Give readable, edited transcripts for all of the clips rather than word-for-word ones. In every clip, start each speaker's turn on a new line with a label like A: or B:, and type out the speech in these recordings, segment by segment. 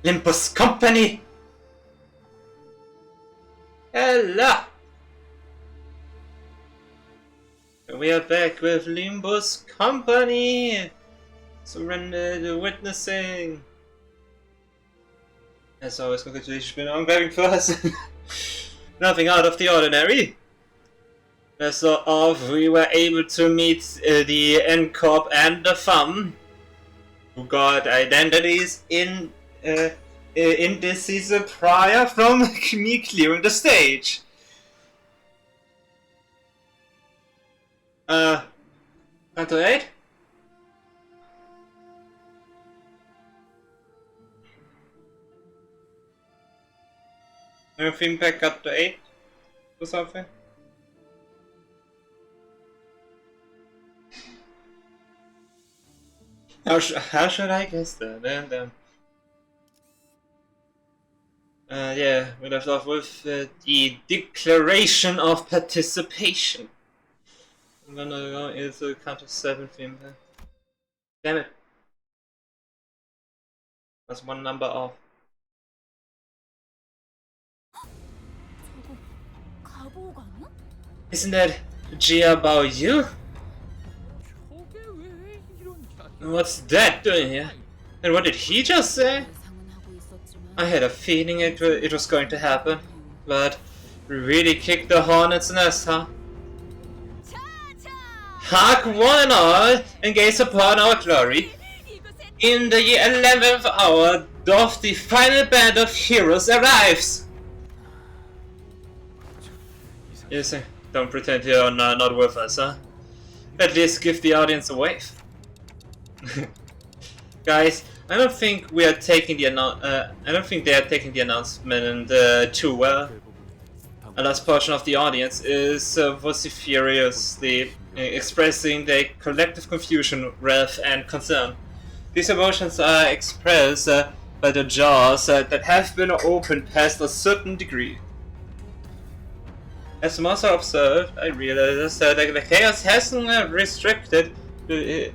A: Limbus Company! Hello! We are back with Limbus Company! Surrender to witnessing! As always, congratulations, been an ongoing person. Nothing out of the ordinary. So off, we were able to meet the E.G.O and the VIII, who got identities in this season prior from me clearing the stage. Canto 8? Anything back up to 8 or something? How should I guess that? Yeah, we left off with the Declaration of Participation. I'm gonna go into Canto 7 theme there. Damn it. That's one number off. Isn't that E.G.O about you? What's that doing here? And what did he just say? I had a feeling it was going to happen, but we really kicked the hornet's nest, huh? Hark one and all, and gaze upon our glory. In the 11th hour, doth the final band of heroes arrives. Yes, don't pretend you're not with us, huh? At least give the audience a wave. Guys, I don't think we are taking the I don't think they are taking the announcement too well. A last portion of the audience is vociferously expressing their collective confusion, wrath, and concern. These emotions are expressed by the jaws that have been opened past a certain degree. As the monster observed, I realized that the chaos wasn't restricted to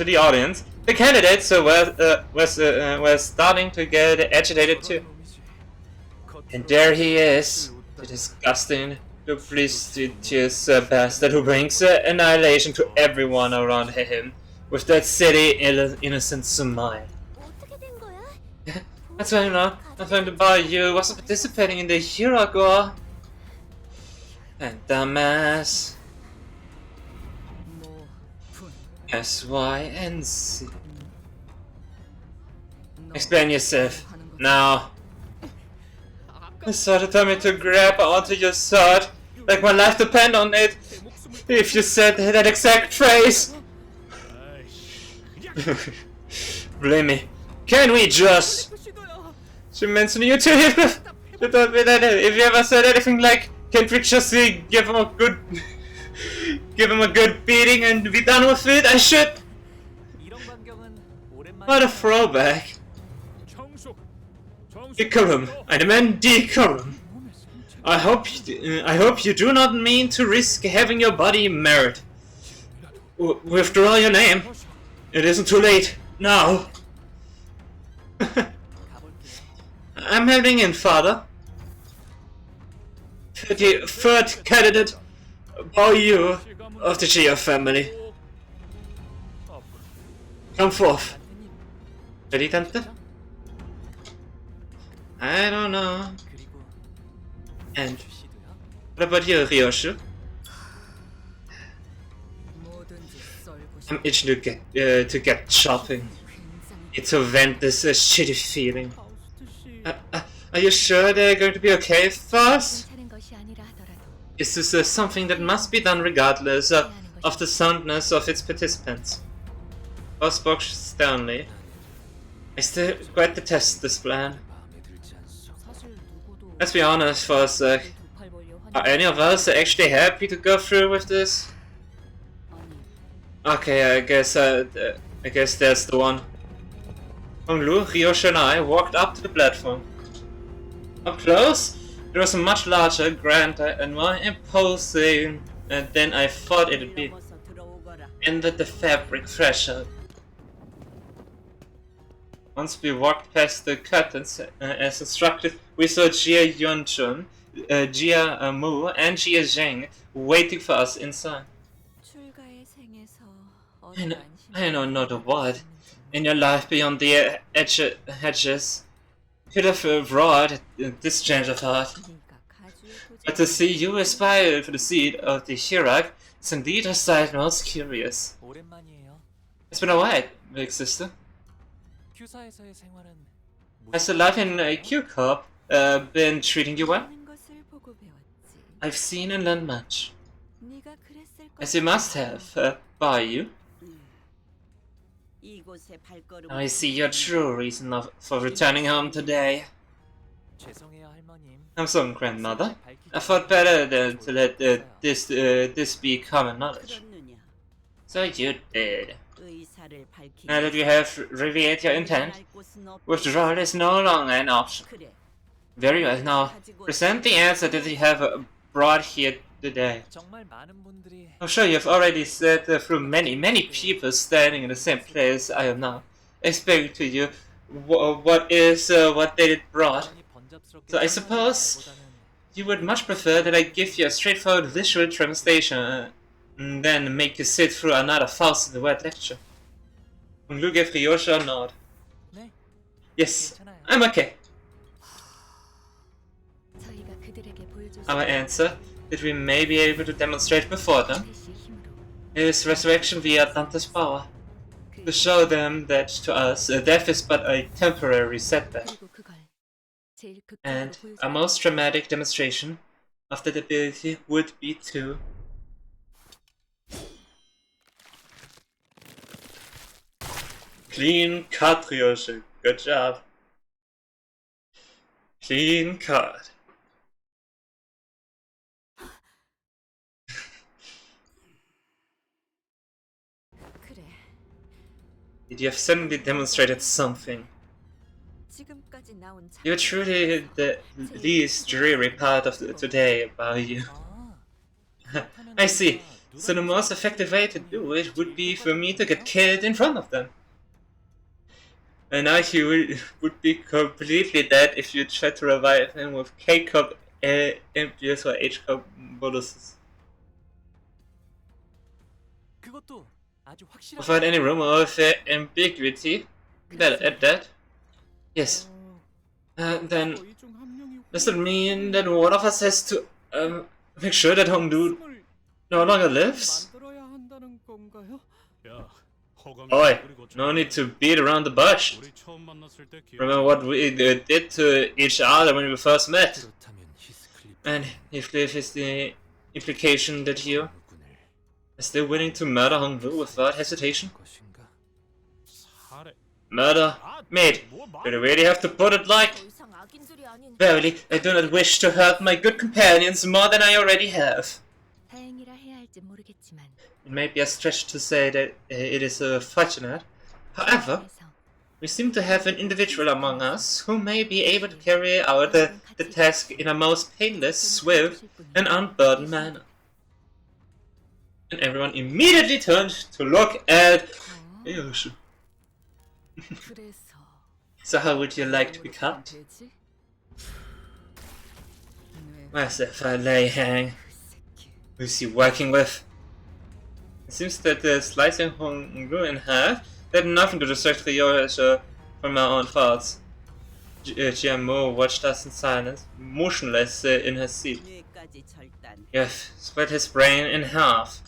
A: the audience. The candidates were starting to get agitated too. And there he is, the disgusting, duplicitous bastard who brings annihilation to everyone around him with that silly, innocent smile. That's why nothing about you wasn't participating in the E.G.O. And dumbass. S, Y, and Z. Explain yourself. Now. You sort of told me to grab onto your sword, like my life depends on it, if you said that exact phrase. Blame me. Can we just... She mentioned you to him. She told me that if you ever said anything like, can't we just give him a good... give him a good beating and be done with it, I should. What a throwback. Decorum. I demand decorum. I hope you do not mean to risk having your body marred. Withdraw your name. It isn't too late. Now. I'm heading in, Father. 33rd candidate about you of the E.G.O family. Come forth. Ready, Dante? I don't know. And what about you, Ryoshu? I'm itching to get shopping. Need to vent this shitty feeling. Are you sure they're going to be okay for us? Is this something that must be done regardless of the soundness of its participants? Boss spoke sternly. I still quite detest this plan. Let's be honest for a sec. Are any of us actually happy to go through with this? Okay, I guess that's the one. Honglu, Ryoshu and I walked up to the platform. Up close, it was much larger, grander, and more imposing than I thought it'd be. Entered the fabric threshold. Once we walked past the curtains, as instructed, we saw Jia Yunchun, Jia Mu, and Jia Zheng waiting for us inside. I know not a word in your life beyond the hedges could have wrought this change of heart. But to see you aspire to the seat of the Chirac is indeed a sight most curious. It's been a while, big sister. Has the life in E.G.O been treating you well? I've seen and learned much. As you must have, by you. I see your true reason for returning home today. I'm sorry, grandmother. I thought better than to let this be common knowledge. So you did. Now that you have revealed your intent, withdrawal is no longer an option. Very well, now present the answer that you have brought here today. I'm sure you've already sat through many people standing in the same place I am now, explaining to you what they brought. So I suppose you would much prefer that I give you a straightforward visual translation than make you sit through another 1,000-word lecture. Lu gave Ryosha a nod. Yes, I'm okay. Our answer, that we may be able to demonstrate before them, is resurrection via Dante's power, to show them that to us death is but a temporary setback. And a most dramatic demonstration of that ability would be to clean cut, Ryosha. Good job. Clean cut. You have suddenly demonstrated something. You're truly the least dreary part of today about you. I see. So the most effective way to do it would be for me to get killed in front of them. And now he would be completely dead if you tried to revive him with K-Cup impious or H-Cup bonuses. Without any room of ambiguity at that. Yes. Then does that mean that one of us has to make sure that Hongdu no longer lives? Oi, no need to beat around the bush. Remember what we did to each other when we first met. And if this is the implication that you are still willing to murder Hongdu without hesitation? Murder? Mate, do you really have to put it like? Verily, I do not wish to hurt my good companions more than I already have. It may be a stretch to say that it is fortunate. However, we seem to have an individual among us who may be able to carry out the task in a most painless, swift, and unburdened manner. And everyone immediately turned to look at Ryosha. So how would you like to be cut? Where's that valet hang? Who's he working with? It seems that slicing Hongdu in half had nothing to distract Ryosha from our own thoughts. Jiamo watched us in silence, motionless in her seat. You have split his brain in half.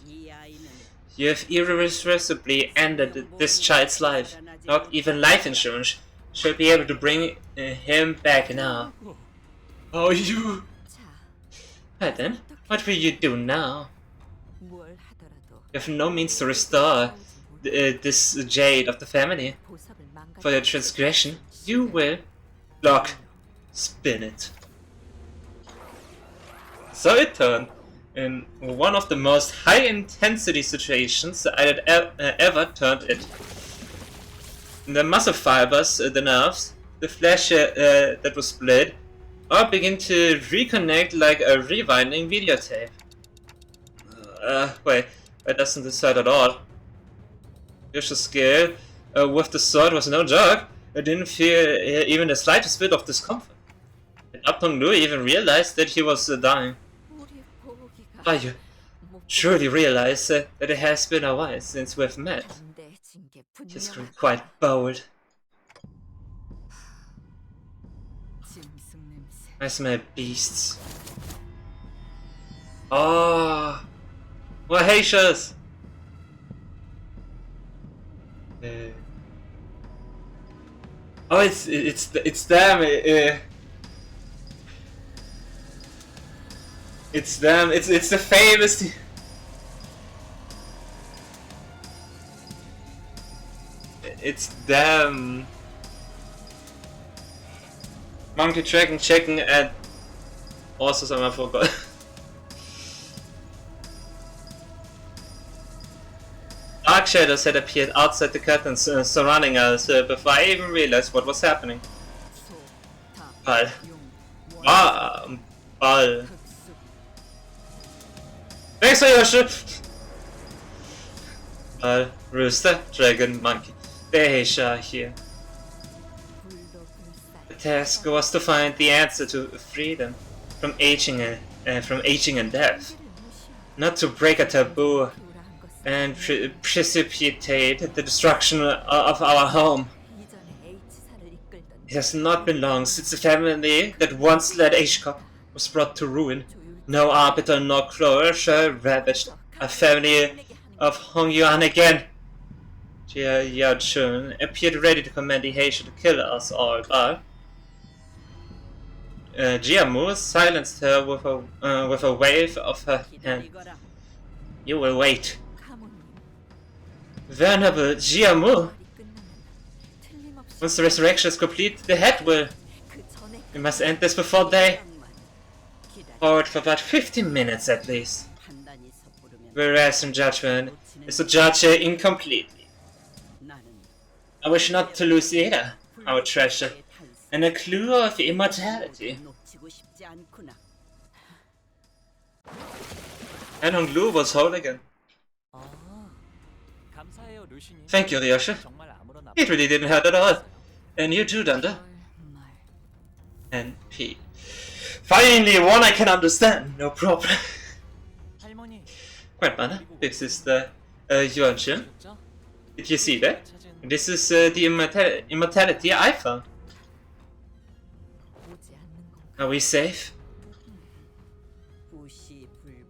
A: You have irreversibly ended this child's life. Not even life insurance should be able to bring him back now. Oh, you... Well then, what will you do now? You have no means to restore this jade of the family. For your transgression, you will... Lock. Spin it. So it turned, in one of the most high-intensity situations I had ever turned it. The muscle fibers, the nerves, the flesh that was split, all begin to reconnect like a rewinding videotape. Wait, that doesn't hurt at all. Yosha's skill with the sword was no joke. didn't feel even the slightest bit of discomfort. And Upton Lu even realized that he was dying. Ah, you surely realize that it has been a while since we've met. He's grown quite bold. I smell beasts. Oh, Maheshas! Oh, it's them. It's them. It's the famous. It's them. Monkey Dragon checking at. Also, someone forgot. Dark shadows had appeared outside the curtains surrounding us before I even realized what was happening. Ball. Ball. Thanks for your shit! Ball, Rooster, Dragon, Monkey. They are here. The task was to find the answer to freedom from aging and death. Not to break a taboo and precipitate the destruction of our home. It has not been long since the family that once led E.G.O was brought to ruin. No arbiter nor closure ravaged a family of Hongyuan again. Jia Yao-chun appeared ready to command the Heisha to kill us all, but Jiamu silenced her with a wave of her hand. You will wait. Venerable Jiamu! Once the resurrection is complete, the head will. We must end this before they. Forward for about 15 minutes at least. Whereas in judgment is to judge her incompletely. I wish not to lose Ada, our treasure, and a clue of immortality. And Hong Lu was whole again. Thank you, Ryosha. It really didn't hurt at all. And you too, Dante. And P. Finally, one I can understand, no problem. Grandmother, this is the Yuan-chan. Did you see that? This is the immortality I found. Are we safe?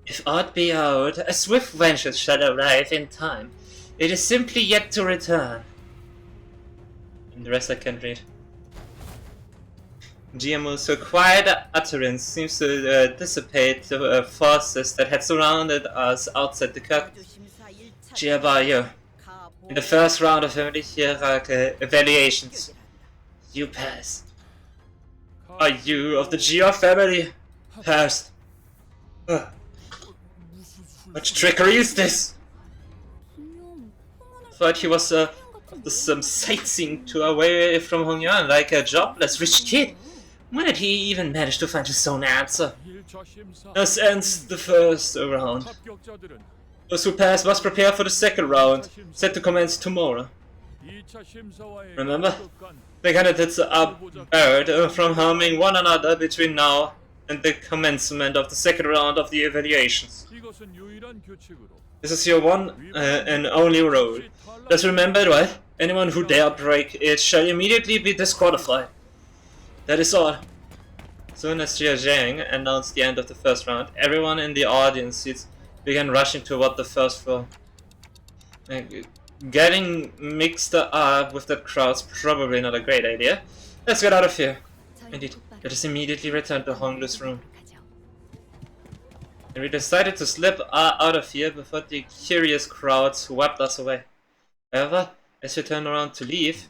A: If aught be out, a swift vengeance shall arrive in time. It is simply yet to return. And the rest I can't read. Jiamu's quiet utterance seems to dissipate the forces that had surrounded us outside the curtain. Jiabayo, in the first round of family hierarchy evaluations, you pass. Are you of the E.G.O family? Passed. What trickery is this? Thought he was some sightseeing tour away from Hongyuan like a jobless rich kid. When did he even manage to find his own answer? Thus ends the first round. Those who pass must prepare for the second round, set to commence tomorrow. Remember? The candidates are barred from harming one another between now and the commencement of the second round of the evaluations. This is your one and only rule. Just remember it well. Anyone who dare break it shall immediately be disqualified. That is all. Soon as Jia Zhang announced the end of the first round, everyone in the audience seats began rushing toward the first floor. Getting mixed up with that crowd's probably not a great idea. Let's get out of here. Indeed, let us immediately return to Hong Lu's room. And we decided to slip out of here before the curious crowd swept us away. However, as we turned around to leave...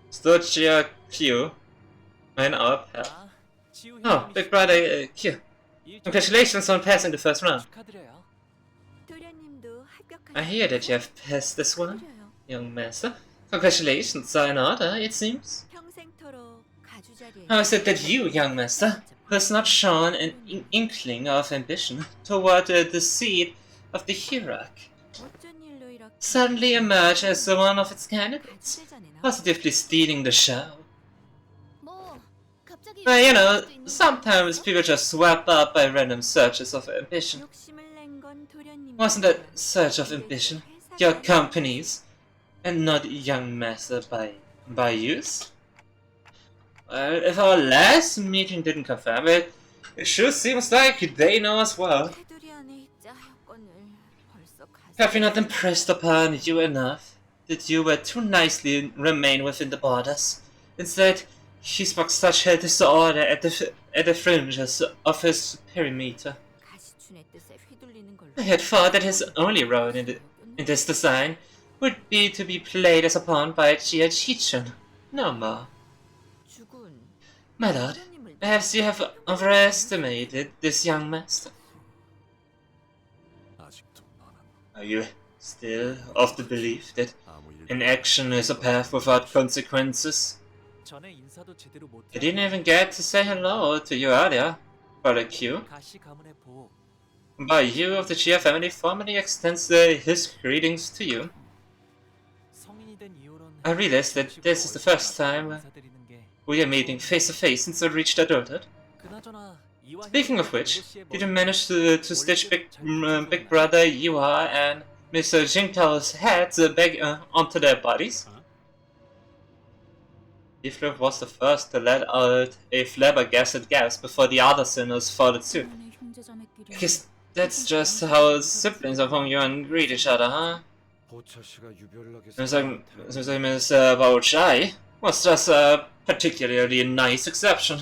A: Stood Jia Q and our path. Oh, big brother Q. Congratulations on passing the first round. I hear that you have passed this one, young master. Congratulations are in order, it seems. How is it that you, young master, has not shown an inkling of ambition toward the seat of the hierarchy suddenly emerged as one of its candidates, positively stealing the show. But you know, sometimes people just swept up by random surges of ambition. Wasn't that surge of ambition your company's, and not young master by use? Well, if our last meeting didn't confirm it, it sure seems like they know as well. Have we not impressed upon you enough that you were too nicely remain within the borders? Instead, he sparked such a disorder at the fringes of his perimeter. I had thought that his only role in this design would be to be played as a pawn by E.G.O. No more. My lord, perhaps you have overestimated this young master. Are you still of the belief that inaction is a path without consequences? I didn't even get to say hello to you earlier, Brother Q. By you of the Chia family formally extends his greetings to you. I realize that this is the first time we are meeting face to face since I reached adulthood. Speaking of which, did you manage to stitch Big Brother Yuha and Mr. Jingtao's heads back onto their bodies? Iflur was the first to let out a flabbergasted gasp before the other sinners followed suit. I guess that's just how siblings of whom you greet each other, huh? Seems like Miss Baochai was just a particularly nice exception.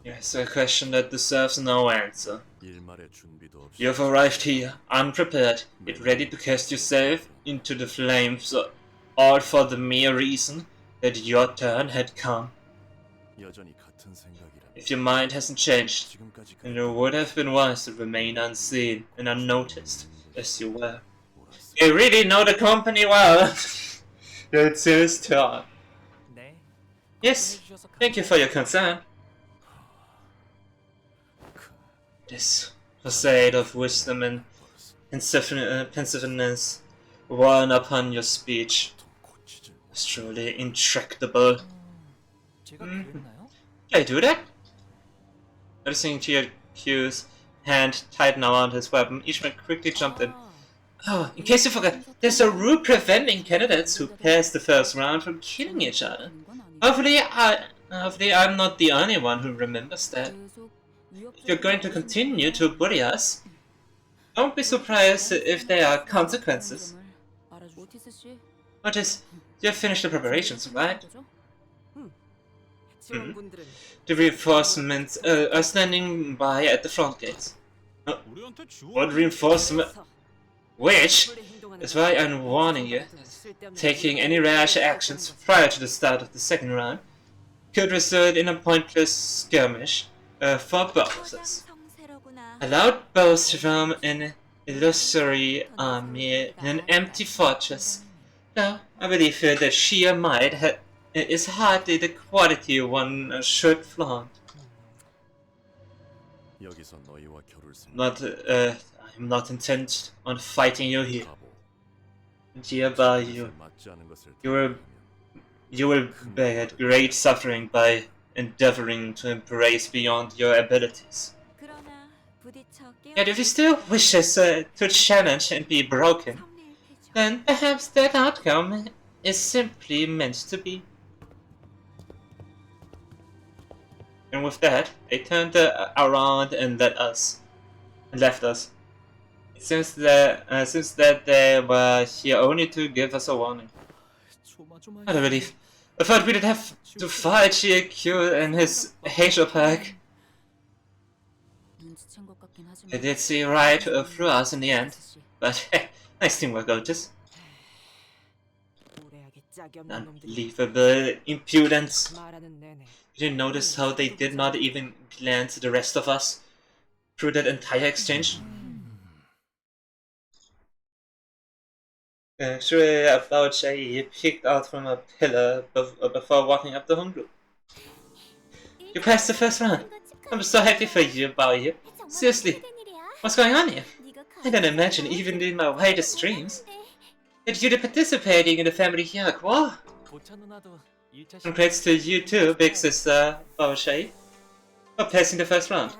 A: Yes, a question that deserves no answer. You have arrived here, unprepared, yet ready to cast yourself into the flames, all for the mere reason that your turn had come. If your mind hasn't changed, then it would have been wise to remain unseen and unnoticed, as you were. You really know the company well. It's his turn. Yes, thank you for your concern. This facade of wisdom and pensiveness worn upon your speech is truly intractable. Can I do that? Noticing Q's hand tighten around his weapon, each man quickly jumped in. Oh, in case you forgot, there's a rule preventing candidates who pass the first round from killing each other. Hopefully I'm not the only one who remembers that. If you're going to continue to bully us, don't be surprised if there are consequences. Notice, you have finished the preparations, right? The reinforcements are standing by at the front gates. What reinforcement? Which is why I'm warning you. Taking any rash actions prior to the start of the second round could result in a pointless skirmish for both of us. A loud boast from an illusory army in an empty fortress. No, I believe that sheer might is hardly the quality one should flaunt. I'm not intent on fighting you here. Hereby you will bear great suffering by endeavoring to embrace beyond your abilities. Yet if he still wishes to challenge and be broken, then perhaps that outcome is simply meant to be. And with that, they turned around and left us. It seems that they were here only to give us a warning. I don't believe. I thought we did have to fight E.G.O and his H.O pack. They did see right through us in the end, but nice teamwork, Otis. Unbelievable impudence. You didn't notice how they did not even glance at the rest of us through that entire exchange? Actually, about he peeked out from a pillar before walking up the home group. You passed the first round. I'm so happy for you, Bao. Seriously, What's going on here? I don't imagine, even in my wildest dreams, that you'd be participating in the family E.G.O. Congrats to you too, big sister Baoshai, for passing the first round.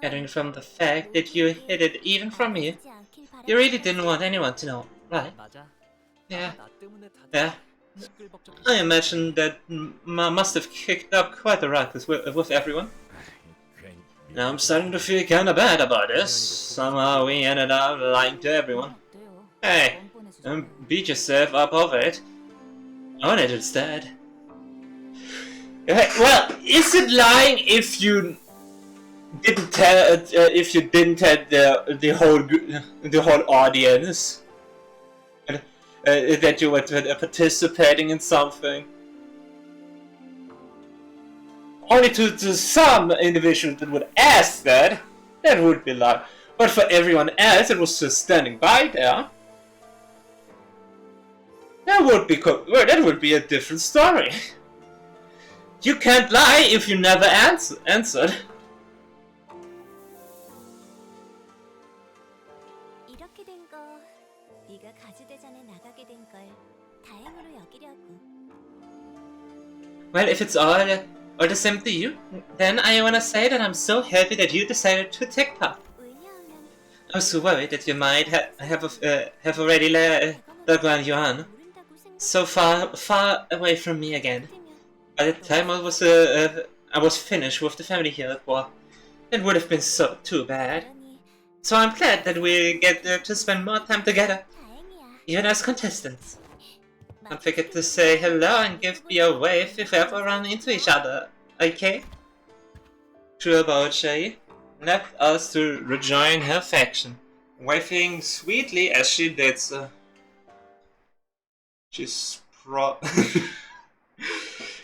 A: Gathering from the fact that you hid it even from me, you really didn't want anyone to know, right? Yeah. I imagine that must have kicked up quite a ruckus with everyone. Now I'm starting to feel kinda bad about this. Somehow we ended up lying to everyone. Hey, beat yourself up over it. Own it instead. Well, is it lying if you didn't tell the whole audience that you were participating in something? Only to some individuals that would ask that would be lying. But for everyone else, it was just standing by there. That would be a different story. You can't lie if you never answered. Well, if it's all the same to you, then I wanna say that I'm so happy that you decided to take part. I was so worried that you might have already let Guan Yuan so far away from me again. By the time I was finished with the family here, well, it would have been too bad. So I'm glad that we get to spend more time together, even as contestants. Don't forget to say hello and give me a wave if we ever run into each other, okay? True about Shay left us to rejoin her faction, waving sweetly as she did so. She's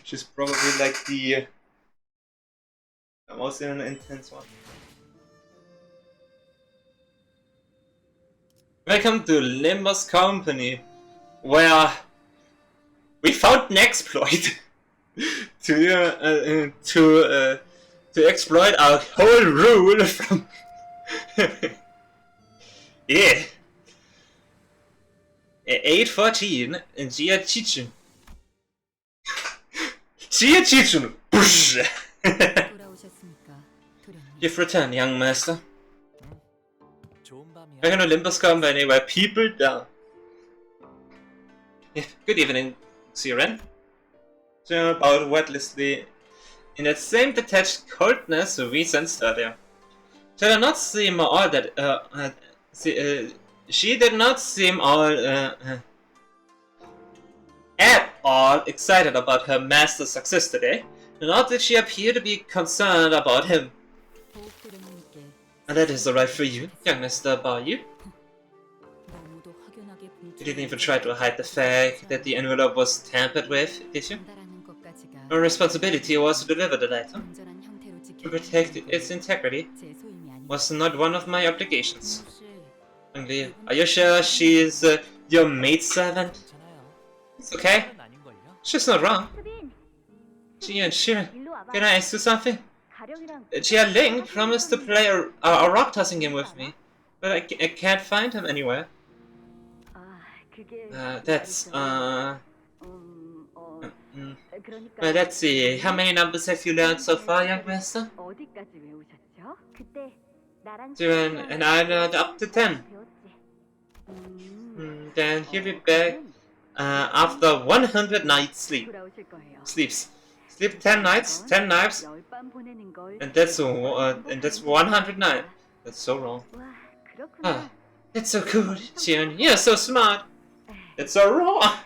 A: she's probably like the most intense one. Welcome to Limbus Company, where we found an exploit to exploit our whole rule from yeah. 814 and Gia Chichun. You've returned, young master. Welcome to Limbus Company, where people down. Yeah, good evening, Siren. So about wordlessly in that same detached coldness we sensed earlier. She did not seem all that she did not seem at all excited about her master's success today, nor did she appear to be concerned about him. And that is alright for you, young Mr. Baoyu. You didn't even try to hide the fact that the envelope was tampered with, did you? Your responsibility was to deliver the letter. To protect its integrity was not one of my obligations. Are you sure she's your maidservant? It's okay. She's not wrong. Sure. Can I ask you something? Jia Ling promised to play a rock tossing game with me, but I can't find him anywhere. Well, let's see. How many numbers have you learned so far, young master? 2 and I learned up to 10. Then he'll be back after 100 nights sleeps. Sleep 10 nights, 10 knives, and that's 109. That's so wrong. Ah, that's so cool, Jian. You're so smart. It's so wrong.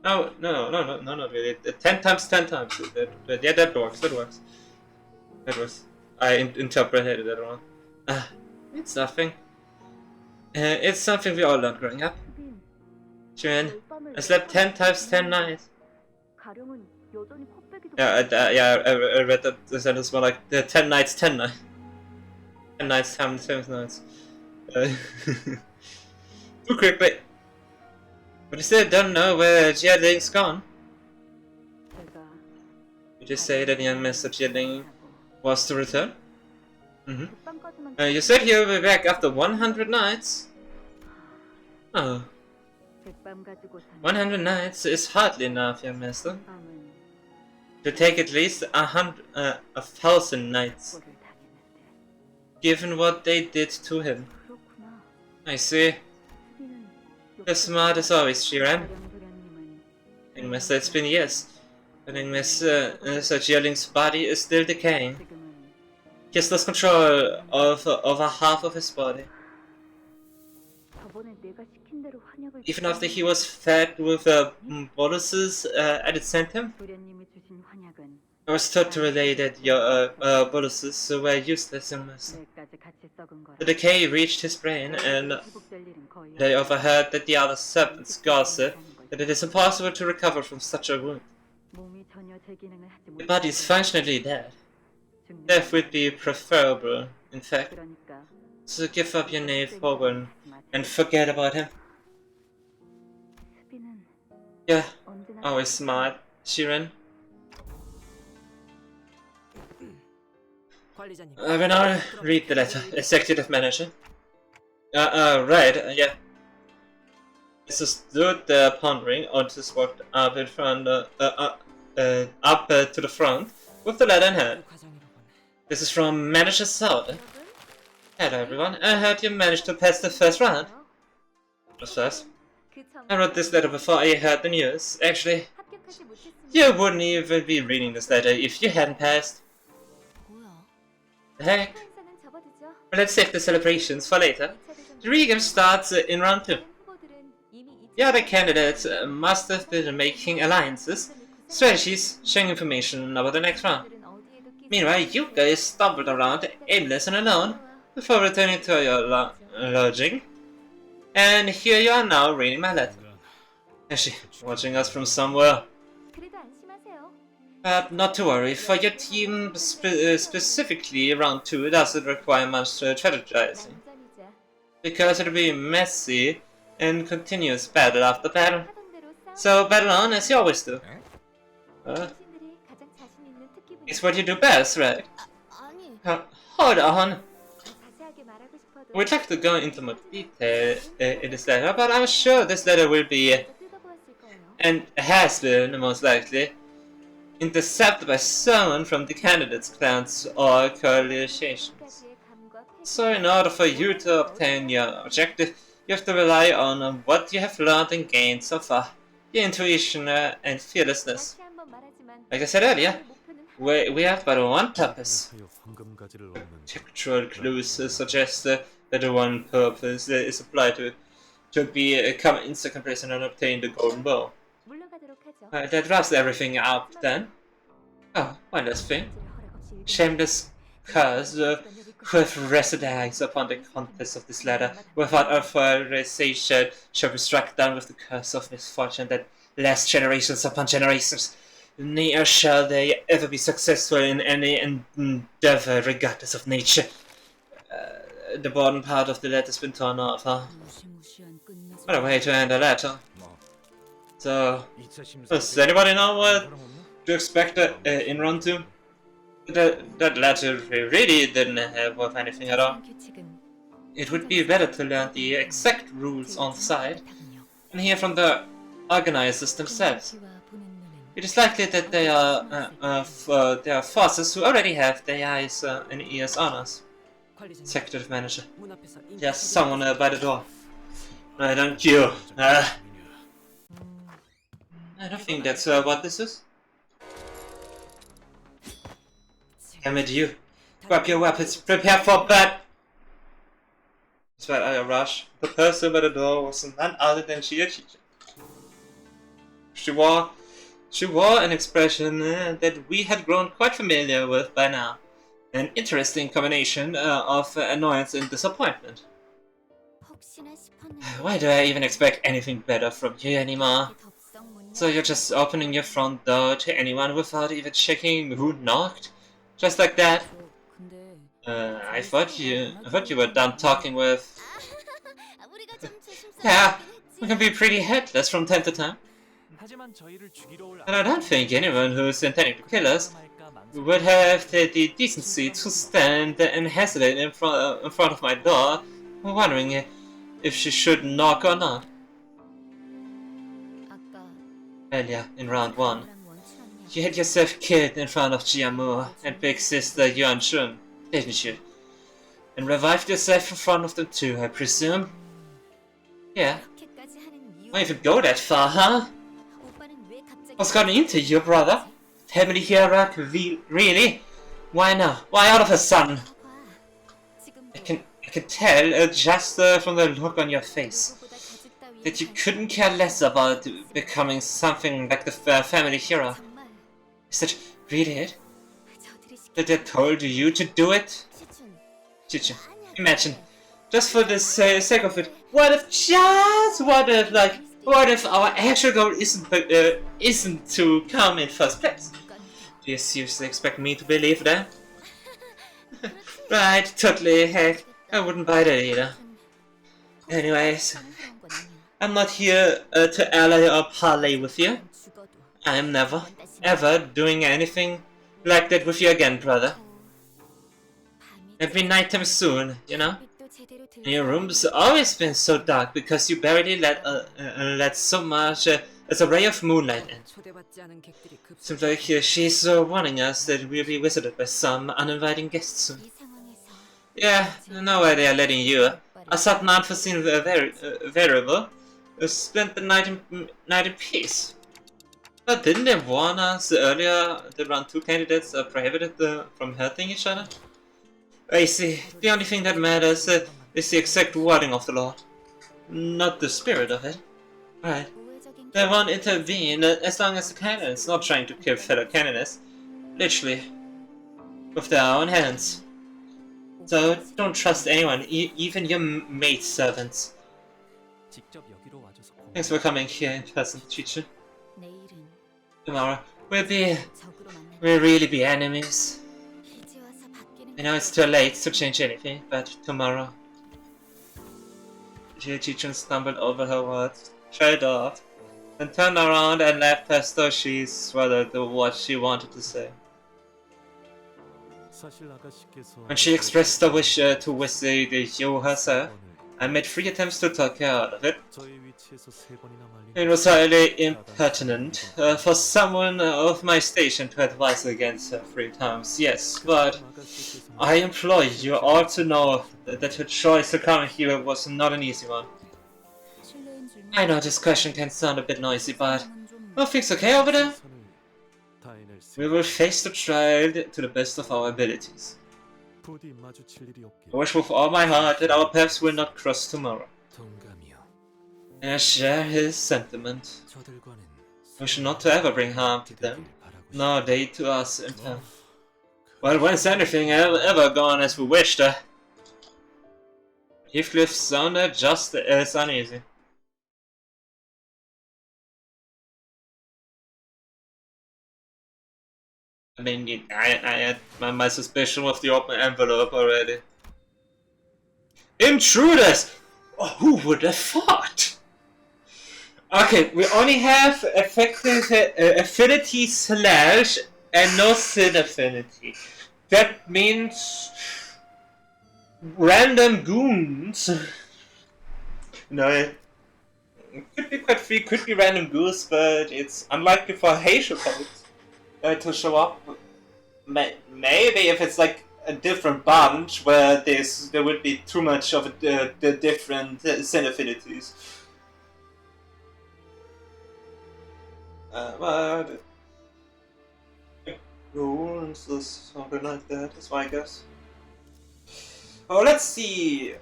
A: No, really. 10 times, 10 times. Yeah, that works. That works. I interpreted that wrong. It's nothing. It's something we all learned growing up. Juan, I slept 10 times 10 nights. Yeah, I read that the sentence more like 10 nights, 10 nights. 10 nights times 10 nights. Too quickly. But you still don't know where Jia Ling's gone. You just say that young Mr. Jia Ling Was to return? You said you'll be back after 100 nights? Oh. 100 nights is hardly enough, young master. To take at least 1,000 nights. Given what they did to him. I see. You're smart as always, Shiran. Young master, it's been years. But young master, Jialing's body is still decaying. He has lost control of over half of his body. Even after he was fed with boluses I'd sent him, I was taught to relay that your boluses were useless in master. The decay reached his brain, and they overheard that the other servants gossip that it is impossible to recover from such a wound. The body is functionally dead. Death would be preferable, in fact. So give up your knave, Hogan, and forget about him. Yeah, always smart, Shiran. I will now read the letter. Executive Manager. Right, yeah. Mr. stood there pondering. Otis walked up in front, up to the front with the letter in hand. This is from Manager Sauer. Hello everyone, I heard you managed to pass the first round. Just first. I wrote this letter before I heard the news. Actually, you wouldn't even be reading this letter if you hadn't passed. The heck? Well, let's save the celebrations for later. The regame starts in round 2. The other candidates must have been making alliances, strategies, sharing information about the next round. Meanwhile, you guys stumbled around aimless and alone before returning to your lodging. And here you are now reading my letter. Actually, watching us from somewhere. But not to worry, for your team specifically, round 2 doesn't require much strategizing. Because it'll be messy and continuous battle after battle. So battle on as you always do. It's what you do best, right? Hold on. We'd like to go into more detail in this letter, but I'm sure this letter will be, and has been most likely, intercepted by someone from the candidates' clans or coalitions. So in order for you to obtain your objective, you have to rely on what you have learned and gained so far, your intuition and fearlessness. Like I said earlier, we have but one purpose. Textual clues suggest that the one purpose is applied to become in second place and obtain the golden bow. That wraps everything up then. Oh, one last thing. Shameless curse who have rested eyes upon the contents of this letter without authorization shall be struck down with the curse of misfortune that lasts generations upon generations. Neither shall they ever be successful in any endeavor regardless of nature. The bottom part of the letter's been torn off, huh? What a way to end a letter. So, does anybody know what to expect in round 2? That letter really didn't have worth anything at all. It would be better to learn the exact rules on site and hear from the organizers themselves. It is likely that they are forces who already have their eyes and ears on us. Executive Manager. There's someone by the door. No, don't you. I don't think that's what this is. Damn it, you. Grab your weapons, prepare for battle! Despite our rush, the person by the door was none other than Chichi. She wore an expression that we had grown quite familiar with by now. An interesting combination of annoyance and disappointment. Why do I even expect anything better from you anymore? So you're just opening your front door to anyone without even checking who knocked? Just like that? I thought you were done talking with... Yeah, we can be pretty headless from time to time. And I don't think anyone who's intending to kill us would have the decency to stand and hesitate in front of my door, wondering if she should knock or not. Earlier, in round 1, you had yourself killed in front of Jiamu and big sister Yuan Shun, didn't you? And revived yourself in front of them too, I presume? Yeah. Why even go that far, huh? What's gotten into you, brother? Family hero? Really? Why now? Why all of a sudden? I can tell just from the look on your face that you couldn't care less about becoming something like the family hero. Is that really it? That they told you to do it? Chichu, imagine, just for the sake of it, what if our actual goal isn't to come in first place? Do you seriously expect me to believe that? Right, totally, heck, I wouldn't buy that either. Anyways, I'm not here to ally or parlay with you. I am never, ever doing anything like that with you again, brother. It'll be nighttime soon, you know? And your room's always been so dark because you barely let so much as a ray of moonlight in. Seems like she's warning us that we'll be visited by some uninviting guests soon. Yeah, no way they are letting you, a sudden unforeseen variable, spend the night in peace. But didn't they warn us earlier that round 2 candidates are prohibited from hurting each other? I see. The only thing that matters is the exact wording of the law, not the spirit of it. Right. They won't intervene as long as the candidate's not trying to kill fellow candidates, literally, with their own hands. So don't trust anyone, even your maid servants. Thanks for coming here in person, Chichu. Tomorrow we'll really be enemies. I know it's too late to change anything, but tomorrow. Chichu stumbled over her words, trailed off, and turned around and left as though she swallowed what she wanted to say. When she expressed the wish to visit E.G.O herself, I made 3 attempts to talk her out of it. It was highly impertinent for someone of my station to advise against her 3 times, yes, but I implore you all to know that her choice to come here was not an easy one. I know this question can sound a bit noisy, but are things okay over there? We will face the trial to the best of our abilities. I wish with all my heart that our paths will not cross tomorrow. And I share his sentiment. We should not ever bring harm to them, nor they to us in turn. Well, when's anything ever gone as we wished? Heathcliff sounded just as uneasy. I mean, I had my suspicion of the open envelope already. Intruders! Oh, who would have thought? Okay, we only have effective affinity slash and no sin affinity. That means random goons. No, it could be quite free, could be random goons, but it's unlikely for Haitian folks to show up. Maybe if it's like a different bunch where there would be too much of the different sin affinities. But rules or something like that is my guess. Oh, let's see.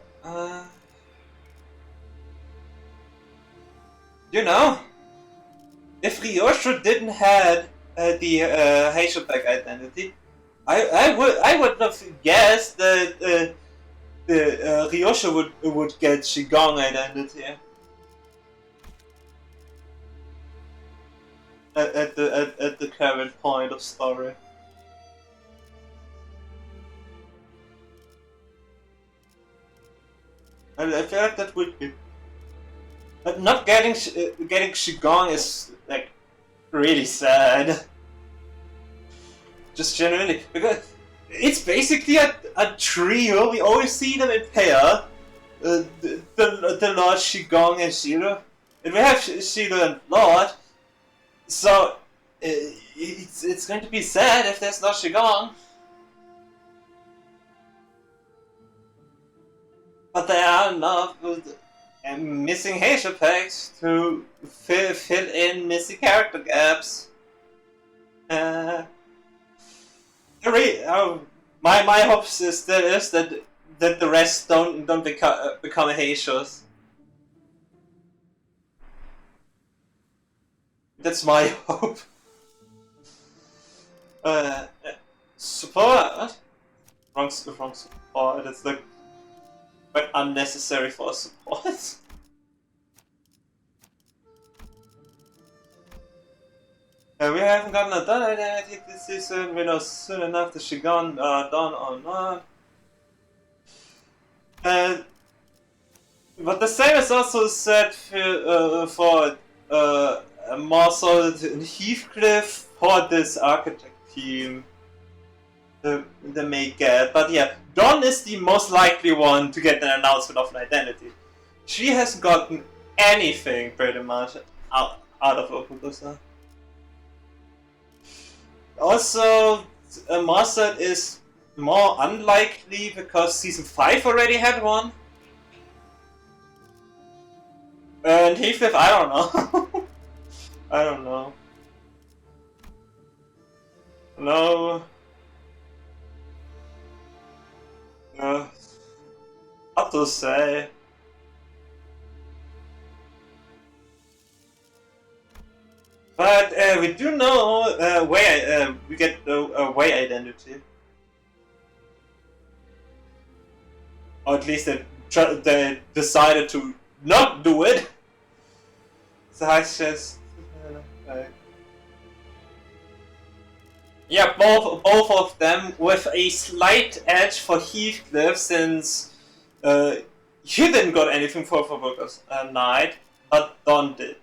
A: You know, if Ryosho didn't have the Haishotag identity, I would have guessed that the Ryosho would get Shigong identity at the current point of story. I feel like that would be. But not getting Shigong is like really sad. Just generally, because it's basically a trio. We always see them in pair. The Lord, Qigong, and Shiro. And we have Shiro and Lord. So it's going to be sad if there's no Qigong. But there are enough missing Heisha packs to fill in missing character gaps. My hopes is that the rest don't become Heishas. That's my hope. Support? Wrong support. It's like quite unnecessary for support. We haven't gotten a done identity this season. We know soon enough the Qigong are done or not. But the same is also said for Marcel and Heathcliff for this architect team. They may get, but yeah, Dawn is the most likely one to get an announcement of an identity. She hasn't gotten anything pretty much out of Okudosa. Also, Marcel is more unlikely because season 5 already had one. And Heathcliff, I don't know. I don't know. No. Hard to say. But we do know where we get a way identity. Or at least they decided to not do it. So I just yeah, both of them with a slight edge for Heathcliff, since he didn't got anything for Workers Night, but Don did.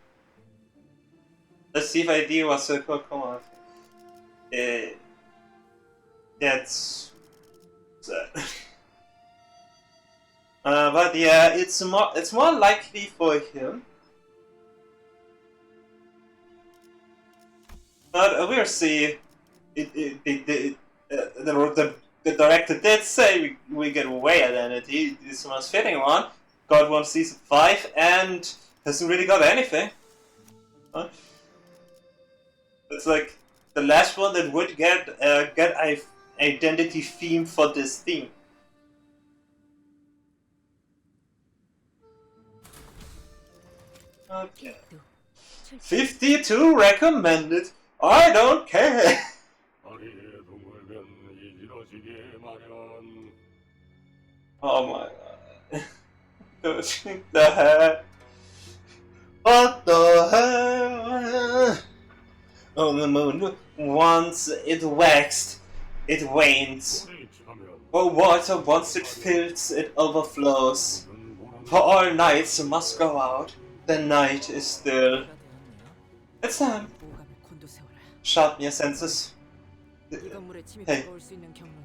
A: Let's see if ID was a come on. That's but yeah, it's more likely for him. But we'll see. The director did say we get away identity. This one's fitting one. Got one season 5 and hasn't really got anything. Huh? It's like the last one that would get a identity theme for this theme. Okay. 52 recommended. I don't care. Oh my god. What the heck? What the hell? On the moon, once it waxed, it wanes. For water, once it fills, it overflows. For all nights must go out, the night is still. It's time. Sharpen your senses. Hey,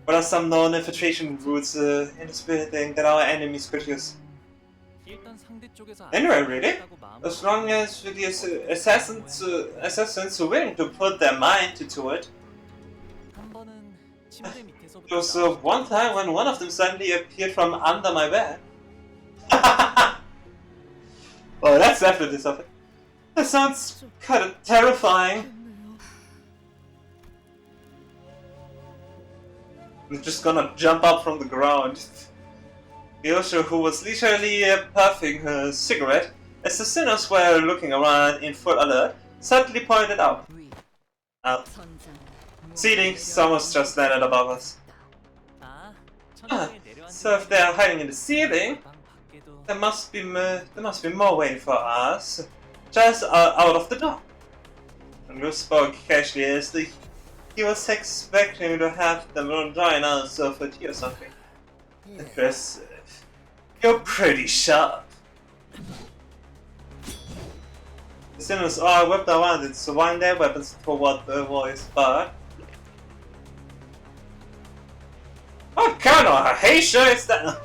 A: what are some known infiltration routes in this building that our enemies could use? Anyway, really? As long as the assassins are willing to put their mind into it. There was one time when one of them suddenly appeared from under my bed. Well, that's definitely something. That sounds kind of terrifying. I'm just gonna jump up from the ground. Yosho, who was leisurely puffing her cigarette as the sinners were looking around in full alert, suddenly pointed out. Ceiling, someone's just landed above us. So if they're hiding in the ceiling, there must be more waiting for us, just out of the door. And you spoke casually as he was expecting to have them join us for tea or something. Impressive. You're pretty sharp. The sinners all whipped around it, so wind their weapons toward the voice, but kind of Heisha is that?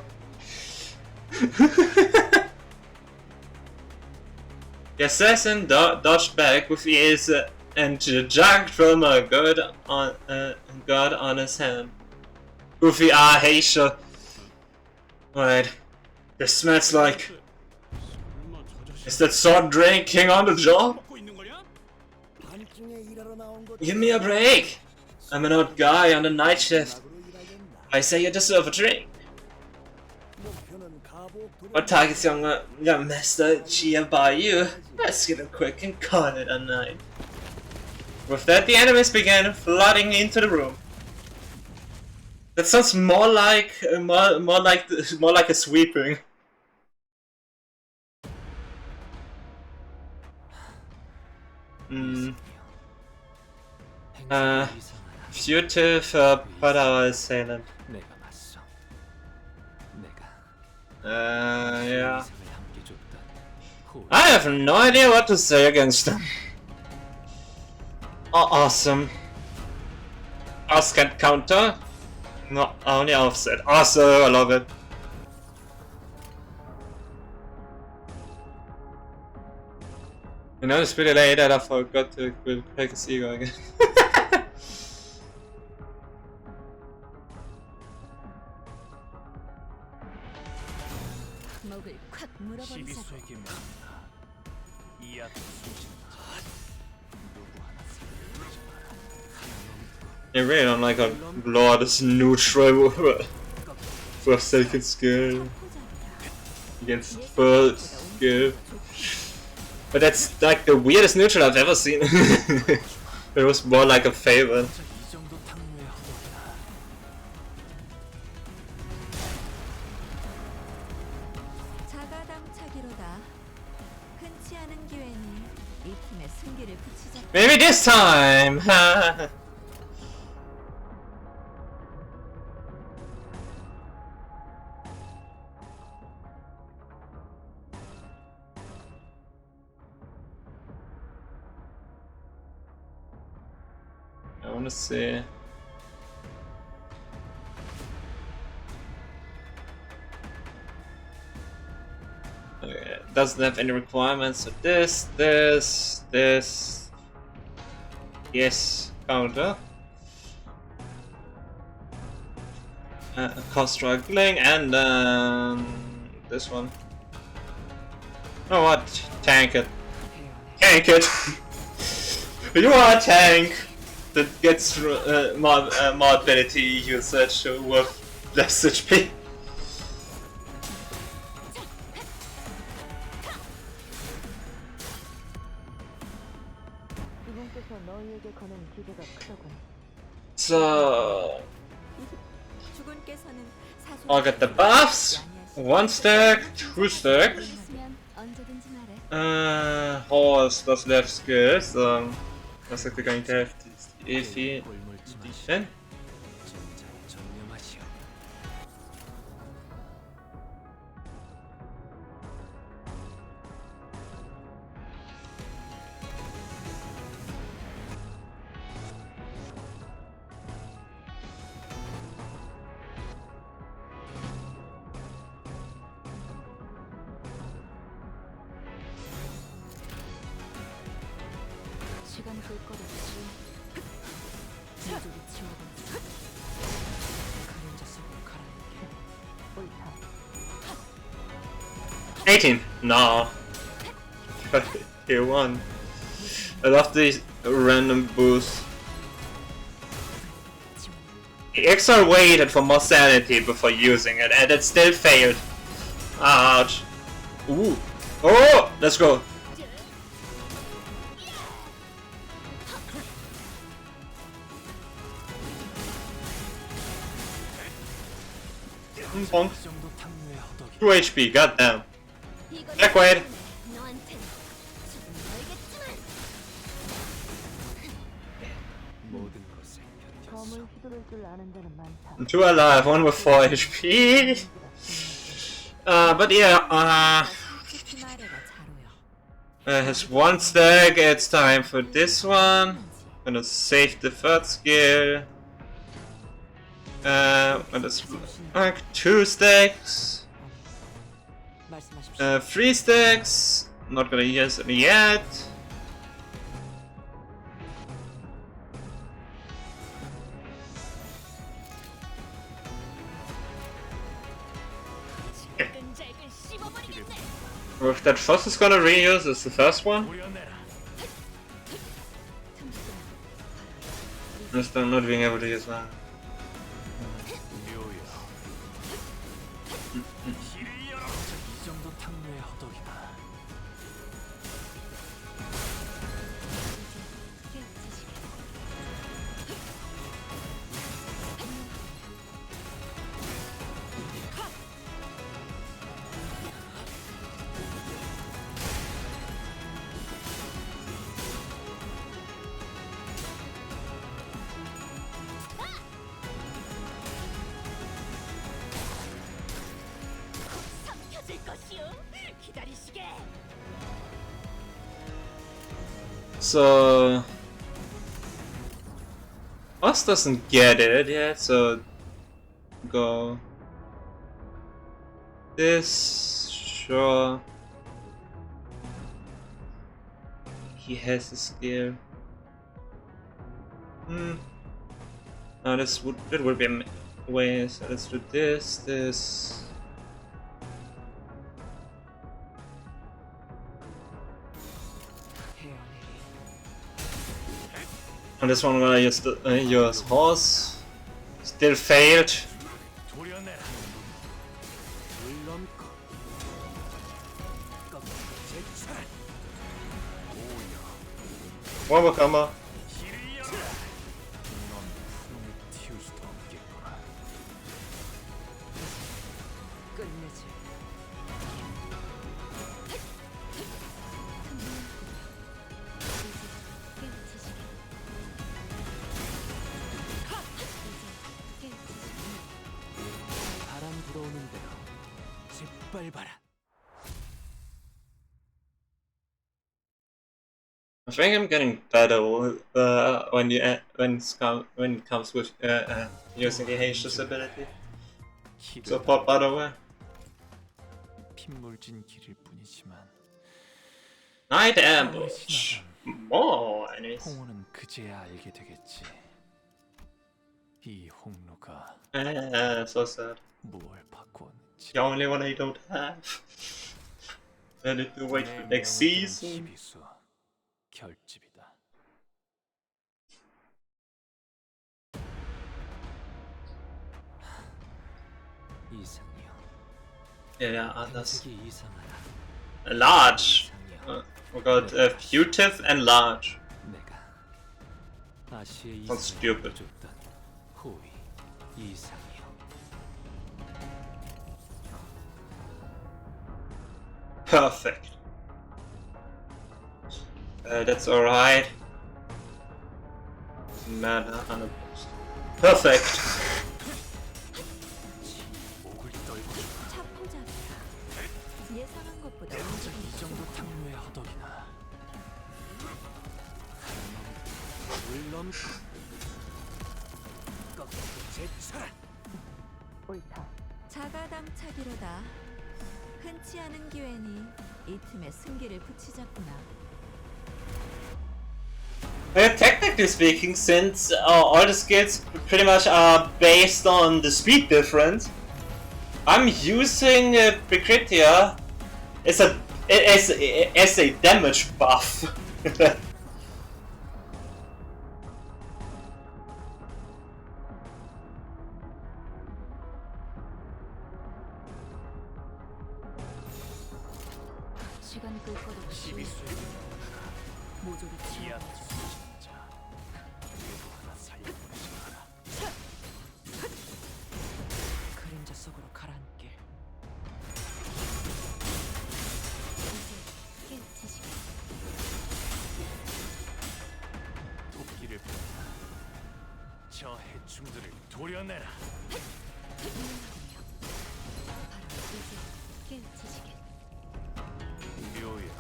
A: The assassin dodged back with ease and jogged from a guard on his hand. Goofy, Heisha. Wait, this smells like... Is that sword drinking on the job? Give me a break! I'm an old guy on the night shift. I say you deserve a drink. What targets young Master Chia by you? Let's get it quick and call it a night. With that, the enemies began flooding into the room. That sounds more like a sweeping. Fugitive, but our assailant. Yeah. I have no idea what to say against them. Oh, awesome. Us can counter. No, only offset. Awesome, I love it. You know, it's pretty late that I forgot to pick a E.G.O again. I really don't like a Lord is neutral for second skill against third skill. But that's like the weirdest neutral I've ever seen. It was more like a favorite. Maybe this time! I wanna see. Okay, it doesn't have any requirements, so this. Yes, counter. Cost struggling, and this one. Oh, what? Tank it. Tank it! You are a tank that gets more ability usage with less HP. So I'll get the buffs. 1 stack, 2 stacks. Horse plus left skills. Looks like we're going to have this iffy defense.
B: 시간 끌거리지. 모조리 지워버리자. 그림자 속으로 가라앉게. 옳다.
A: 18. No. Here one. I love these random boosts. EXO waited for more sanity before using it, and it still failed. Ouch. Ooh. Oh! Let's go. Bonk. 2 HP, goddamn. Backward. 2 alive, 1 with 4 HP. But yeah, has 1 stack, it's time for this one. Gonna save the 3rd skill. What is like 2 stacks,
B: 말씀하십시오.
A: 3 stacks. Not gonna use it yet. If that Foss is gonna reuse is the first one. I'm still not being able to use that. So Oz doesn't get it yet, so go this, sure. He has his skill. No, this would be a way, so let's do this. And this one I'm gonna use horse. Still failed. One more combo. I think I'm getting better when it comes with using the H's ability. Support, by the way. Night ambush. More enemies. So sad. The only one I don't have. I need to wait for next season. Yeah, others. Large. We got fugitive and large. Sounds stupid. Perfect. That's alright. Mana unopposed. Perfect.
B: 옳다. 자가당차기로다. 흔치 않은 기회니 이 틈에 승기를 붙이자꾸나.
A: Technically speaking, since all the skills pretty much are based on the speed difference, I'm using Precritia as a damage buff.
B: 시간 끌 것 없이 모조리 그림자 속으로 가라앉게.
C: 도끼를 펴라. 저 해충들을 도려내라. 묘야.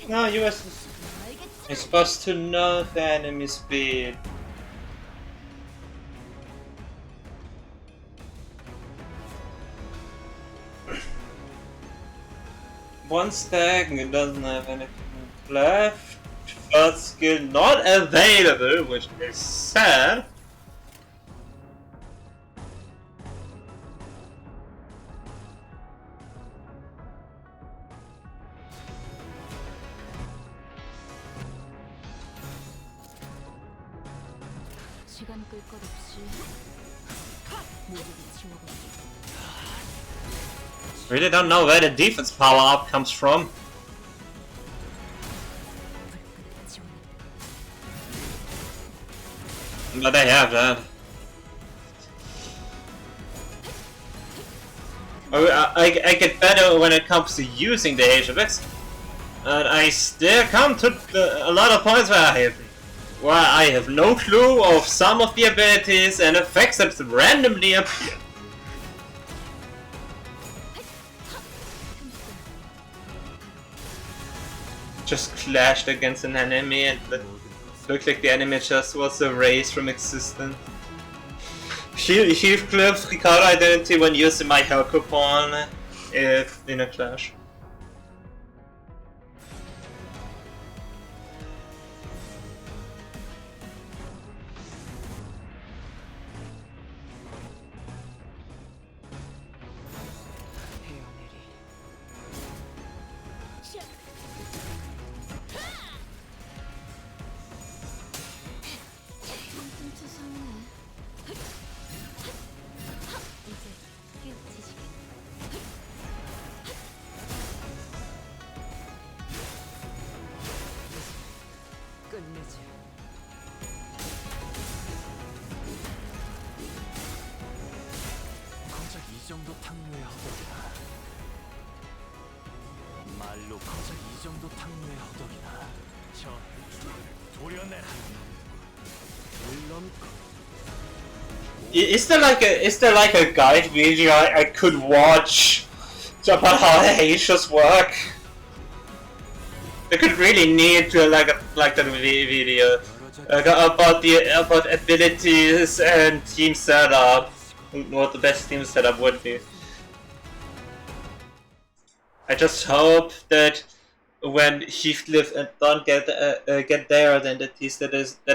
A: No, you are supposed to know the enemy speed. One stack and it doesn't have anything left. First skill not available, which is sad.
B: 시간 끌 것 없이 모두를 지워버려.
A: Really don't know where the defense power up comes from. But they have that. I get better when it comes to using the HFX. And I still come to a lot of points where I have no clue of some of the abilities and effects that randomly appear. Just clashed against an enemy and it looked like the enemy just was erased from existence. Heathcliff, Ricardo identity when using my health coupon if in a clash.
C: 정도 탕류의 허덕이나 말로 거작 이 정도 탕류의 허덕이나 저 해충들을 도려내라. 물론
A: Is there like a guide video I could watch about how H's work? I could really need to like that video about abilities and team setup. What the best team setup would be. I just hope that when Heathcliff and Don get their identities, that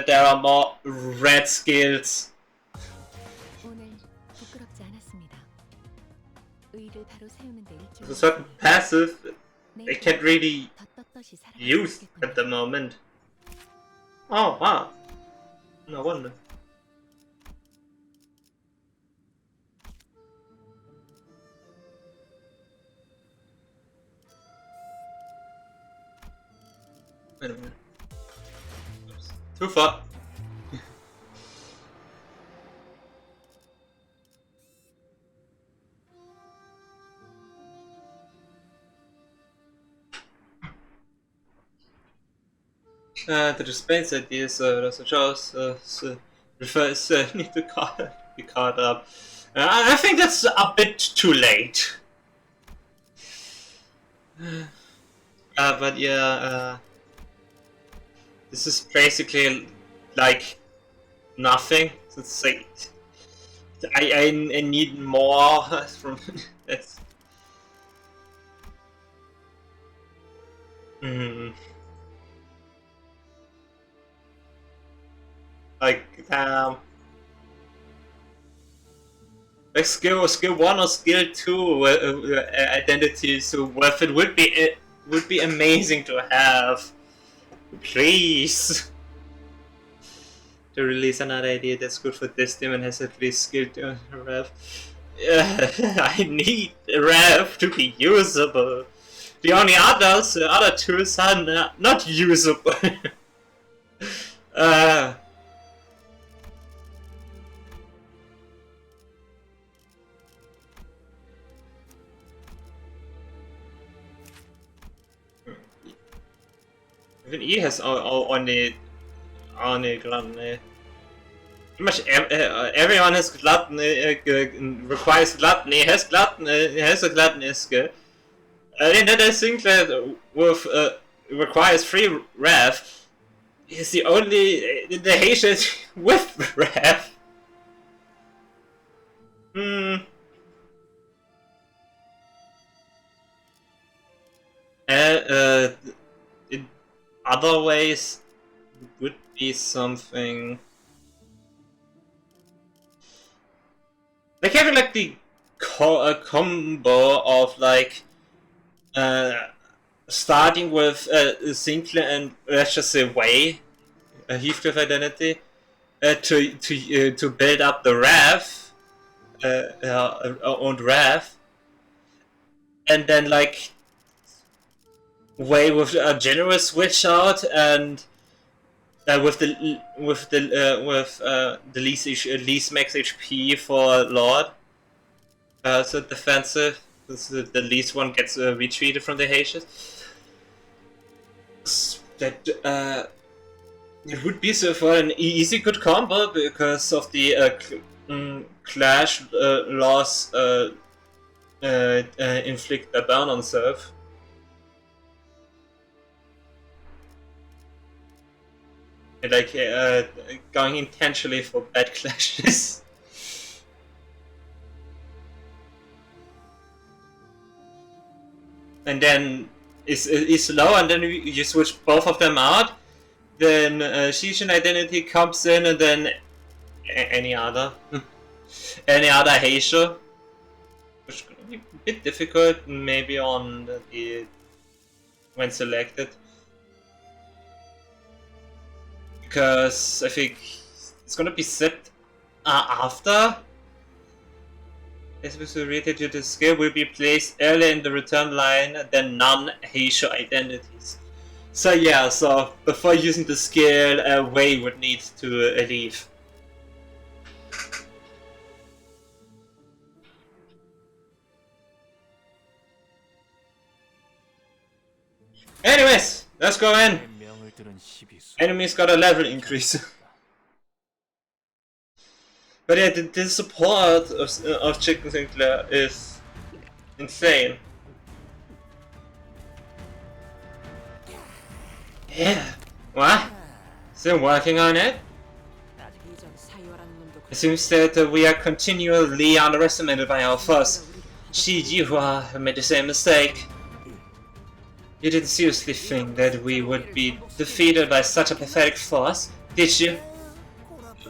A: there are more red skills. There's a certain passive they can't really use at the moment. Oh wow! No wonder. Wait a minute. Oops. Too far. The dispense ideas das refers need to be caught up. I think that's a bit too late. But yeah, this is basically like nothing. So it's like I need more from this. Like damn. Like skill 1 or skill 2 identities worth it would be amazing to have. Please. To release another idea that's good for this team and has at least skill 2 rev. I need rev to be usable. The only other tools are not usable. Even E has only gluttony. Pretty much everyone has gluttony, requires gluttony, has a gluttony skill. I think that with requires 3 Rev. He's the only the Haitian with Rev. In other ways, it would be something like having like the combo of like starting with Sinclair and let's just say Way, a Heathcliff identity, to build up the Rev, owned Rev, and then like Way with a generous switch out and with the least max HP for Lord. So defensive. The least one gets retreated from the Haitians. That it would be so far an easy good combo because of the clash loss inflict a burn on serve. Like going intentionally for bad clashes. And then is low, and then you switch both of them out. Then Shishin identity comes in, and then any other Heisho, which is gonna be a bit difficult, maybe on the when selected, because I think it's gonna be set after. As related to the skill will be placed earlier in the return line than non-Heisho identities. So yeah, so before using the skill, Wei would need to leave. Anyways, let's go in. Enemies got a level increase. But yeah, the support of Chicken Sinclair is insane. Yeah. What? Still working on it? It seems that we are continually underestimated by our foes. Shijihua made the same mistake. You didn't seriously think that we would be defeated by such a pathetic force, did you?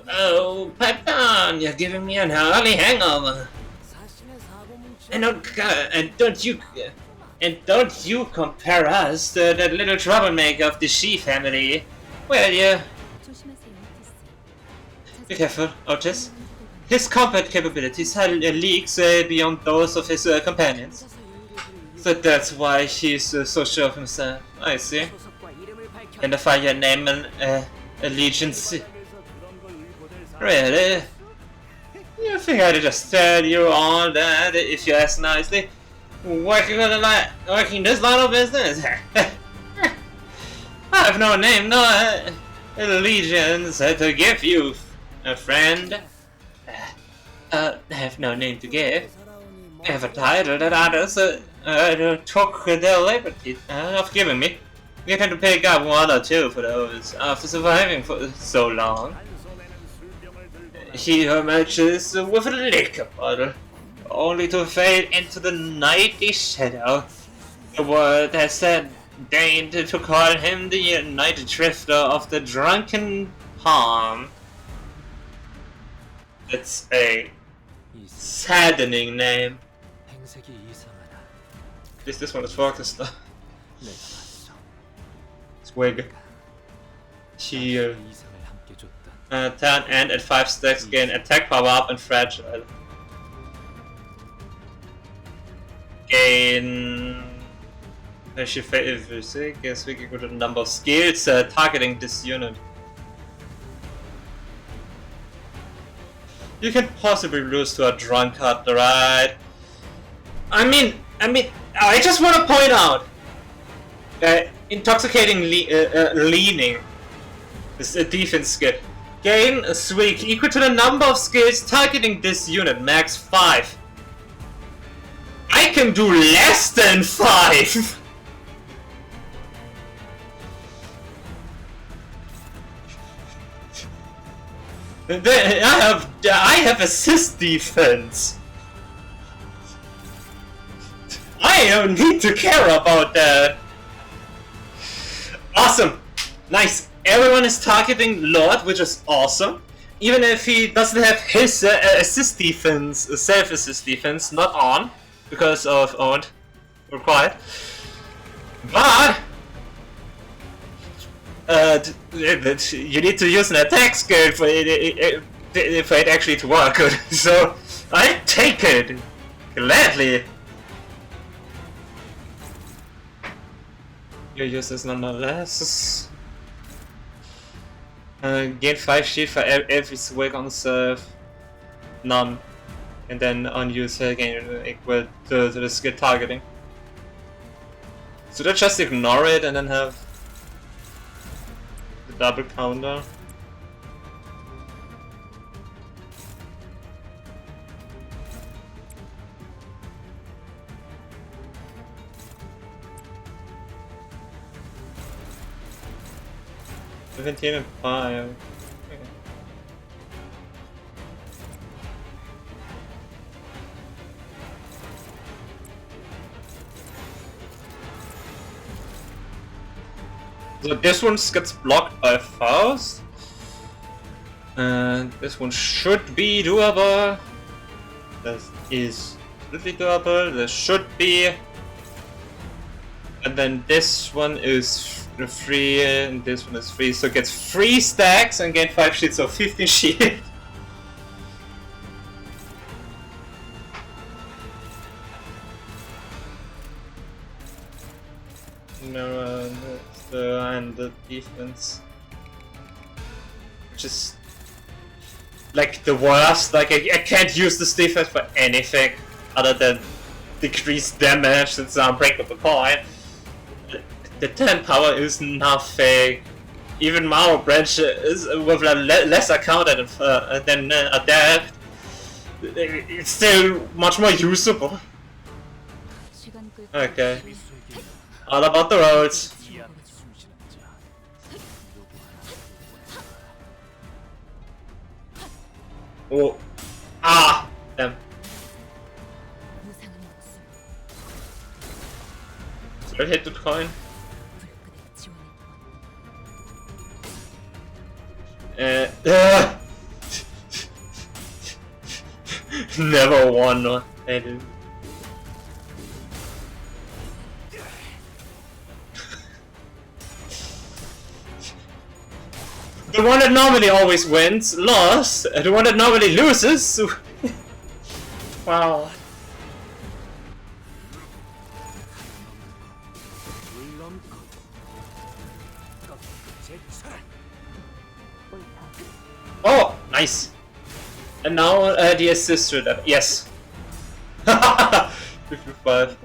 A: Oh, pipe down! You're giving me an early hangover. And don't you compare us to that little troublemaker of the Shi family, will you? Be careful, Otis. His combat capabilities have leagues beyond those of his companions. So that's why he's so sure of himself. I see. Identify your name and allegiance. Really? You think I'd just tell you all that if you ask nicely? Working this line of business? I have no name, no allegiance to give you, friend. I have no name to give. I have a title that others took the liberty of giving me. You tend to pick up 1 or 2 for those after surviving for so long. He emerges with a liquor bottle, only to fade into the nightly shadow. The world has deigned to call him the United Drifter of the Drunken Palm. It's a saddening name. At least this one is focused though. Swig. Cheer. 10 and at 5 stacks gain attack power up and fragile. Gain. Guess we can go to the number of skills targeting this unit. You can possibly lose to a drunkard, right? I mean, I just want to point out intoxicating leaning is a defense skill. Gain a swig equal to the number of skills targeting this unit, max 5. I can do less than 5! I have assist defense. I don't need to care about that. Awesome. Nice. Everyone is targeting Lord, which is awesome. Even if he doesn't have his assist defense, self-assist defense, not on, because of owned required. But you need to use an attack skill for it actually to work. So I take it gladly. You use this nonetheless. Gain 5 shield for every swag on serve. None. And then on user gain equal to the skill targeting. Should I just ignore it and then have the double counter? And 5. Okay. So this one gets blocked by Faust. And this one should be doable. This is completely doable. This should be. And then this one is free, and this one is free, so it gets 3 stacks and gain 5 shield, so 15 shield. No, and the defense, which is like the worst. Like I can't use this defense for anything other than decrease damage. It's an unbreakable coin. The 10 power is nothing. Even Mao branch is with a lesser counter than Adapt. It's still much more usable. Okay. All about the roads. Oh. Ah! Damn. Should I hit the coin? Never won. I did. The one that normally always wins lost. The one that normally loses. Wow. Oh, nice. And now the assist to that. Yes. 55.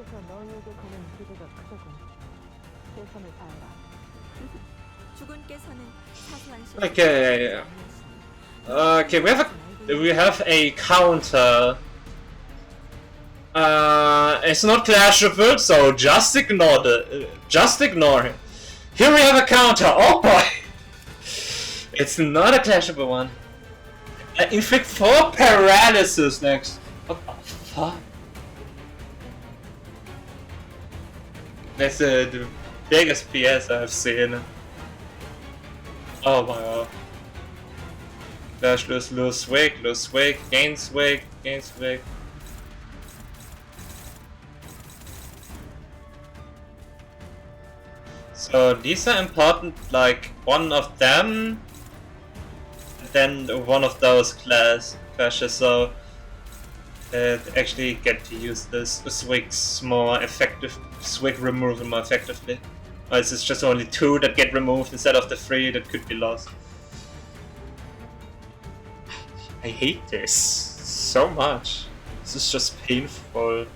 A: Okay. Okay, we have a counter. It's not clashable, so just ignore it. Here we have a counter. Oh boy. It's not a clashable one. Inflict 4 paralysis next. What the fuck? That's the biggest PS I've seen. Oh my god. Dash, lose swig, gain swig. So these are important, like one of them, then one of those clashes, so actually get to use this swig's more effective, swig removal more effectively. Or it's just only 2 that get removed instead of the 3 that could be lost. I hate this so much. This is just painful.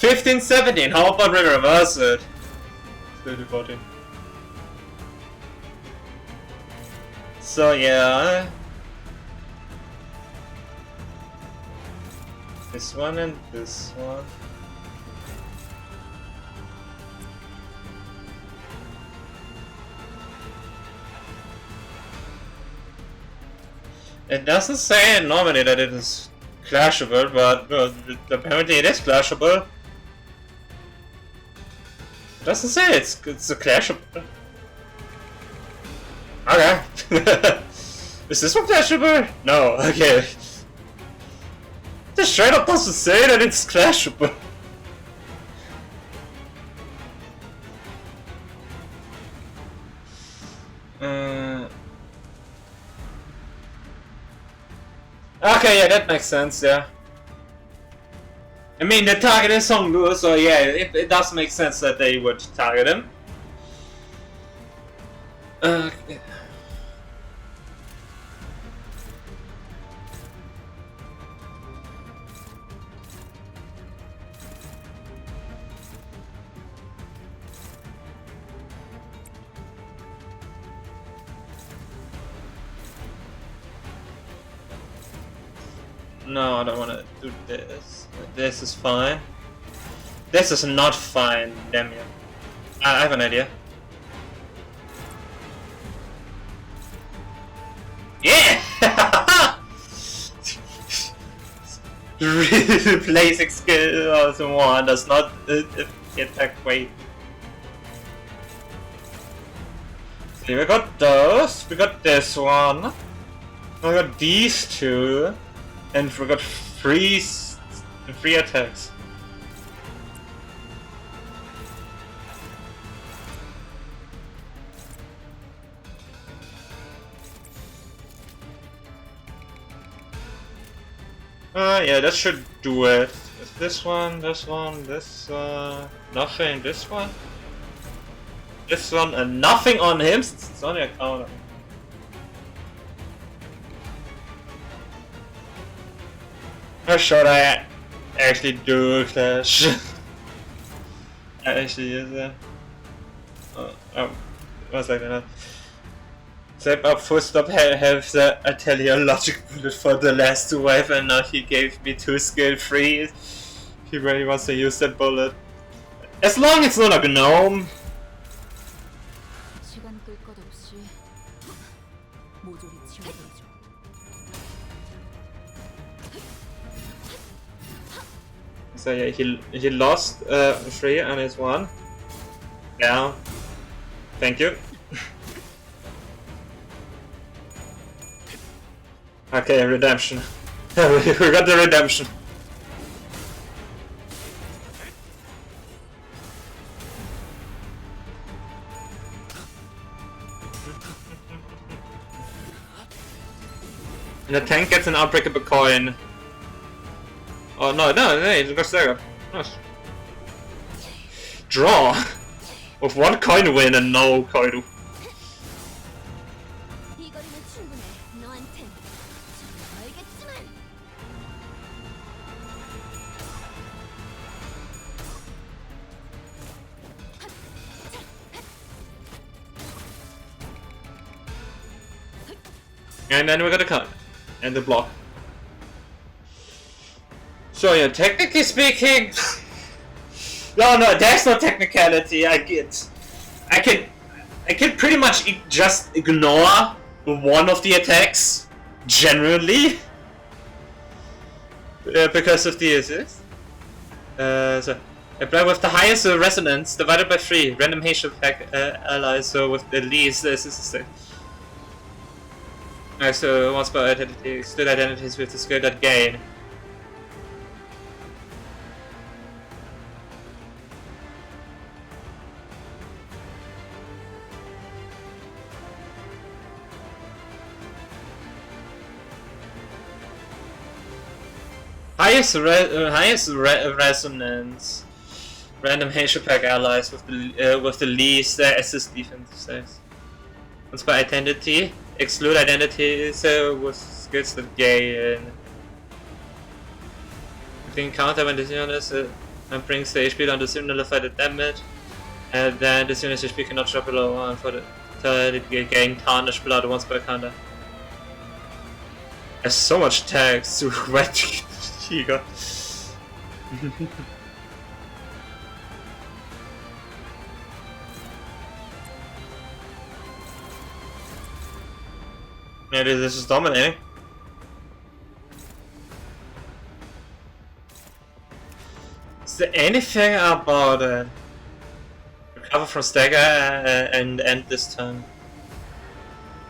A: $15.17. How about we reverse it? 30-14. So yeah, This one and this one. It doesn't say normally that it is clashable, but apparently it is clashable. It doesn't say it's a clashable. Okay. Is this one clashable? No, okay. The straight up doesn't say that it's clashable. Okay, yeah, that makes sense, yeah. I mean, the target is Honglu, so yeah, it does make sense that they would target him. Okay. No, I don't want to do this. This is fine. This is not fine, damn you. I have an idea. Yeah! Replacing skill of one does not attack weight. See, we got those, we got this one, we got these two, and we got three attacks. Yeah, that should do it. Is this one, this, nothing, this one, and nothing on him, since it's only a counter. Or should I actually do a clash? I actually use that. One second. Save up full stop have the teleologic bullet for the last two wave, and now he gave me 2 skill free. He really wants to use that bullet. As long as it's not a gnome. So yeah, he lost 3 on his 1. Yeah. Thank you. Okay, redemption. We got the redemption. And the tank gets an unbreakable coin. Oh no, it got staggered. Nice. Draw! With 1 coin win and no coin. And then we got a cut. And the block. So yeah, technically speaking... no, there's no technicality, I can pretty much just ignore one of the attacks, generally. Because of the assist. So, apply with the highest resonance, divided by 3, random H pack allies, so with the least assist. So once per identity, exclude identities with the skill that gain. Highest resonance, random H pack allies with the least assist defense saves. Once per identity. Exclude identities with skills that gain. You can counter when this unit and brings the HP down to simplify the damage, and then this unit's HP cannot drop below 1 for the gain tarnished blood once per counter. There's so much tags to Red E.G.O. Maybe this is dominating. Is there anything about recover from stagger and end this turn?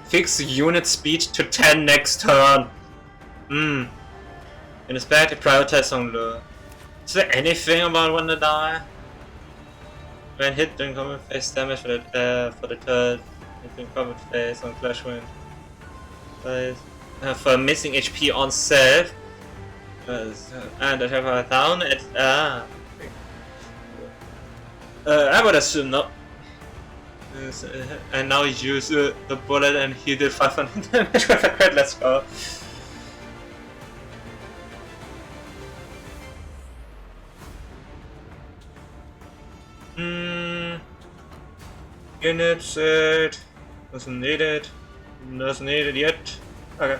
A: Fix unit speed to 10 next turn. In his back, he prioritizes on lure. Is there anything about when to die? When hit during combat phase, damage for the third hit during combat phase on Clash Wind. For missing HP on self. And I have a down at I would assume not. And now he used the bullet and he did 500 damage with a crit. Let's go. Unit set. Doesn't need it. Doesn't need it yet. Okay.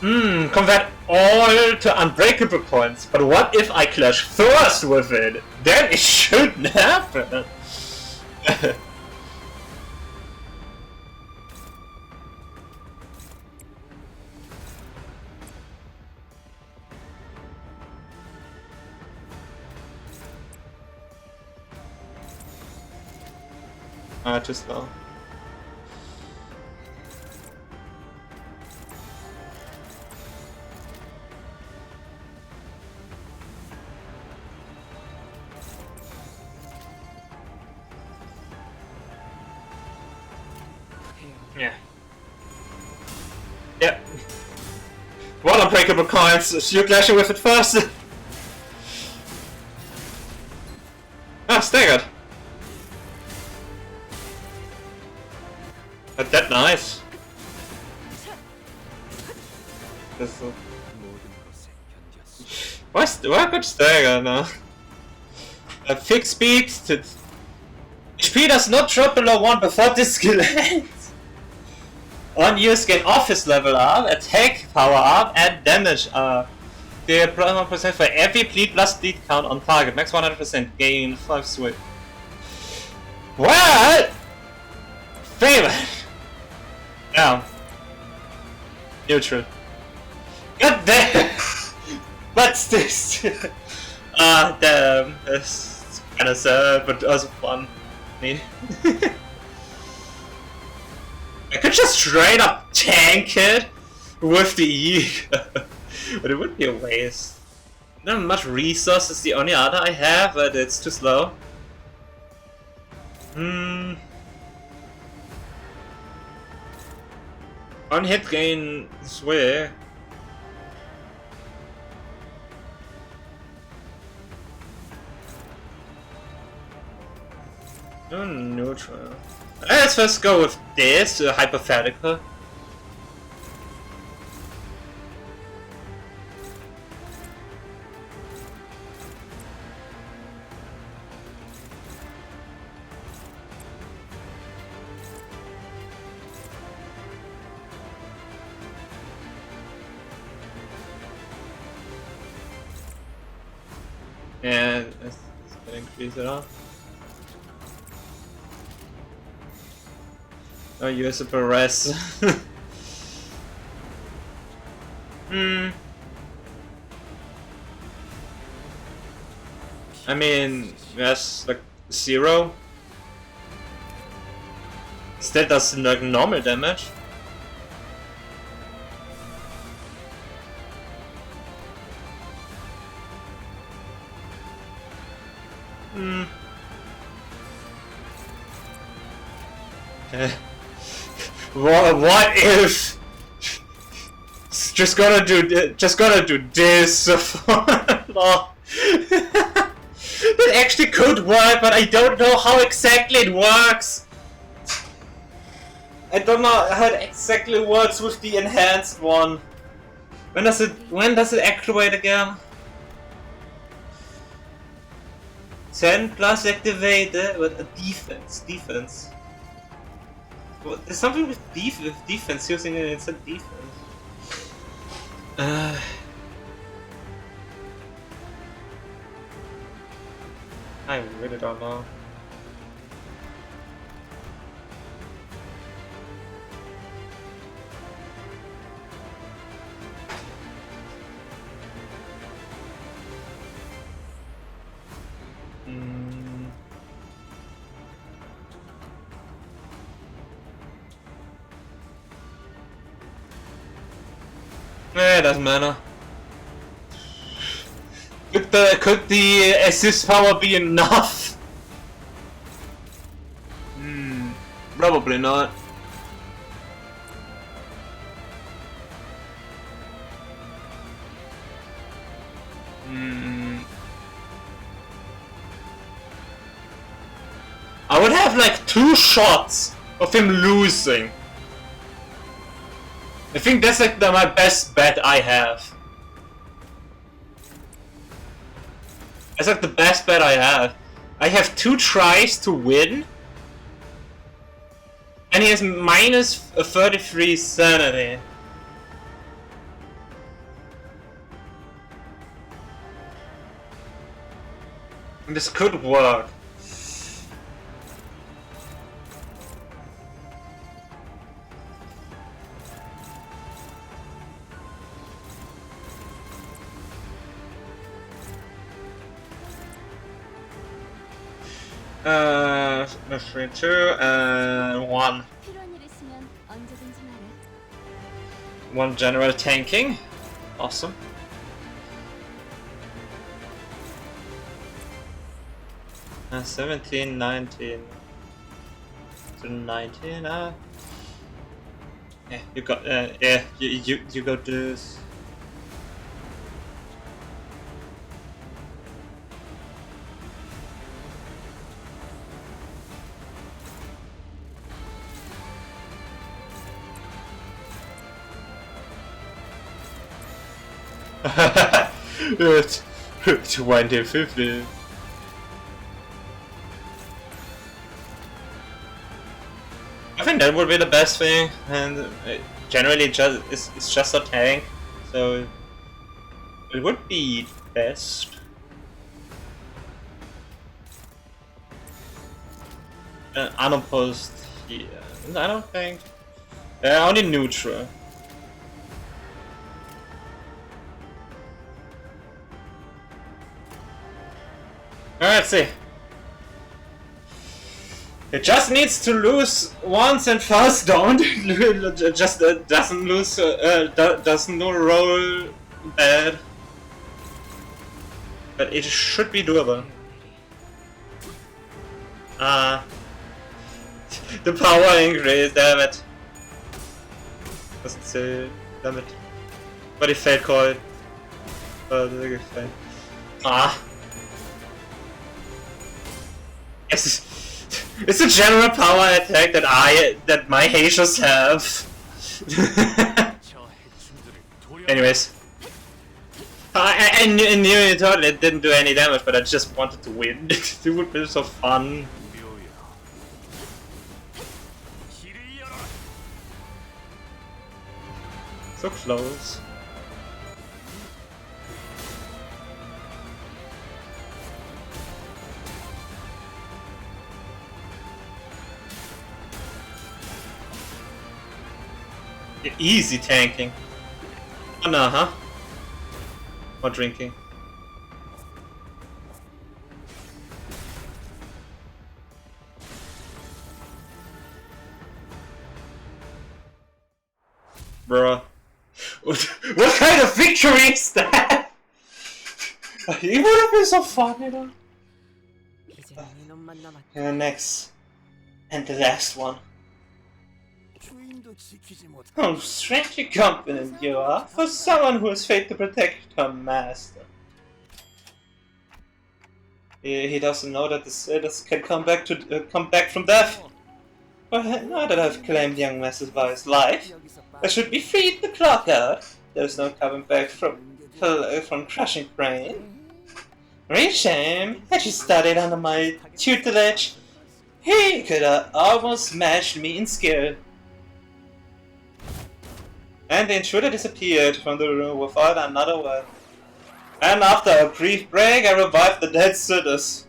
A: Convert all to unbreakable points, but what if I clash first with it? Then it shouldn't happen! Too slow. Yeah. Yep. What unbreakable coins? You clashing with it first? Ah, staggered. But that nice. Why could stagger now? A fixed speed to HP does not drop below 1 before this skill ends. On use gain office level up, attack power up, and damage up. The 1% for every bleed plus bleed count on target. Max 100%. Gain 5 swing. What? Favorite. Yeah. Neutral. God damn! What's this? Damn. It's kinda sad, but also fun. I mean. I could just straight up tank it with the E.G.O. But it would be a waste. Not much resource is the only other I have, but it's too slow. On hit gain sway. No neutral. Let's first go with this hypothetical. Yeah, let's increase it off. Oh, usable rest. I mean, yes, like 0. Still does like normal damage. What if just gonna do this for long? It actually could work, but I don't know how exactly it works. I don't know how it exactly works with the enhanced one. When does it activate again? 10 plus activated with a defense. Well, there's something with defense using it, it's a defense. I really don't know. It doesn't matter. Could the assist power be enough? Probably not. I would have like 2 shots of him losing. I think that's like my best bet I have. That's like the best bet I have. I have 2 tries to win. And he has minus 33 sanity. And this could work. No, 3, 2, and 1.
B: 필요한 일 있으면 언제든지 말해.
A: 1 general tanking. Awesome. Uh, 17, 19 to 19. Yeah, you got. Yeah, you got this. It's 2050. I think that would be the best thing, and generally it's just a tank, so it would be best. Unopposed here. I don't think. Only neutral. Let's see. It just needs to lose once and first don't. Just doesn't lose. Doesn't roll bad. But it should be doable. The power increase, damn it. Doesn't say, damn it. But it failed call. It's a general power attack that my Haitians have. Anyways, I knew it totally didn't do any damage, but I just wanted to win. It would be so fun. So close. Easy tanking. Oh no, huh? Or drinking. Bruh. What kind of victory is that? It would have been so fun, you know? And next. And the last one. Oh, strangely confident you are for someone who has failed to protect her master. He doesn't know that the sailors can come back from death. But now that I've claimed young Master by his life, I should be free to clock out. there's no coming back from crushing brain. Real shame. Had you studied under my tutelage, he could have almost matched me in skill. And the intruder disappeared from the room without another word. And after a brief break, I revived the dead sitters.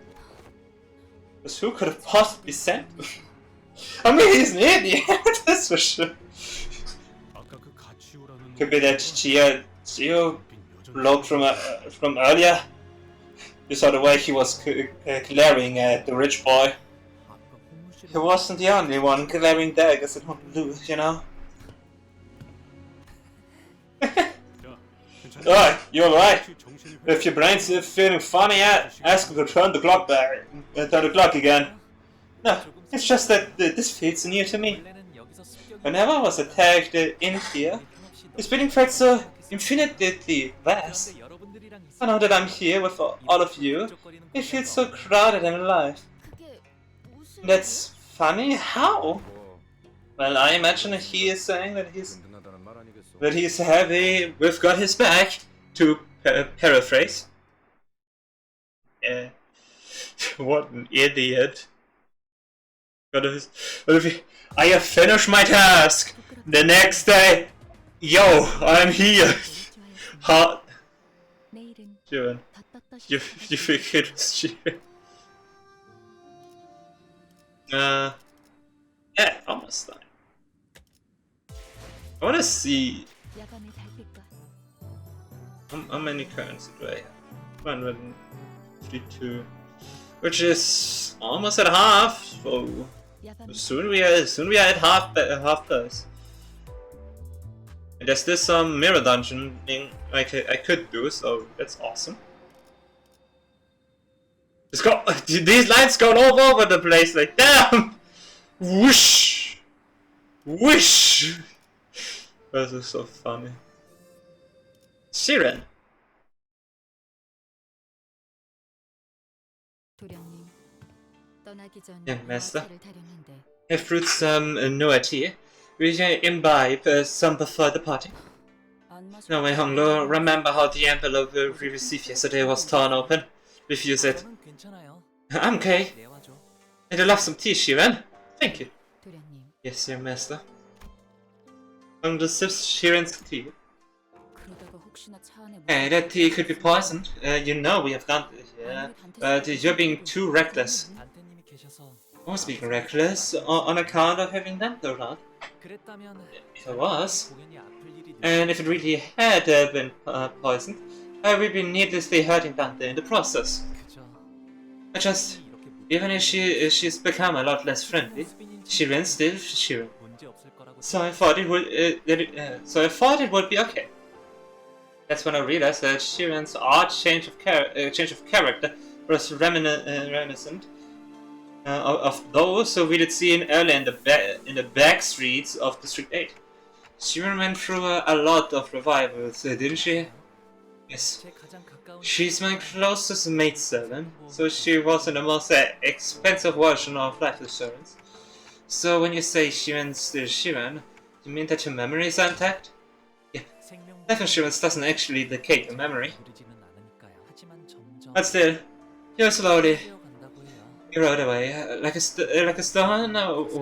A: But who could have possibly sent him? I mean, he's an idiot, that's for sure. Could be that Geo bloke from earlier. You saw the way he was glaring at the rich boy. He wasn't the only one glaring daggers at Honolulu, you know? Oh, you're right. If your brain's feeling funny, ask him to turn the clock back. Turn the clock again. No, it's just that this feels new to me. Whenever I was attacked in here, this building felt so infinitely vast. I know that I'm here with all of you. It feels so crowded and alive. That's funny? How? Well, I imagine he is saying that he's happy we've got his back, to paraphrase. What an idiot. What if I have finished my task? The next day, yo, I'm here. Hot. June. You think it was June? Yeah, almost done. I wanna see how many currency do I have? 152, which is almost at half. So soon we are at half price. And there's still some mirror dungeon thing I could do, so that's awesome. Just go. These lines go all over the place, like damn. Whoosh, whoosh. This is so funny. Siren. Young master, have brewed some Noa tea. We can imbibe some before the party. Now, my Honglo, remember how the envelope we received yesterday was torn open? Refuse it. I'm okay. And I love some tea, Shiren. Thank you. Yes, your master. The sips Shiren's tea. Hey, that tea could be poisoned. You know we have done it, yeah. But you're being too reckless. I was being reckless on account of having Dante around. If I was, and if it really had been poisoned, I would be needlessly hurting Dante in the process. Even if she's become a lot less friendly, Shiren's still Shiren. So I thought it would be okay. That's when I realized that Shiren's odd change of character was reminiscent of those we did see earlier in the back streets of District 8. Shiren went through a lot of revivals, didn't she? Yes. She's my closest maidservant, so she wasn't the most expensive version of life insurance. So when you say Shiren's still Shiren, you mean that your memory is intact? Yeah. Life insurance doesn't actually decay your memory. But still, you're slowly. You rode away, like a stone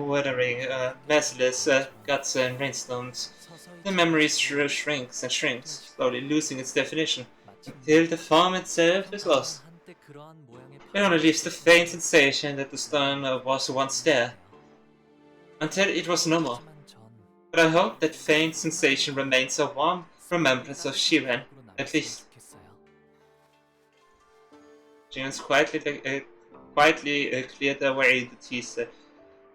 A: weathering merciless guts and rainstorms. The memory shrinks and shrinks, slowly losing its definition, until the form itself is lost. It only leaves the faint sensation that the stone was once there, until it was no more. But I hope that faint sensation remains a warm remembrance of Shiren, at least. Shiren's quietly cleared away the tea set.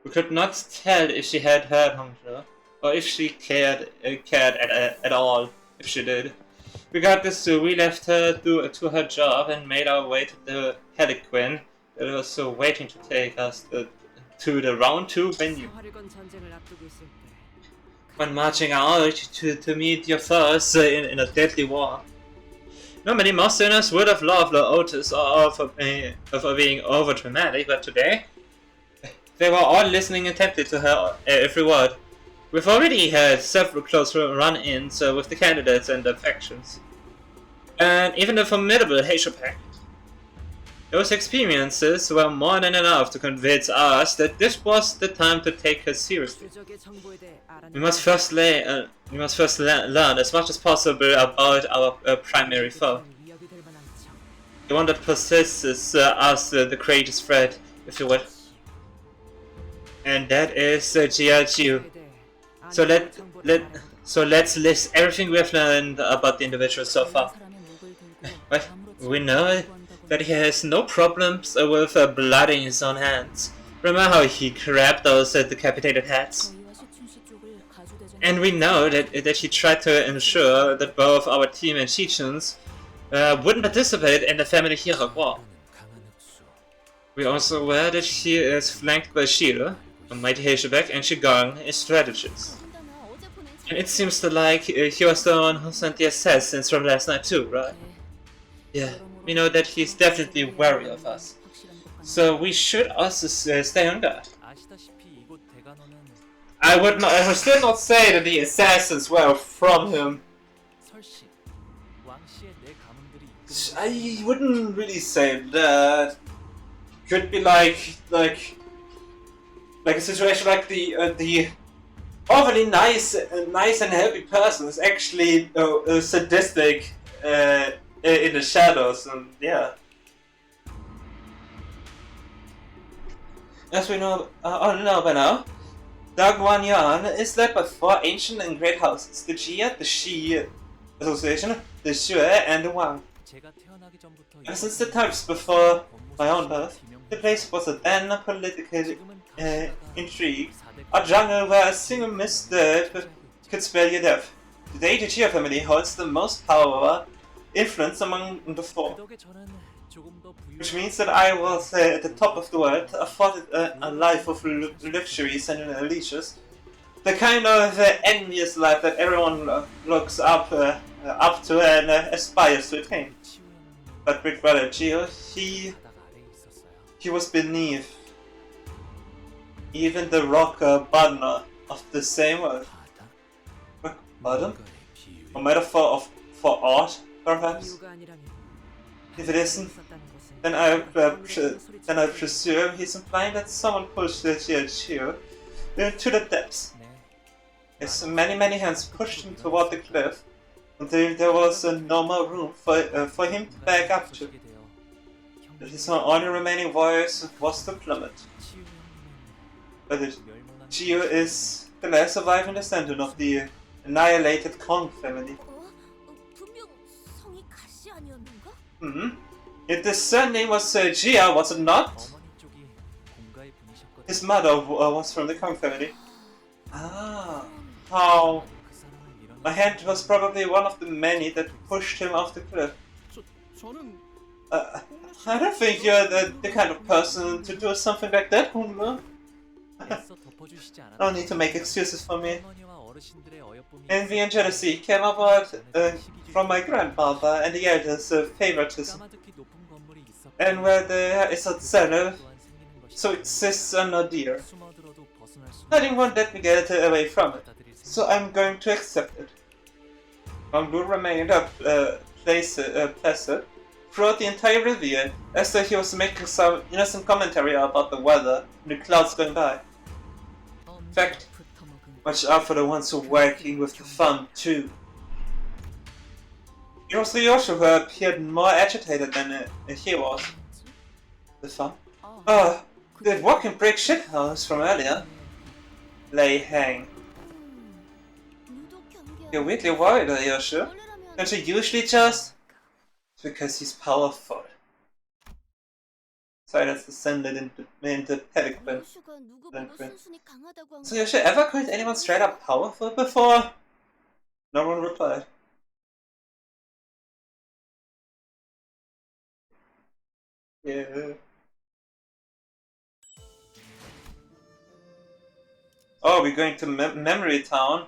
A: We could not tell if she had heard Hongzhou, or if she cared at all, if she did. Regardless, we left her to her job and made our way to the Heliquin that was waiting to take us to the Round 2 venue. When marching out to meet your foes in a deadly war. Normally, most sinners would have loved the Otis for being over-dramatic, but today, they were all listening intently to her every word. We've already had several close run-ins with the candidates and the factions. And even the formidable Heisho Pact. Those experiences were more than enough to convince us that this was the time to take her seriously. We must first learn as much as possible about our primary foe. The one that possesses us the greatest threat, if you will. And that is E.G.O. So let's list everything we have learned about the individual so far. Well, we know that he has no problems with blood in his own hands. Remember how he grabbed those decapitated heads? And we know that he tried to ensure that both our team and Shichuns wouldn't participate in the family hero war. We also aware that he is flanked by Shiro, a mighty Heishoback, and Shigang, a strategist. And it seems to like he was the one who sent the assassins from last night too, right? Yeah, we know that he's definitely wary of us. So we should also stay on guard. I would still not say that the assassins were from him. I wouldn't really say that. Could be like a situation like the overly nice and happy person is actually sadistic in the shadows, and yeah. As we know, all know by now, Dagwan Yan is led by 4 ancient and great houses: the Jia, the Shi Association, the Xue, and the Wang. And since the times before my own birth, the place was a den of political intrigue, a jungle where a single misstep could spell your death. Today, the Jia family holds the most power, influence among the 4. Which means that I was at the top of the world, afforded a life of luxuries and leisures. The kind of envious life that everyone looks up to and aspires to attain. But Big Brother E.G.O, he was beneath even the rocker Badna of the same world. Pardon? A metaphor for art, perhaps? If it isn't, then I presume he's implying that someone pushed the E.G.O to the depths. His many hands pushed him toward the cliff until there was no more room for him to back up to. But his only remaining voice was the plummet. But E.G.O is the last surviving descendant of the annihilated Kong family. If the surname was Jia, was it not? His mother was from the Kong family. Ah, how? My hand was probably one of the many that pushed him off the cliff. I don't think you're the kind of person to do something like that, Hunma. No need to make excuses for me. Envy and jealousy came about from my grandmother and the elders' favoritism. And where there is a cellar, so exists an ordeal. Nothing won't let me get away from it, so I'm going to accept it. Bamboo remained placid throughout the entire reveal, as though he was making some innocent commentary about the weather and the clouds going by. In fact, watch out for the ones who are working with the fun too. It was Ryosho who appeared more agitated than he was. The fun? Oh, that walking brick shithouse from earlier. Lay hang. You're weirdly worried, Ryosho. Don't you usually just? It's because he's powerful. Sorry, that's descended into pedigree. So Ryosho ever called anyone straight up powerful before? No one replied. Yeah. Oh, we're going to Memory Town.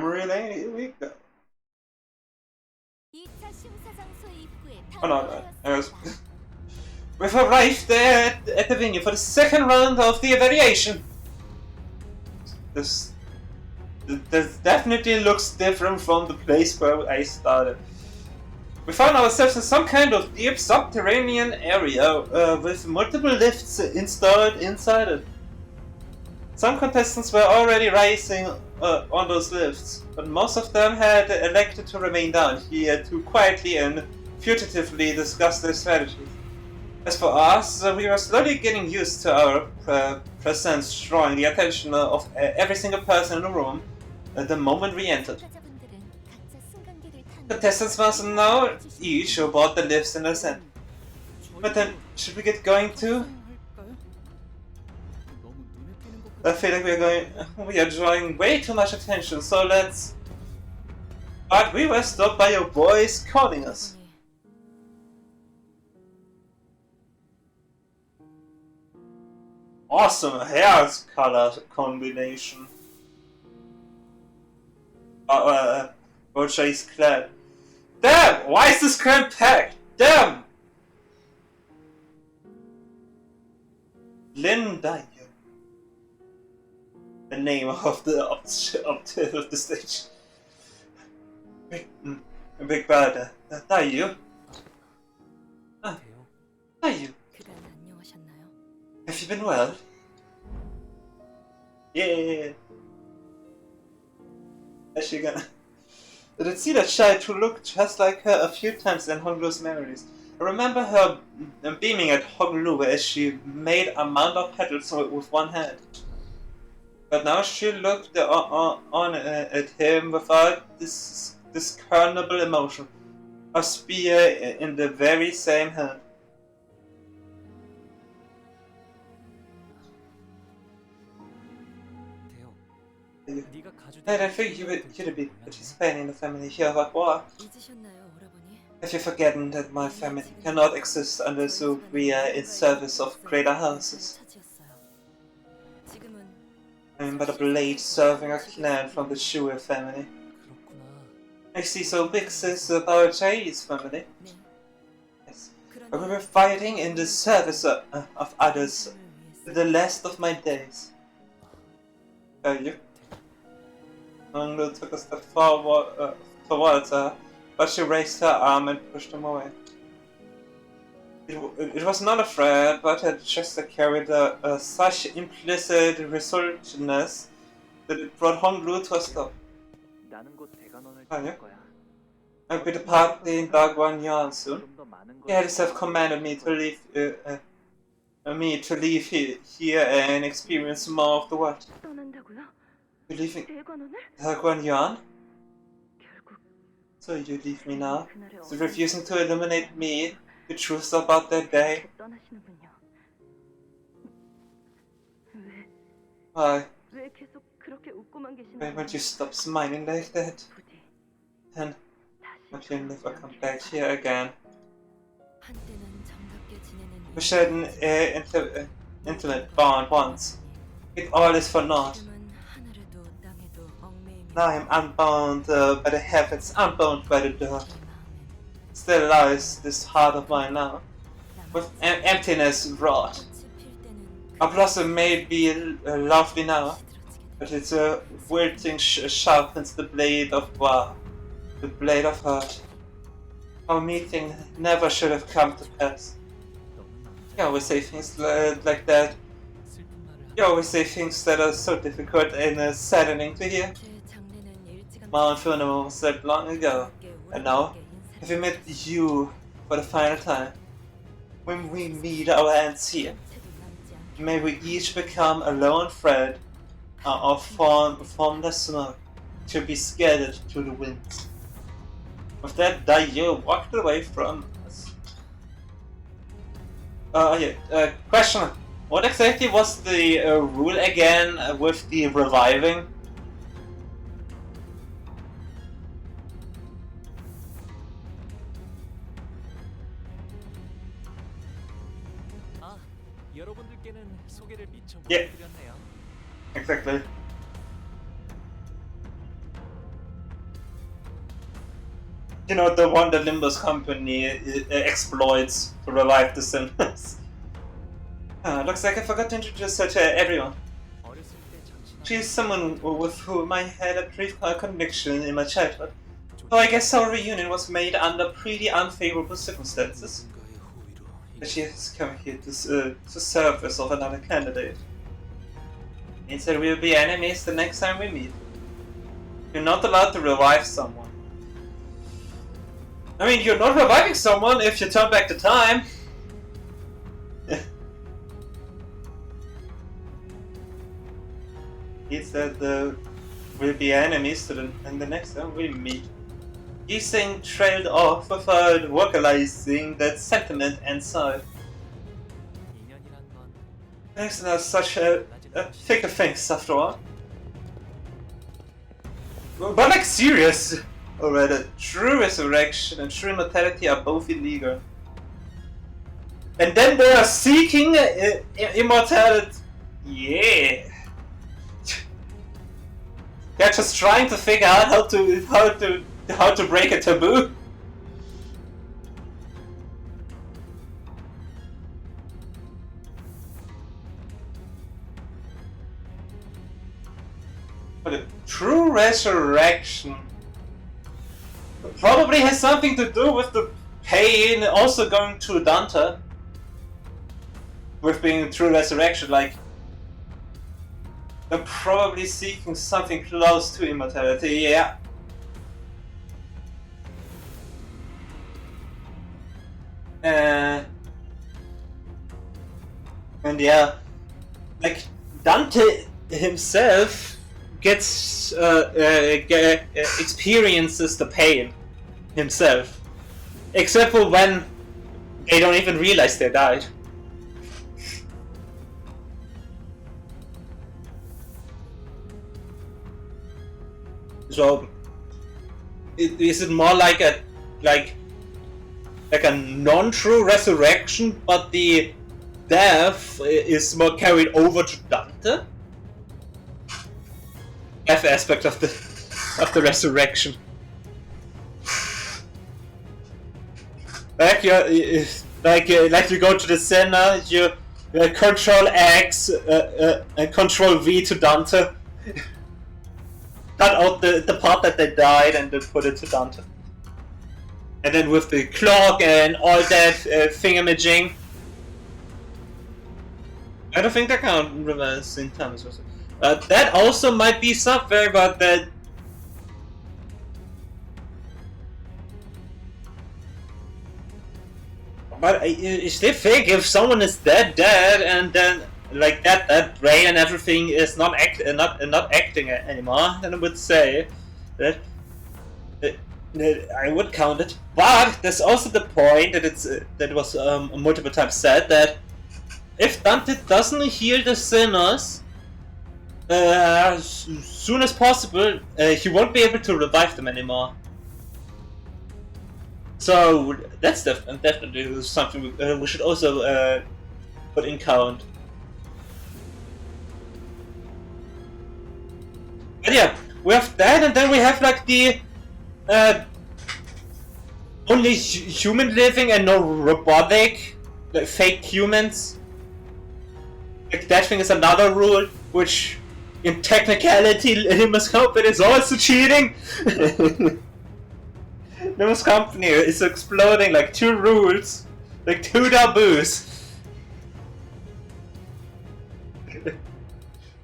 A: memory lane. Here we go.
B: 2차 심사장소 입구에
A: Oh no,
B: 탑승하였습니다.
A: we've arrived there at the venue for the second round of the evaluation. This definitely looks different from the place where I started. We found ourselves in some kind of deep subterranean area with multiple lifts installed inside it. Some contestants were already rising on those lifts, but most of them had elected to remain down here to quietly and fugitively discuss their strategies. As for us, we were slowly getting used to our presence, drawing the attention of every single person in the room the moment we entered.
B: 참가자분들은 각자 승강기를 타는
A: Contestants must know each about the lifts in the center. But then, should we get going too? I feel like we are drawing way too much attention, so let's... But we were stopped by your voice calling us. Awesome hair color combination. Roger is clad. Damn! Why is this cramp packed? Damn! Linda, the name of the stage. Big bad. That you? Ah, that you?
B: 그간 안녕하셨나요?
A: Have you been well? Yeah. Is she gonna? Did it see that child who looked just like her a few times in Honglu's memories? I remember her beaming at Honglu as she made a mound of petals with one hand. But now she looked on at him without this discernible emotion. A spear in the very same hand. I don't think you'd be participating in the family here, but what?
B: 잊으셨나요, 오라버니?
A: Have you forgotten that my family cannot exist unless we are in service of greater houses?
B: 차지였어요. 지금은
A: I'm but a blade serving a clan from the Shuo family. I see, so Bix is about Chai's family.
B: 네.
A: Yes. I will be fighting in the service of others to the last of my days. Tell you. Honglu took a step forward towards her, but she raised her arm and pushed him away. It was not a threat, but her gesture carried such implicit resolutiveness that it brought Honglu to a stop. 아니요? I'll be departing Dagwan Yan soon. He himself commanded me to leave here and experience more of the world.
B: 떠난다고요?
A: You leaving
B: 대관원을?
A: Dagwan Yan?
B: 결국
A: So you leave me now?
B: 그날의
A: So refusing to illuminate me the truth about that day?
B: 떠나시는군요.
A: Why?
B: 왜 계속 그렇게 웃고만
A: Why
B: 계시나요?
A: won't you stop smiling like that?
B: 부디
A: Then
B: 다시
A: won't you never come back here again?
B: 한때는 정답게 지내는
A: We shared an intimate bond once. It all is for naught.
B: 지금은 하늘에도 땅에도 얽매이며
A: Now I am unbound by the heavens, unbound by the dirt.
B: 내 마음엔
A: Still lies this heart of mine now, with emptiness wrought.
B: 꽃이 필 때는
A: A blossom may be lovely now,
B: 시들어지게
A: but its wilting sharpens the blade of war, the blade of hurt. Our meeting never should have come to pass. You always say things like that. You always say things that are so difficult and saddening to hear.
B: 제 장례는 일찌감치
A: My funeral was said long ago, and now, have we met you for the final time? When we meet our ends here,
B: 채도 남지 않게
A: may we each become a lone thread of formless smoke to be scattered to the winds. With that, Dayo walked away from us. Question. What exactly was the rule again with the reviving?
C: 아, 여러분들께는 소개를 미처 못
A: 예.
C: 드렸네요.
A: Exactly. You know, the one that Limbus Company exploits to revive the sinners. Looks like I forgot to introduce her to everyone.
C: 어렸을 때 잠시
A: She is someone with whom I had a brief connection in my childhood. So I guess our reunion was made under pretty unfavorable circumstances. But she has come here to serve as of another candidate. Means that we'll be enemies the next time we meet. You're not allowed to revive someone. I mean, you're not reviving someone if you turn back the time. Means that we'll be enemies and the next time we meet. Gising trailed off without vocalizing that sentiment inside.
C: 인연이란 건
A: Thanks to such a thick of things after all. But like serious already, true resurrection and true immortality are both illegal. And then they are seeking immortality. Yeah. They're just trying to figure out how to break a taboo. But a true resurrection probably has something to do with the pain also going to Dante. With being a true resurrection, like they're probably seeking something close to immortality, yeah. And yeah, like Dante himself gets experiences the pain himself, except for when they don't even realize they died. So, is it more like a non-true resurrection, but the death is more carried over to Dante? Death aspect of the resurrection. Like you go to the center, you Control X and Control V to Dante. Cut out the part that they died and then put it to Dante. And then with the clock and all that thingamajig. I don't think that can reverse in time. That also might be something, but that. But I still think if someone is dead, and then like that brain and everything is not acting anymore, then I would say that I would count it. But there's also the point that was multiple times said that if Dante doesn't heal the sinners as soon as possible, he won't be able to revive them anymore. So that's definitely something we should also put in count. But yeah, we have that, and then we have like the only human living and no robotic, like fake humans. Like that thing is another rule, which in technicality Limbus Company is also cheating. Limbus Company is exploding like 2 rules, like 2 taboos.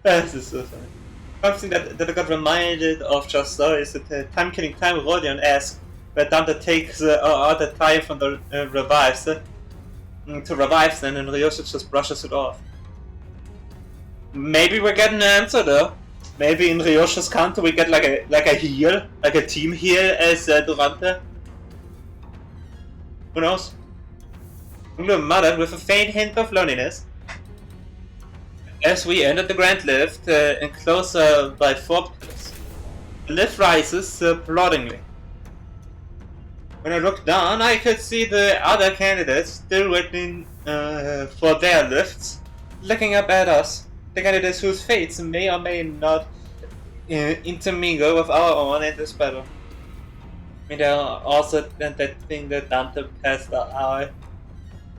A: This is so funny. Something that I got reminded of just now is that Time Killing Time Rodion asks where Dante takes all the time from the revives to revive them, and Ryosha just brushes it off. Maybe we're getting an answer though. Maybe in Ryosha's Canto we get like a heal, like a team heal as Durante. Who knows? Mother with a faint hint of loneliness. As we enter the grand lift, enclosed by 4 pillars, the lift rises ploddingly. When I looked down, I could see the other candidates still waiting for their lifts, looking up at us. The candidates whose fates may or may not intermingle with our own in this battle. mean, there are also that thing that Dante passed out,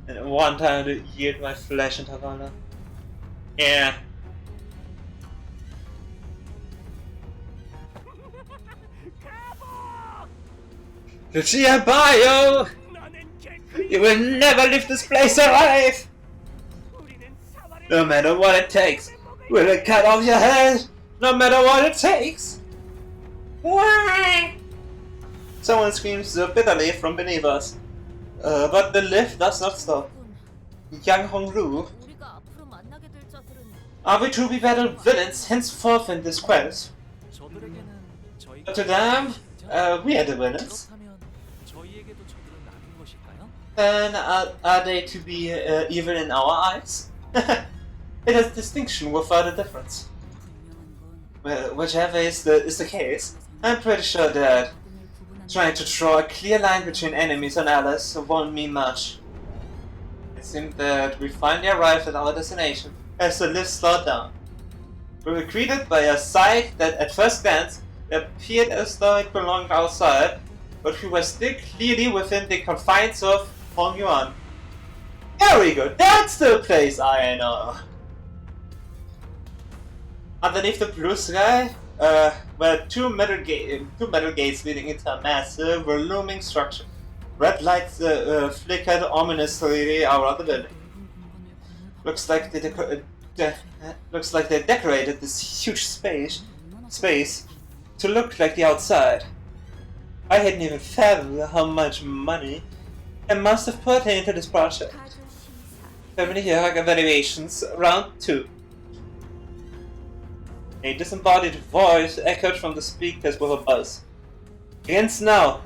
A: and one time to yield my flesh into honor. Yeah. Lucia Bio! You will never leave this place alive! No matter what it takes, we'll cut off your head! No matter what it takes! Why? Someone screams so bitterly from beneath us. But the lift does not stop. Young Hongru,
B: 우리가 앞으로 만나게 될 자들은
A: are we to be battle villains henceforth in this quest?
C: 저들에게는 저희가
A: But to them, we are the villains.
C: 그렇다면 저희에게도 저들은 악인 것일까요?
A: Then are they to be evil in our eyes? It has distinction without a difference.
B: 분명한 건
A: Well, whichever is the case, I'm pretty sure that
B: 악을 구분하는
A: trying to draw a clear line between enemies and allies won't mean much. It seemed that we finally arrived at our destination as the lift slowed down. We were greeted by a sight that at first glance appeared as though it belonged outside, but we were still clearly within the confines of Hongyuan. There we go, that's the place I know! Underneath the blue sky were two metal gates leading into a massive, looming structure. Red lights flickered ominously around the building. Looks like they decorated this huge space to look like the outside. I hadn't even fathomed how much money I must have put into this project.
B: 가족 시사
A: Family evaluations round 2. A disembodied voice echoed from the speakers with a buzz. Against now!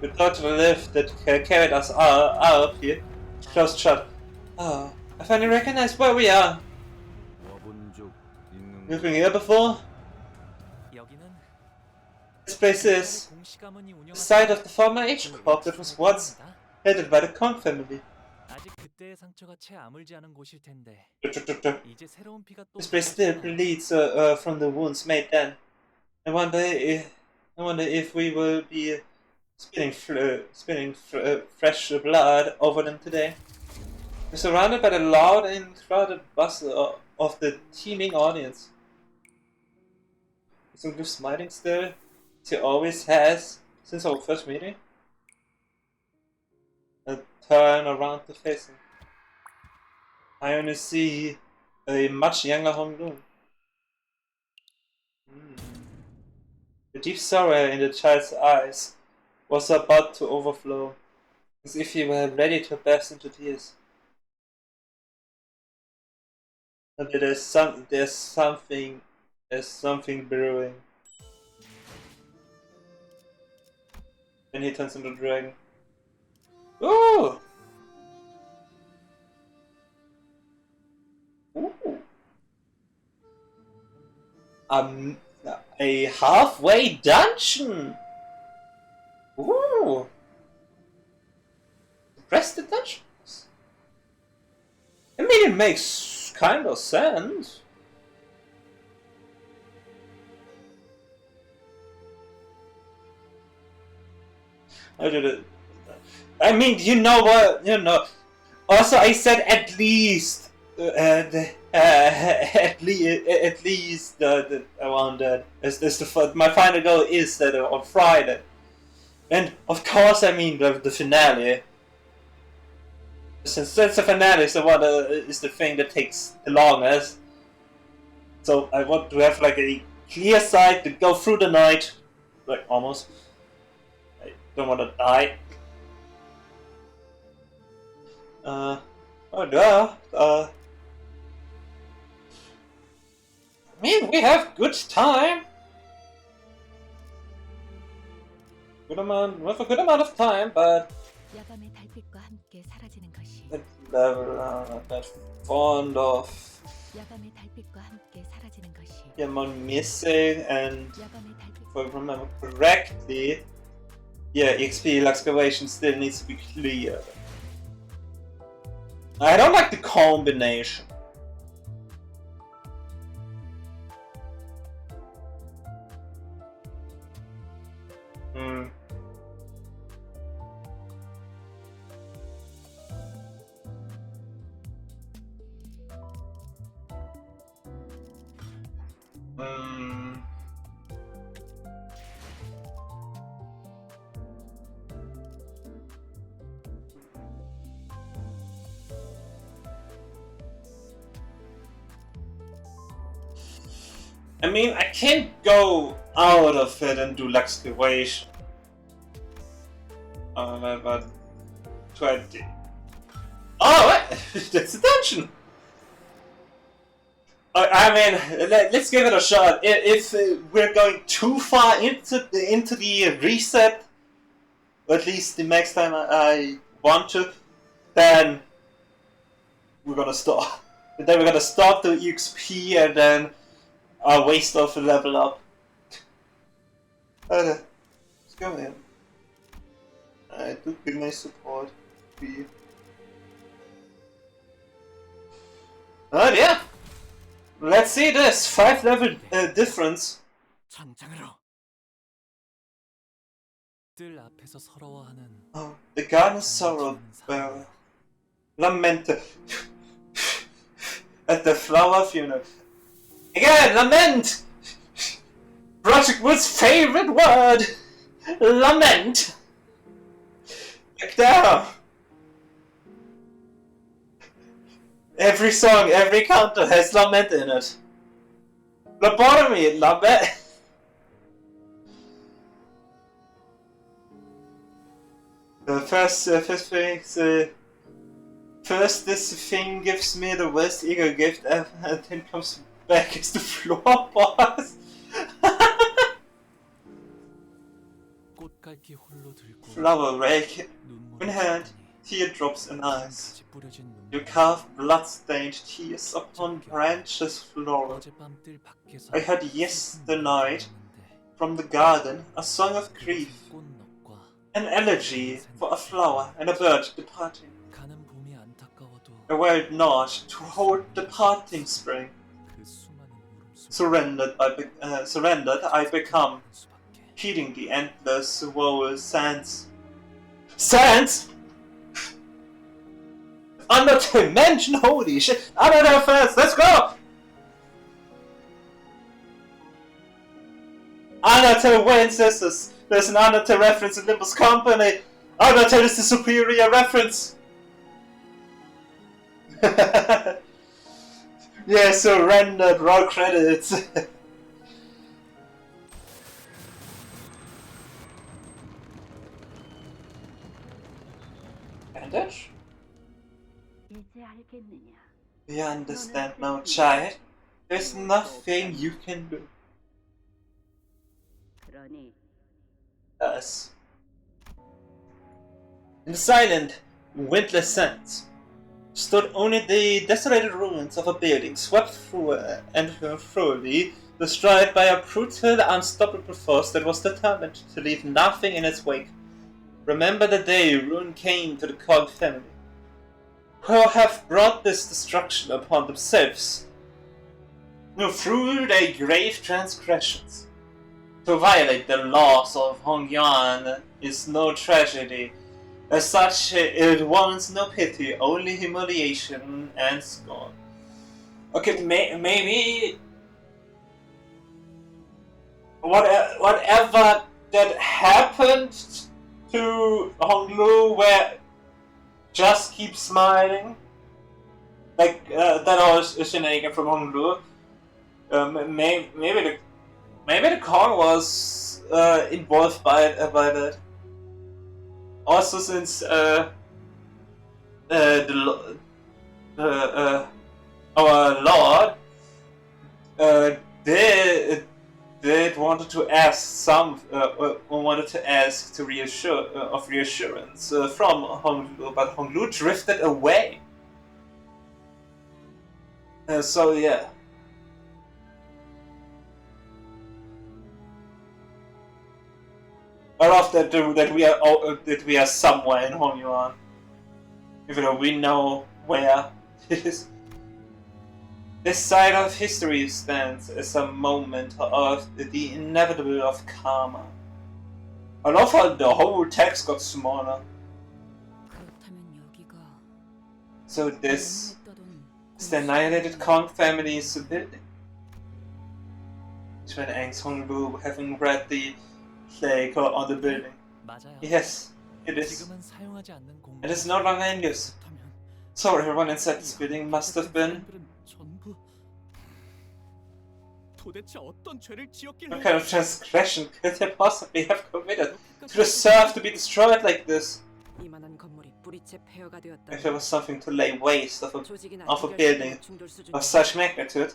A: The door to the lift that carried us up here closed shut. Oh, I finally recognize where we are.
C: 와본 적 있는
A: You've been here before?
C: 여기는
A: This place is
C: 공시가문이
A: the
C: 운영하는
A: site of the former E.G.O that was once headed by the Kong family.
C: 아직 그때의 상처가 채 아물지 않은 곳일 텐데
A: This
C: 이제 새로운 피가 또
A: place still bleeds from the wounds made then. I wonder if we will be spilling fresh blood over them today. We're surrounded by the loud and crowded bustle of the teeming audience. Is Uncle smiling still, as he always has since our first meeting? I turn around to face him. I only see a much younger Honglu. The deep sorrow in the child's eyes was about to overflow, as if he were ready to burst into tears. But there's something brewing. Then he turns into a dragon. Ooh! Ooh! A halfway dungeon! Ooh! Press the dungeons. I mean, it makes kind of sense. I did it. I mean, you know what? You know. Also, I said at least. At least around that. My final goal is that on Friday. And of course, I mean the finale. Since that's the finale, is the one is the thing that takes the longest. So I want to have like a clear sight to go through the night, like almost. I don't want to die. Oh no. I mean, we have good time. We have a good amount of time, but
B: 야밤의 달빛과 함께 사라지는 것이
A: that fond of
B: 야밤의 달빛과 함께 사라지는 것이
A: Pokemon missing, and
B: 야밤의 달빛
A: if I remember correctly, yeah, XP excavation still needs to be clear. I don't like the combination. I mean, I can't go out of it and do excavation. But 20. Oh, what? That's a dungeon! I mean, let's give it a shot. If we're going too far into the reset, or at least the next time I want to, then we're gonna stop. Then we're gonna stop the EXP and then waste off a level up. Let's go in. I do give my support. Oh yeah! Let's see this 5 level difference.
C: 전장으로. 뜰 앞에서 서러워하는.
A: Oh, the garden of sorrow, lament at the flower funeral. Again, lament! Project Wood's favorite word! Lament! Back down! Every song, every canto has lament in it. Lobotomy, lament! First this thing gives me the worst E.G.O gift ever, and then comes back as the floor boss.
C: 꽃갈기 홀로 들고.
A: Flower rake in hand, teardrops in eyes. You carve blood-stained tears upon branches floral. I heard yesternight from the garden a song of grief, an elegy for a flower and a bird departing. I wearied not to hold departing spring. Surrendered I become, heeding the endless woe sands. Sands! Undertale mention, holy shit! Undertale fans, let's go! Undertale wins, there's an Undertale reference in Limbus Company. Undertale is the superior reference. Yeah, surrendered, raw credits. Bandage? You understand now, child. There's nothing you can do. Us. In the silent, windless sands stood only the desolated ruins of a building swept through and thoroughly destroyed by a brutal, unstoppable force that was determined to leave nothing in its wake. Remember the day ruin came to the Cog family, who have brought this destruction upon themselves through their grave transgressions. To violate the laws of Hongyuan is no tragedy. As such, it warrants no pity, only humiliation and scorn. Okay, maybe whatever that happened to Honglu, where just keep smiling, like that was a shenanigan from Honglu. Maybe the Kong was involved by that. Also, since our Lord did wanted to ask to reassurance from Honglu, but Honglu drifted away. So yeah. I love that we are somewhere in Hongyuan, even though we know where it is. This side of history stands as a moment of the inevitable of karma. I love how the whole text got smaller. So this is the annihilated Kong family's building. When Ang's Honglu having read the plague on the building. Yes, it is. It is no longer in use. So everyone inside this building must have been
C: 도대체 어떤 죄를
A: What
C: 지었길래
A: kind of transgression could they possibly have committed to deserve to be destroyed like this?
D: 이만한 건물이 뿌리째 폐허가 되었다.
A: If it was something to lay waste
D: 조직이나
A: of a
D: 해결
A: building
D: 수준의 충돌 수준이
A: of such magnitude,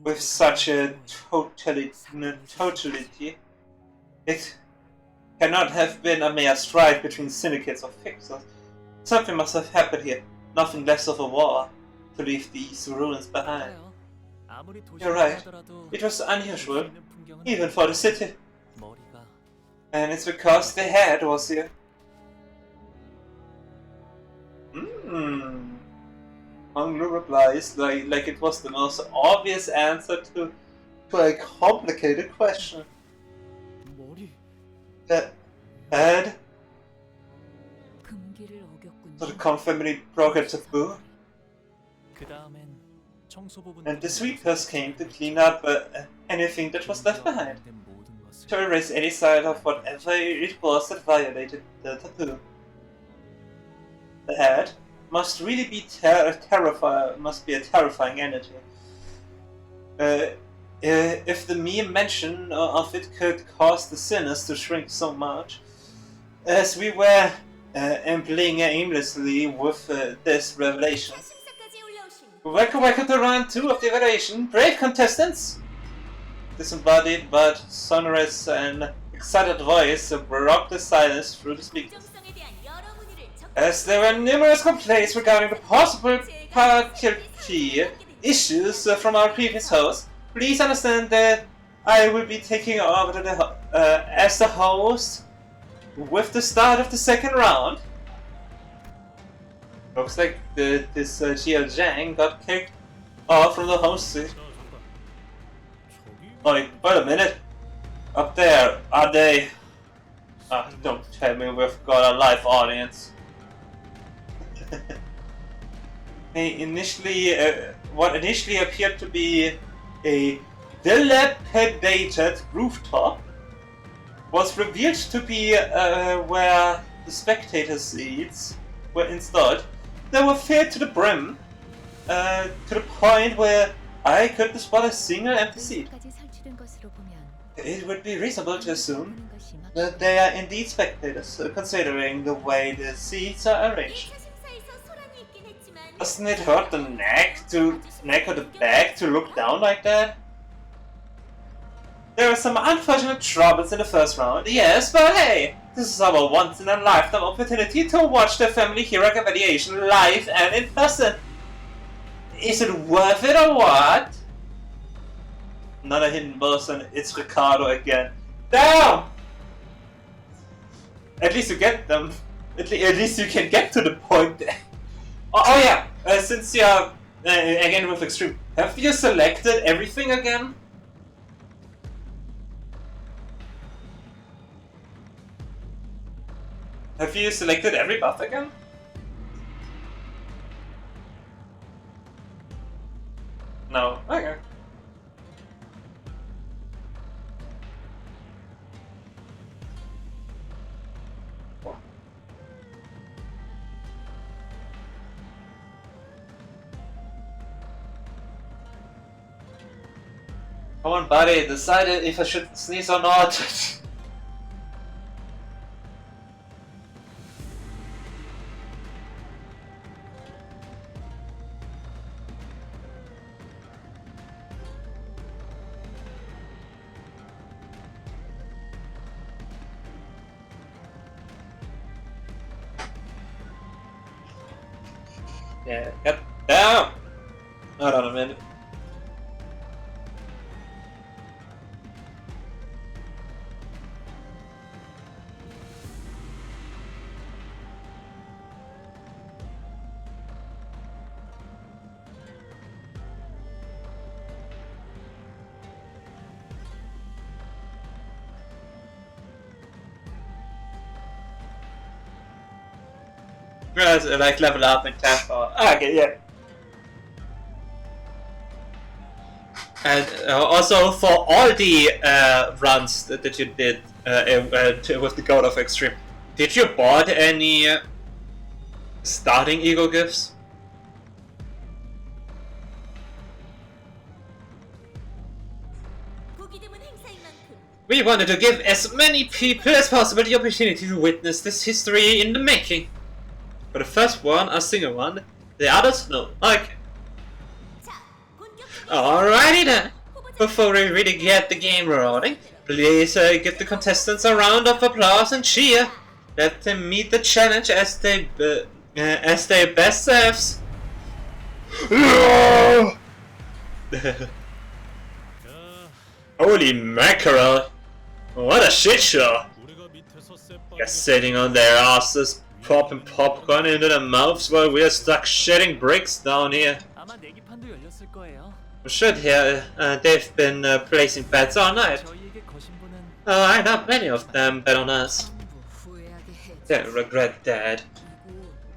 A: with such a totality, it cannot have been a mere strife between syndicates of fixers. Something must have happened here, nothing less of a war, to leave these ruins behind.
C: 아무리
A: You're right.
C: 도시하더라도
A: It was unusual,
C: 있는 풍경은
A: even for the city,
C: 머리가
A: and it's because the head was here. Hungry replies like it was the most obvious answer to a complicated question.
C: 머리
A: The head?
B: 금기를 어겼군요.
A: So the Kong family broke a taboo,
C: 그 다음엔 청소부분
A: and the sweepers came to clean up anything that was left behind, to erase any sign of whatever it was that violated the taboo. The head must really be must be a terrifying entity. If the mere mention of it could cause the sinners to shrink so much, as we were ambling aimlessly with this revelation. Welcome to round 2 of the evaluation. Brave contestants! Disembodied but sonorous and excited voice broke the silence through the speakers. As there were numerous complaints regarding the possible partiality issues from our previous host, please understand that I will be taking over as the host with the start of the second round. Looks like this Jia Zhang got kicked off from the host seat. Wait a minute. Up there, are they? Don't tell me we've got a live audience. What initially appeared to be a dilapidated rooftop was revealed to be where the spectator seats were installed. They were filled to the brim, to the point where I couldn't spot a single empty seat.
B: 까지 설치된 것으로 보면
A: It would be reasonable to assume
B: 보는 것이 막
A: that they are indeed spectators, considering the way the seats are arranged. Doesn't it hurt the neck or the back to look down like that? There were some unfortunate troubles in the first round, yes, but hey, this is our once-in-a-lifetime opportunity to watch the family hero evaluation live and in person. Is it worth it or what? Another hidden boss, and it's Ricardo again. Damn! At least you get them. At least you can get to the point. Oh yeah, since you're again with Extreme, have you selected everything again? Have you selected every buff again? No. Okay. Come on, buddy, decide if I should sneeze or not. Yeah, get down! Hold on a minute. Yes, like level up in Canto. Okay, yeah. And also for all the runs that you did with the God of Extreme, did you bought any starting E.G.O gifts? We wanted to give as many people as possible the opportunity to witness this history in the making. For the first one, a single one. The others, no. Okay. Alrighty then. Before we really get the game rolling, please give the contestants a round of applause and cheer. Let them meet the challenge as they best selves. Holy mackerel! What a shit show! Just sitting on their asses, popping popcorn into their mouths while we're stuck shedding bricks down here.
C: 아마 내기판도 열렸을 거예요.
A: Should here, they've been placing bets all night.
C: 저희에게 거신 분은
A: Oh, I know many of them bet on us.
D: 전부 후회하게 해.
A: Don't regret that.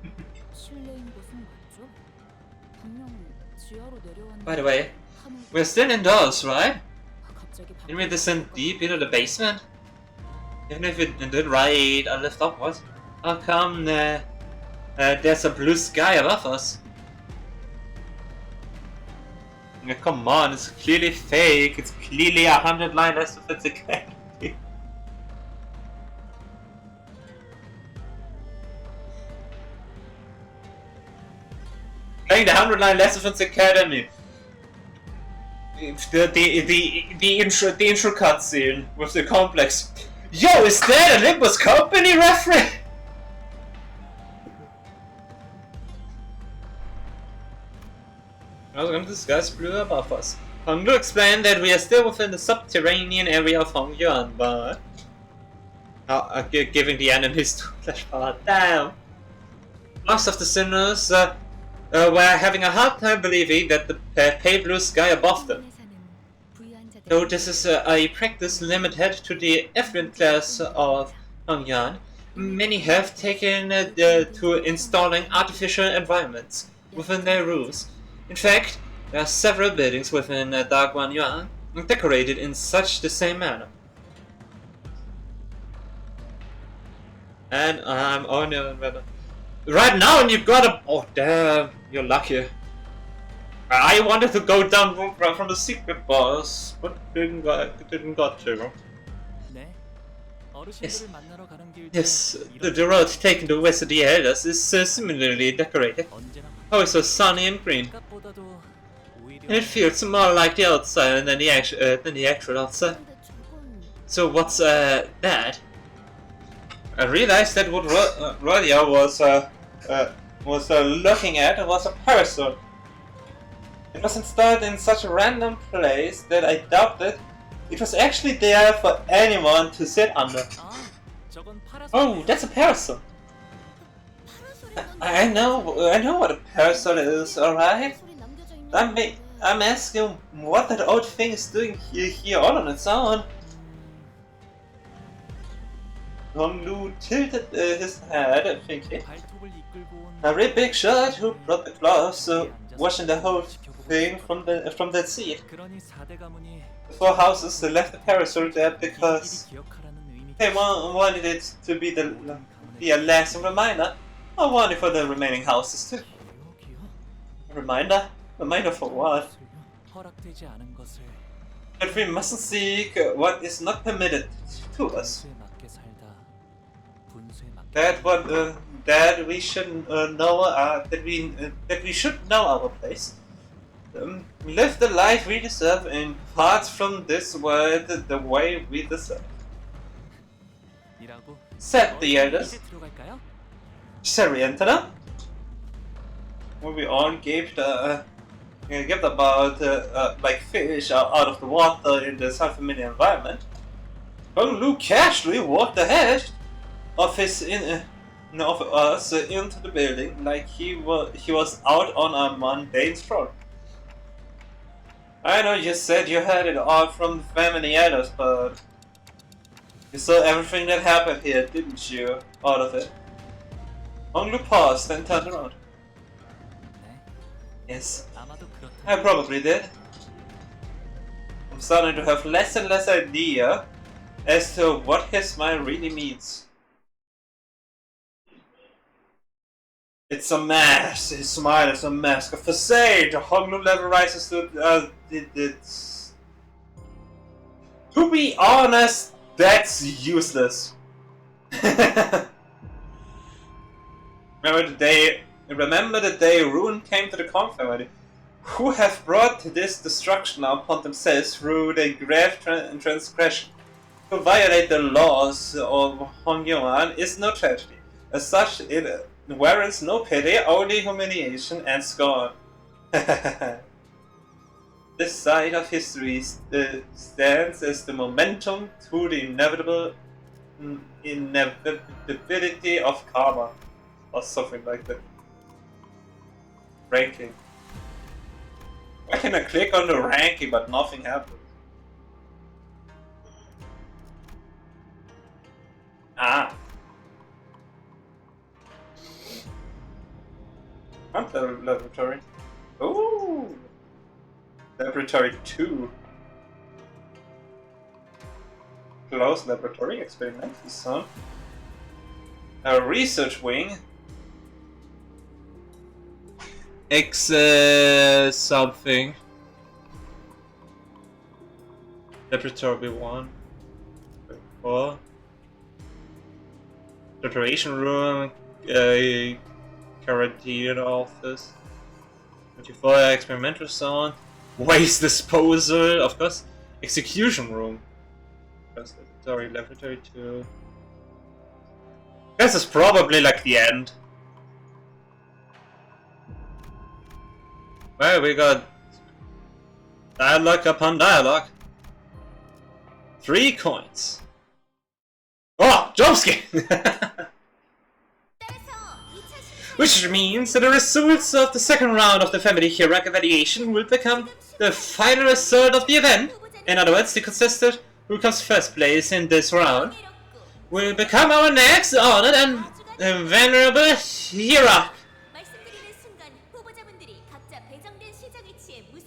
B: 이거 실내인 것은 맞죠? 분명 지하로 내려왔는데
A: By the way,
B: 하늘
A: we're still indoors, right?
B: 갑자기
A: Didn't we descend deep into the basement? Even if we did right, I lift upwards. How come there's a blue sky above us? Yeah, come on, it's clearly fake. It's clearly 100 line less sophisticated. Playing the 100 line less sophisticated. The intro cutscene with the complex. Yo, is that a Limbus Company reference? I was going to discuss blue above us. I'm to explain that we are still within the subterranean area of Hongyuan, but giving the enemies too much power. Damn. Most of the sinners were having a hard time believing that the pale blue sky above them. Though this is a practice limited to the affluent class of Hongyuan, many have taken to installing artificial environments within their roofs. In fact, there are several buildings within Dark Yuan decorated in such the same manner. And I'm on your right now, and you've got a. Oh damn! You're lucky. I wanted to go down from the secret boss, but didn't got to.
C: 네.
A: Yes.
C: 어르신들을 만나러 가는 길
A: Yes, the road taken to visit the elders is similarly decorated.
C: 언제나
A: Oh, it's so sunny and green.
C: 바깥보다도 오히려
A: And it feels more like the outside than the actual outside.
B: 근데 저건
A: So what's that? I realized that what Rodia was looking at was a parasol. It was installed in such a random place that I doubted it was actually there for anyone to sit under.
C: 아, 저건 파라솔.
A: Oh, that's a parasol. I know what a parasol is, alright?
B: 소리 남겨져 있는
A: I'm asking what that old thing is doing here all on its own. Honglu tilted his head, thinking.
C: 발톱을 이끌고 온
A: A really big shot who brought the gloves, watching the whole thing from that seat.
C: 그러니 4대 가문이
A: The four houses left the parasol there because
C: 일일이 기억하라는 의미.
A: they wanted it to be a lasting reminder. I wanted for the remaining houses too.
C: 기억.
A: Reminder? Reminder for what?
C: 허락되지 않은 것을
A: That we mustn't seek what is not permitted to us.
C: 분수에 맞게 살다. 분수에 맞게.
A: That we should know that we should know our place. Live the life we deserve and part from this world the way we deserve.
C: 이라고.
A: Said the elders.
C: 이제 들어갈까요?
A: Shall we enter them? When we all gaped about like fish out of the water in this unfamiliar environment, Kung Lu casually walked ahead of us into the building like he was out on a mundane stroll. I know you said you heard it all from the family elders, but you saw everything that happened here, didn't you? All of it. Kung Lu paused and turned around.
C: 네.
A: Yes.
C: 아마도 그렇다.
A: I probably did. I'm starting to have less and less idea as to what his smile really means. It's a mask. His smile is a mask of facade. Honglu level rises to To be honest, that's useless. Remember the day Ruin came to the confirmation, who have brought this destruction upon themselves through their grave transgression. To violate the laws of Hongyuan is no tragedy. As such, it warrants no pity, only humiliation and scorn. This side of history stands as the momentum to the inevitability of karma, or something like that. Ranking. Why can I click on the ranking but nothing happens? Ah. Canto laboratory. Ooh. Laboratory 2. Closed laboratory, experimental zone. A research wing. Something. Laboratory 1. 4. Preparation room. Quarantine office. 24. Experimental zone. Waste disposal, of course. Execution room. Laboratory 2. This is probably like the end. Well, we got dialogue upon dialogue. 3 coins. Oh, jumpscare! Which means that the results of the second round of the family hierarchy evaluation will become the final result of the event. In other words, the contestant who comes first place in this round will become our next honored and venerable hierarch.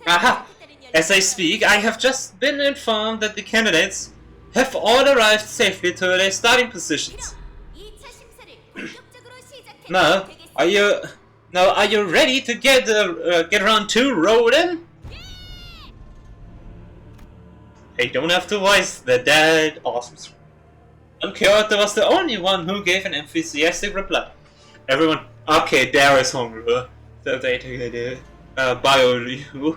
A: Aha! As I speak, I have just been informed that the candidates have all arrived safely to their starting positions. Now, are you ready to get round 2 rolling? I don't have to voice the dead awesome. Canto was the only one who gave an enthusiastic reply. Everyone, okay, there is hungry. So they take the bio review.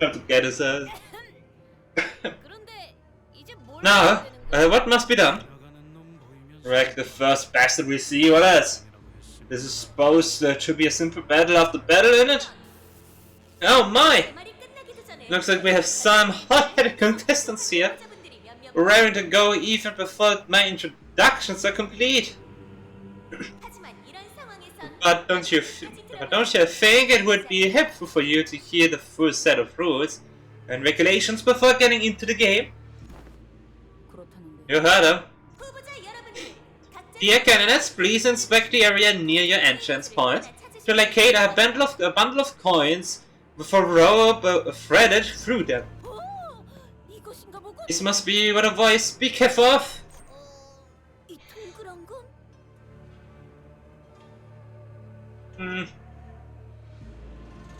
A: Have to get us Now, what must be done? Wreck the first bastard we see, what else? This is supposed to be a simple battle after battle, in it? Oh my! Looks like we have some hot-headed contestants here, raring to go even before my introductions are complete. But don't you think it would be helpful for you to hear the full set of rules and regulations before getting into the game? You heard them. Dear candidates, please inspect the area near your entrance point to locate a bundle of coins with a rope threaded through them. This must be what a voice be careful of.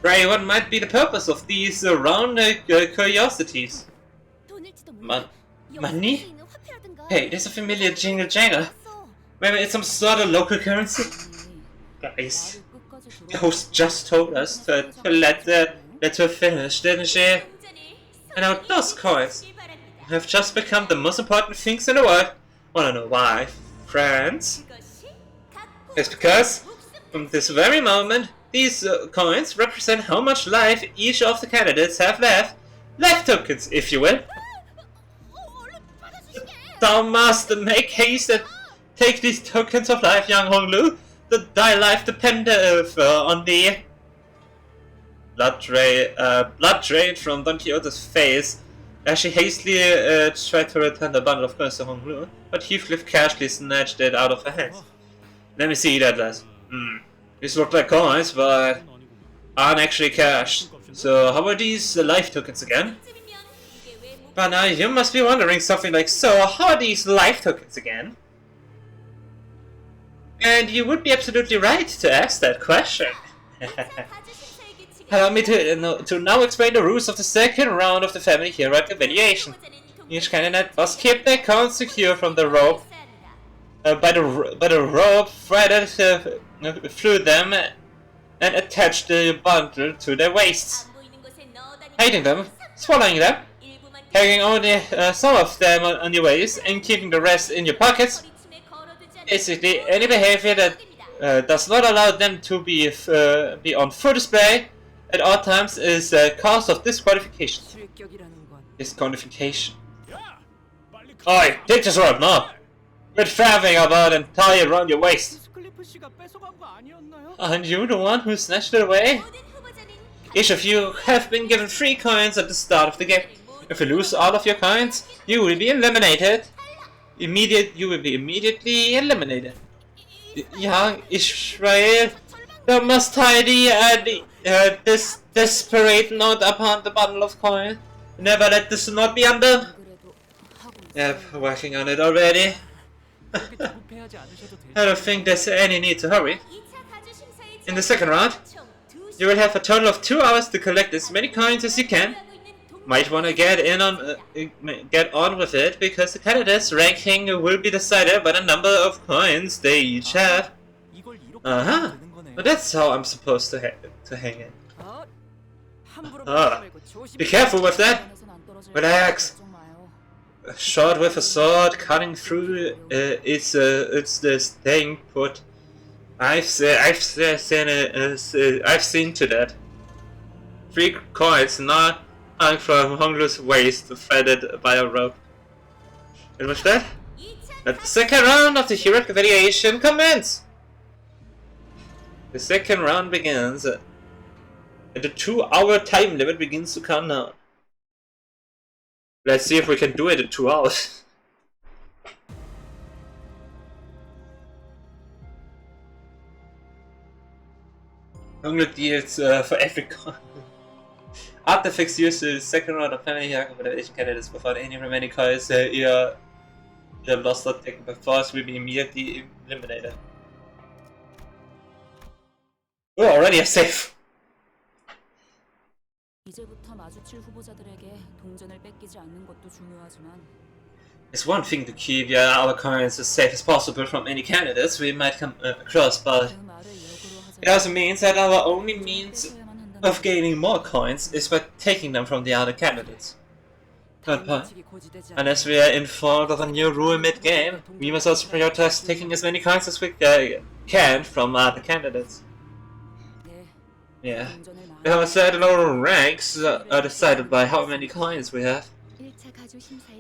A: Ray, what might be the purpose of these round curiosities? Money? Hey, there's a familiar jingle jangle. Maybe it's some sort of local currency? Guys, the host just told us to let her finish, didn't she? And now those coins have just become the most important things in the world. Wanna know why, friends? It's because, from this very moment, these coins represent how much life each of the candidates have left. Life tokens, if you will. Thou must make haste and take these tokens of life, young Honglu. Thy life depends on the blood drain from Don Quixote's face as she hastily tried to return the bundle of coins to Honglu, but Heathcliff casually snatched it out of her hands. Let me see that last. These look like coins, but aren't actually cash. So how are these life tokens again? But now you must be wondering something like, so how are these life tokens again? And you would be absolutely right to ask that question. Allow me to now explain the rules of the second round of the family hierarchy evaluation. Each candidate must keep their cones secure from the rope by the rope threaded through them and attach the bundle to their waists. Hiding them, swallowing them, carrying only some of them on your waist and keeping the rest in your pockets. Basically, any behavior that does not allow them to be on full display at all times is a cause of disqualification. Disqualification. Oi, take this rope now! Quit faffing about and tie it around your waist. Aren't you the one who snatched it away? Each of you have been given 3 coins at the start of the game. If you lose all of your coins, you will be eliminated. You will be immediately eliminated. Young Israel, you must tie this desperate knot upon the bundle of coins. Never let this knot be undone. Yep, working on it already. I don't think there's any need to hurry. In the second round, you will have a total of 2 hours to collect as many coins as you can. Might want to get on with it, because the candidates' ranking will be decided by the number of coins they each have. Well, that's how I'm supposed to hang it. Be careful with that. Relax. A shot with a sword cutting through it's the staying put. I've seen to that. 3 coins now hung from Honglu's waist, threaded by a rope. And with that, let the second round of the heroic evaluation commence. The second round begins, and the 2-hour time limit begins to count down. Let's see if we can do it in 2 hours. Honglu deals for every coin. Artifacts used the second round of family hierarchy for the evaluation candidates without any remaining coins either lost or taken by force will be immediately eliminated. Oh, already a safe.
B: 이제부터 마주칠 후보자들에게 동전을 뺏기지 않는 것도 중요하지만
A: It's one thing to keep our coins as safe as possible from any candidates we might come across, but it also means that our only means of gaining more coins is by taking them from the other candidates. Third point. Unless we are informed of a new rule mid-game, we must also prioritize taking as many coins as we can from other candidates. Yeah. We have said our ranks are decided by how many coins we have. The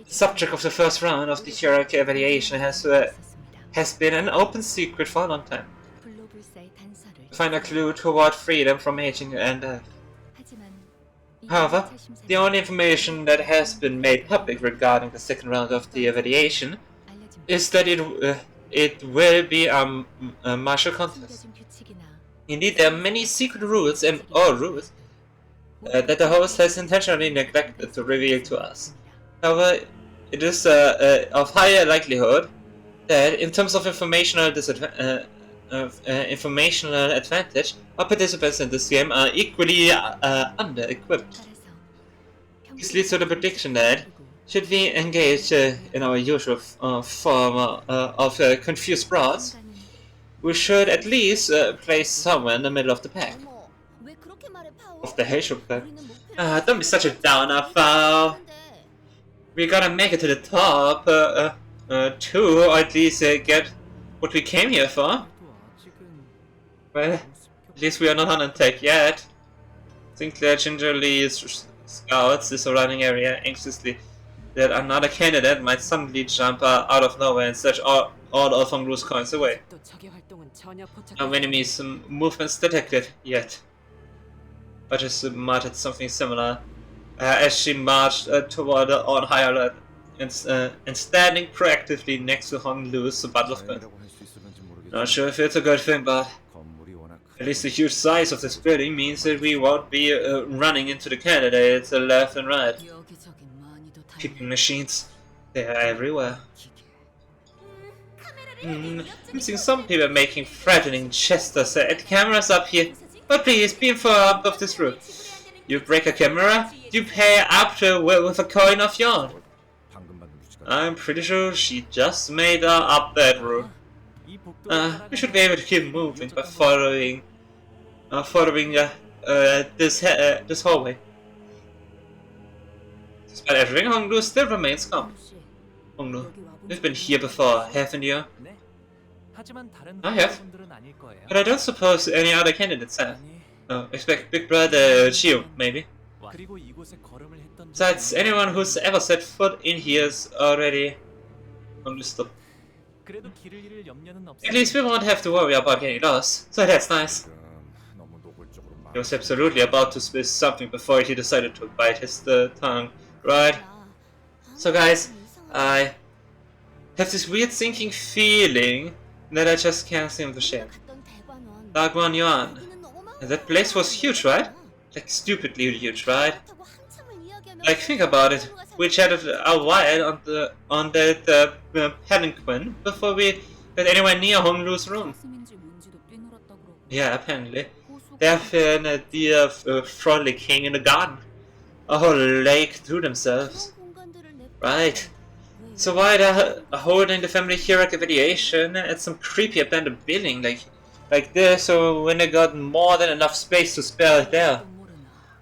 A: subject of the first round of the hierarchy evaluation has been an open secret for a long time. To find a clue toward freedom from aging and death. However, the only information that has been made public regarding the second round of the evaluation is that it will be a martial contest. Indeed, there are many secret rules or rules that the host has intentionally neglected to reveal to us. However, it is of higher likelihood that, in terms of informational advantage, our participants in this game are equally under-equipped. This leads to the prediction that, should we engage in our usual form of confused frauds, we should at least place somewhere in the middle of the pack. Of the Haitian pack. Don't be such a downer, Fowl. We gotta make it to the top, to at least get what we came here for. Well, at least we are not on attack yet. Sinclair gingerly scouts the surrounding area anxiously that another candidate might suddenly jump out of nowhere and snatch all of Honglu's coins away. No enemies movements detected yet. But just muttered something similar as she marched toward on high alert and standing proactively next to Honglu's bundle of coins. Not sure if it's a good thing, but at least the huge size of this building means that we won't be running into the candidates left and right. Peeping machines, they are everywhere. I'm seeing some people making threatening gestures at the cameras up here, but please be informed of this rule. You break a camera, you pay up with a coin of your own. I'm pretty sure she just made up that rule.
C: 이 복도를
A: We should be able to keep moving by following this hallway. Despite everything, Honglu still remains calm.
B: 씨,
A: Honglu,
B: 여기 와본
A: you've
B: 적
A: been here before, haven't you?
C: 네. 하지만 다른
A: I have.
C: 분들은 아닐 거예요.
A: But I don't suppose any other candidates have.
C: 아니,
A: Oh, expect Big Brother Gio, maybe.
C: 그리고 이곳에 걸음을 했던
A: Besides, anyone who's ever set foot in here is already understood.
C: 그래도 길을 잃을 염려는 없어요.
A: At least we won't have to worry about getting lost, so that's nice. He was absolutely about to spill something before he decided to bite his tongue, right? So guys, I have this weird sinking feeling that I just can't seem to shake. Dagwan Yuan. That place was huge, right? Like stupidly huge, right? Like think about it. We chatted a while on that palanquin before we got anywhere near Honglu's room.
B: 가슴인지 뭔지도 뛰놀았다 그러고.
A: Yeah, apparently. They're frolicking in the garden. A whole lake to themselves. Right. So why they're holding the family hero radiation at some creepy abandoned building like this, so when they got more than enough space to spare there?
B: 또 모르나.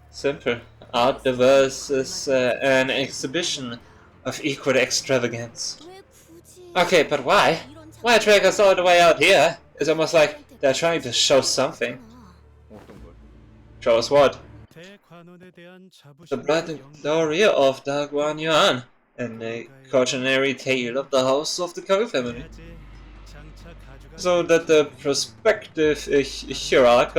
A: Simple. Art versus an exhibition of equal extravagance. Okay, but why? Why drag us all the way out here? It's almost like they're trying to show something. Show us what? The blood and glory of Dagwan Yuan, and a cautionary tale of the house of the Ko family. So that the prospective hierarch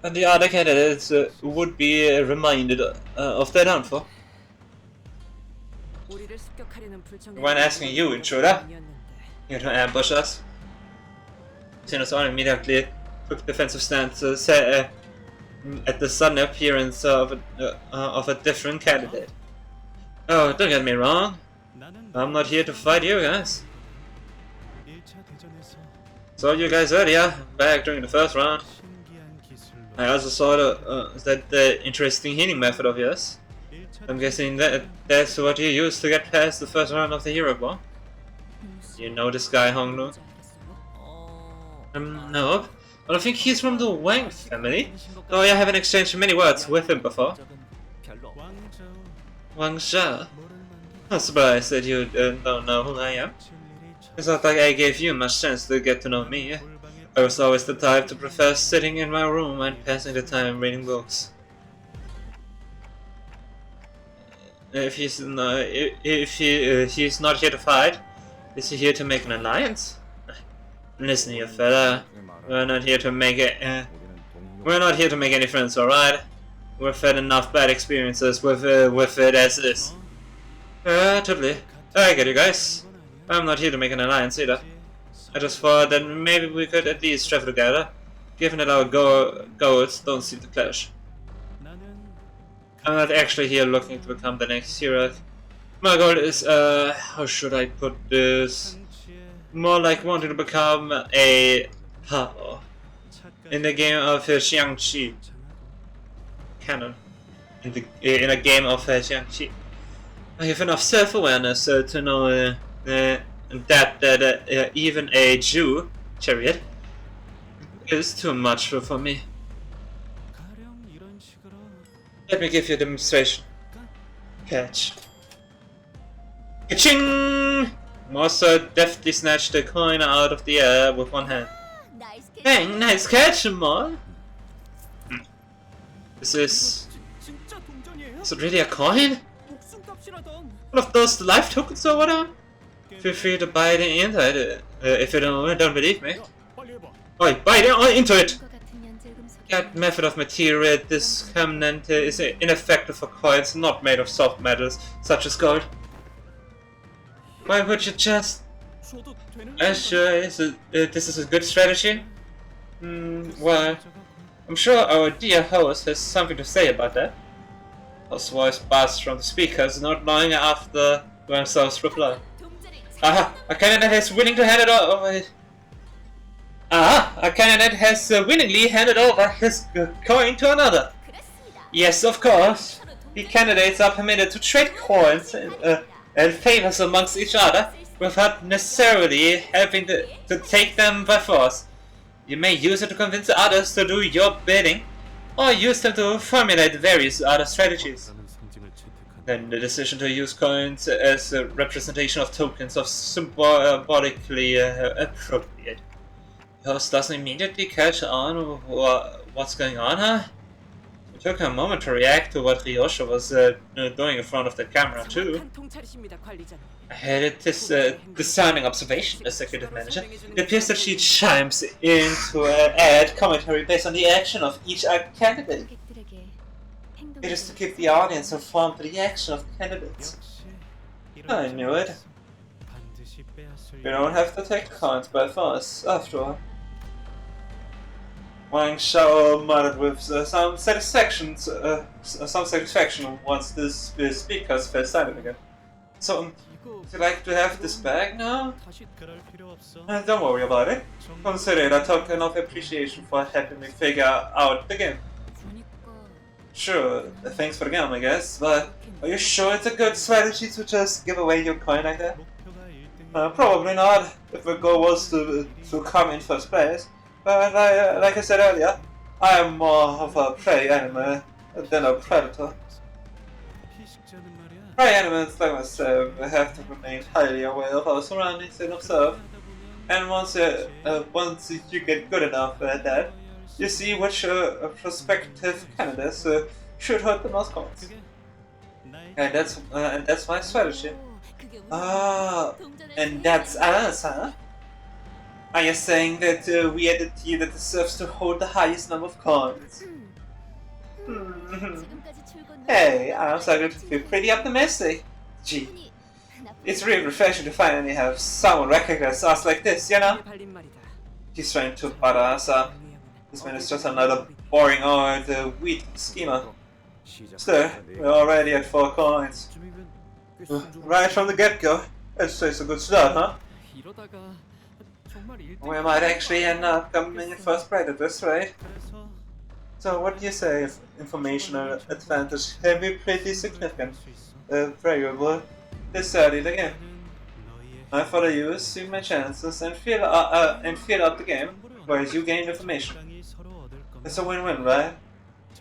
A: and the other candidates would be reminded of their downfall.
D: 우리를 습격하려는 불청객.
A: When asking you, intruder, here to ambush us. Xenosaur immediately took defensive stance at the sudden appearance of a different candidate. Oh, don't get me wrong. I'm not here to fight you guys. Saw you guys earlier, back during the first round. I also saw the interesting healing method of yours. I'm guessing that's what you used to get past the first round of the Hero Ball. You know this guy, Honglu? No. But I think he's from the Wang family. Though I haven't exchanged many words with him before. Wang Zha. I'm surprised that you don't know who I am. It's not like I gave you much chance to get to know me. I was always the type to prefer sitting in my room and passing the time reading books. If he's not here to fight, is he here to make an alliance? Listen here, fella. We're not here to make any friends, alright? We've had enough bad experiences with it as is. Totally. I get you guys. I'm not here to make an alliance either. I just thought that maybe we could at least travel together, given that our goals don't seem to clash. I'm not actually here looking to become the next hero. My goal is, how should I put this? More like wanting to become a Hao in the game of Xiangqi canon. In a game of Xiangqi. I have enough self-awareness to know that even a Jew chariot is too much for me. Let me give you a demonstration. Catch. Ka-ching! Mossa deftly snatched the coin out of the air with one hand. Bang! Nice catch, Maul! This is... Is it really a coin? One of those life tokens or whatever? Feel free to buy it inside if you don't believe me. Oi, buy it into it! That method of material discriminant is ineffective for coins not made of soft metals such as gold. Why would you just... Sure, this is a good strategy? Well, I'm sure our dear host has something to say about that. His voice buzzed from the speakers, not long after Wang's reply. Aha! A candidate has willing to hand it over. Aha! A candidate has willingly handed over his coin to another. Yes, of course. The candidates are permitted to trade coins and famous amongst each other without necessarily having to take them by force. You may use it to convince others to do your bidding, or use them to formulate various other strategies. Then the decision to use coins as a representation of tokens of symbolically appropriate. The host doesn't immediately catch on what's going on, huh? It took a moment to react to what Ryosha was doing in front of the camera too. I had this discerning observation, executive manager. It appears that she chimes in to add commentary based on the action of each candidate. It is to keep the audience informed of the action of candidates. I knew it. You don't have to take coins by force, after all. Wang Xiao muttered with some satisfaction once the speakers fell silent again. So, would you like to have this bag now? Don't worry about it. Consider it a token of appreciation for helping me figure out the game. Sure, thanks for the game, I guess, but are you sure it's a good strategy to just give away your coin like that? Probably not, if the goal was to come in first place. But like I said earlier, I am more of a prey animal than a predator. Prey animals like myself have to remain highly aware of our surroundings and observe. And once you get good enough at that, you see which prospective candidates should hold the most coins. And that's my strategy. Ah, and that's us, huh? Are you saying that we are the team that deserves to hold the highest number of coins? Hey, I'm starting to feel pretty optimistic. Gee, it's really refreshing to finally have someone recognize us like this, you know? He's trying to butter us up. This man is just another boring old weak schemer. Still, we're already at 4 coins. Right from the get-go. That's a good start, huh? We might actually end up coming in first place at this rate. So what do you say if informational advantage can be pretty significant variable this early in the game? I follow you, see my chances, and feel out the game, whereas you gain information. It's a win-win, right?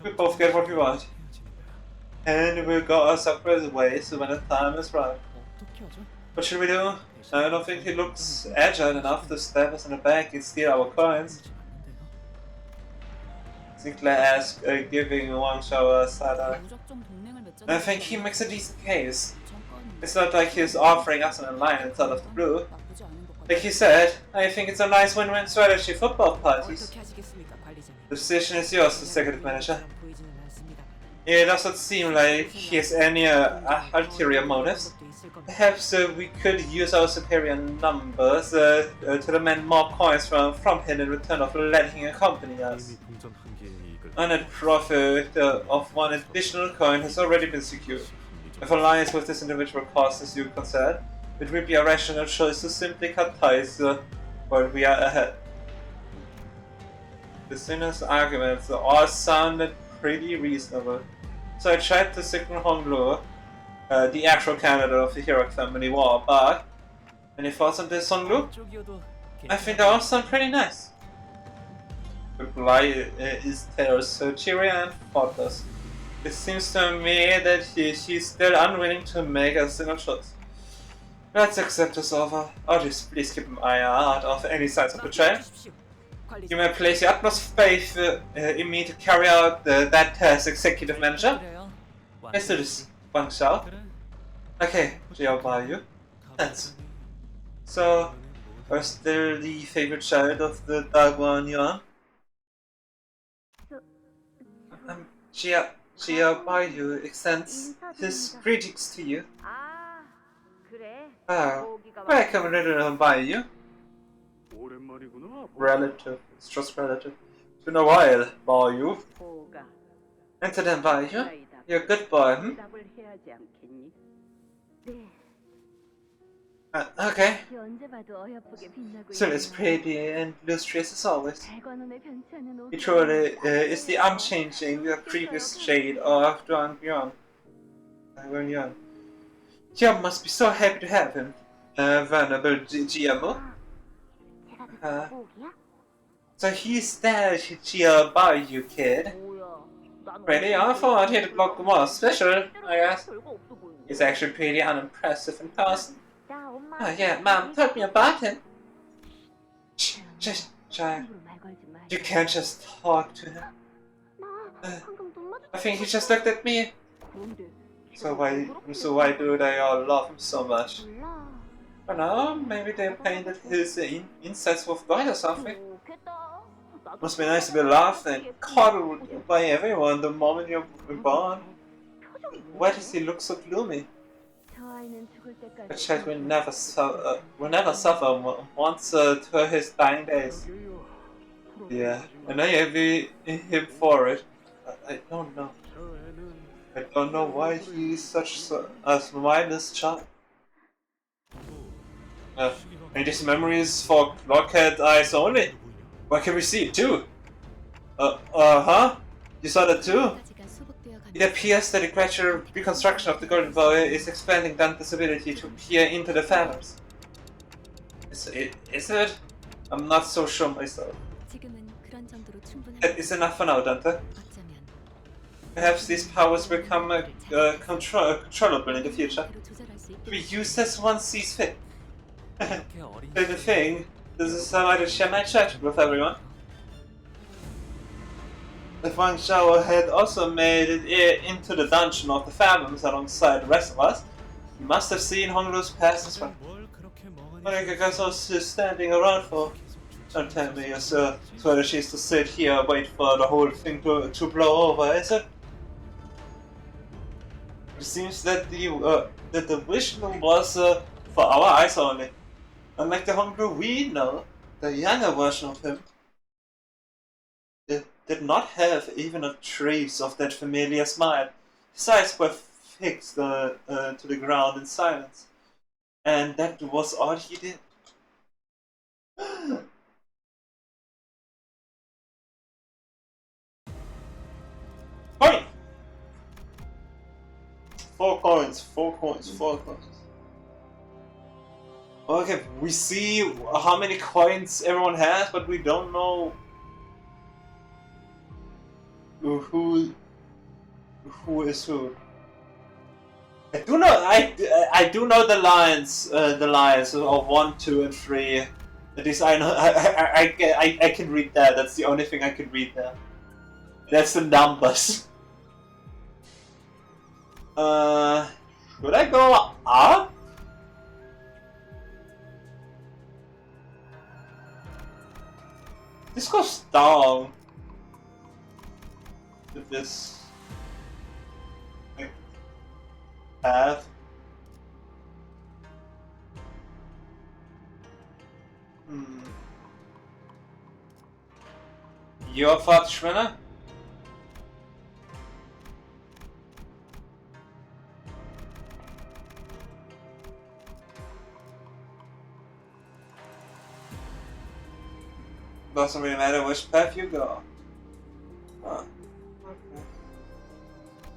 A: We both get what we want. And we'll go our separate ways when the time is right. What should we do? I don't think he looks agile enough to stab us in the back and steal our coins. Sinclair asked, giving Wang Xiao a side eye. I think he makes a decent case. It's not like he's offering us an alliance out of the blue. Like he said, I think it's a nice win-win strategy for both parties. The decision is yours, Executive Manager. It doesn't seem like he has any ulterior motives. Perhaps we could use our superior numbers to demand more coins from him in return of letting him accompany us. A net profit of 1 additional coin has already been secured. If alliance with this individual causes you concern, it will be a rational choice to simply cut ties while we are ahead. The sinner's arguments all sounded pretty reasonable, so I tried to signal Honglu, the actual candidate of the E.G.O family war, but any thoughts on this, Honglu? I think they all sound pretty nice. Reply is Taylor's so cheery and thoughtless. It seems to me that she's still unwilling to make a single choice. Let's accept this offer, or just please keep an eye out of any signs of betrayal. You may place your utmost faith in me to carry out that task, Executive Manager. Let's do this, Wang Xiao. Okay, I'll buy you. Thanks. So, are still the favorite child of the Dagwan Yuan? Jia Baiyu extends his greetings to you. Welcome, little Baiyu. Relative, it's just relative. It's been a while, Baiyu. Enter then, Baiyu. You're a good boy, hmm? Okay. Still as pretty and illustrious as always. He truly is the unchanging, previous shade of Duan Yuan. You must be so happy to have him, Venerable GMO. So he's there to by you, kid. Pretty awful. He'd look more special, I guess. He's actually pretty unimpressive in person. Oh yeah, Mom told me about him. Just child. You can't just talk to him. I think he just looked at me. So why do they all love him so much? I don't know, maybe they painted his insides with gold or something. Must be nice to be loved and coddled by everyone the moment you're born. Why does he look so gloomy? A child will never suffer once to his dying days. Yeah, and I envy him for it. I don't know. I don't know why he is such a mindless child. And this memory is for Lockhead eyes only. Why can we see it too? Huh? You saw that too? It appears that the gradual reconstruction of the Golden Boy is expanding Dante's ability to peer into the phantoms. Is it? I'm not so sure myself. That is enough for now, Dante. Perhaps these powers become controllable in the future, to be used as one sees fit. The thing, this is how I share my judgment with everyone. If Wang Zhao had also made it into the dungeon of the Phantoms alongside the rest of us, he must have seen Honglu's past as well. What are you guys all standing around for? Don't tell me you're so sweater she's to sit here and wait for the whole thing to blow over, is it? It seems that the vision was for our eyes only. Unlike the Honglu we know, the younger version of him did not have even a trace of that familiar smile. His eyes were fixed to the ground in silence, and that was all he did. Coin! 4 coins, 4 coins, 4 coins. Okay, we see how many coins everyone has, but we don't know who is who. I do know the lines of 1, 2, and 3. At least I know I can read that. That's the only thing I can read there. That's the numbers. Should I go up? This goes down. With this path. Your thoughts, Schwinner? Doesn't really matter which path you go. Huh.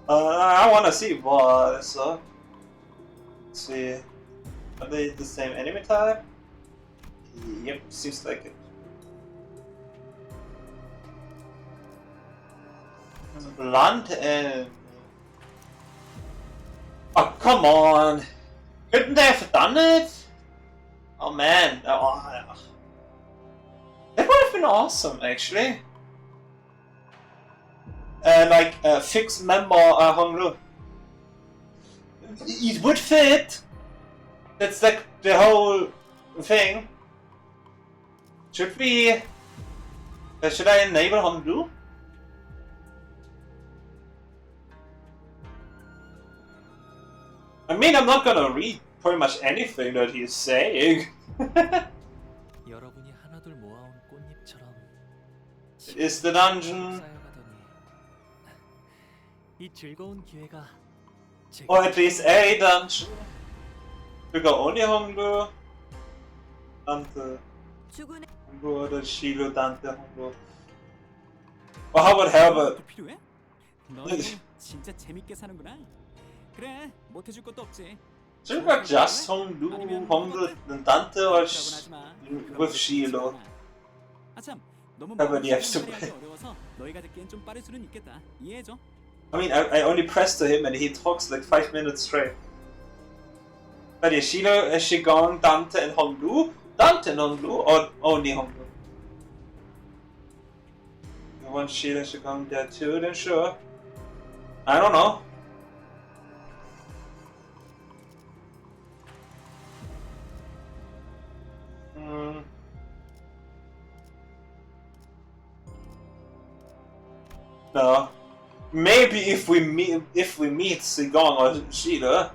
A: I wanna see what, so let's see. Are they the same enemy type? Yep, seems like it. Blunt and... Oh, come on! Couldn't they have done it? Oh man, that would have been awesome, actually. Like a fixed member Honglu. It would fit. That's like the whole thing. Should we? Should I enable Honglu? I mean, I'm not gonna read pretty much anything that he's saying.
C: 여러분이 하나둘 모아온 꽃잎처럼
A: Is the dungeon?
C: 이 즐거운 기회가
A: Or at least a dungeon. We got only Honglu, Dante, Honglu, the Shilo, Dante, Honglu. Or how about Herbert?
E: 필요해? 너는 진짜 재밌게 사는구나. 그래, 못 해줄 것도 없지.
A: Should we got just Honglu, and Dante, or with Shiloh? Nobody has to. I mean, I only pressed to him and he talks like 5 minutes straight. But yeah, Shiloh, Shigong, Dante, and Honglu? Dante and Honglu, or only Honglu? You want Shiloh, Shigong there too, then sure. I don't know. No. Maybe if we meet Sigong or Shiloh,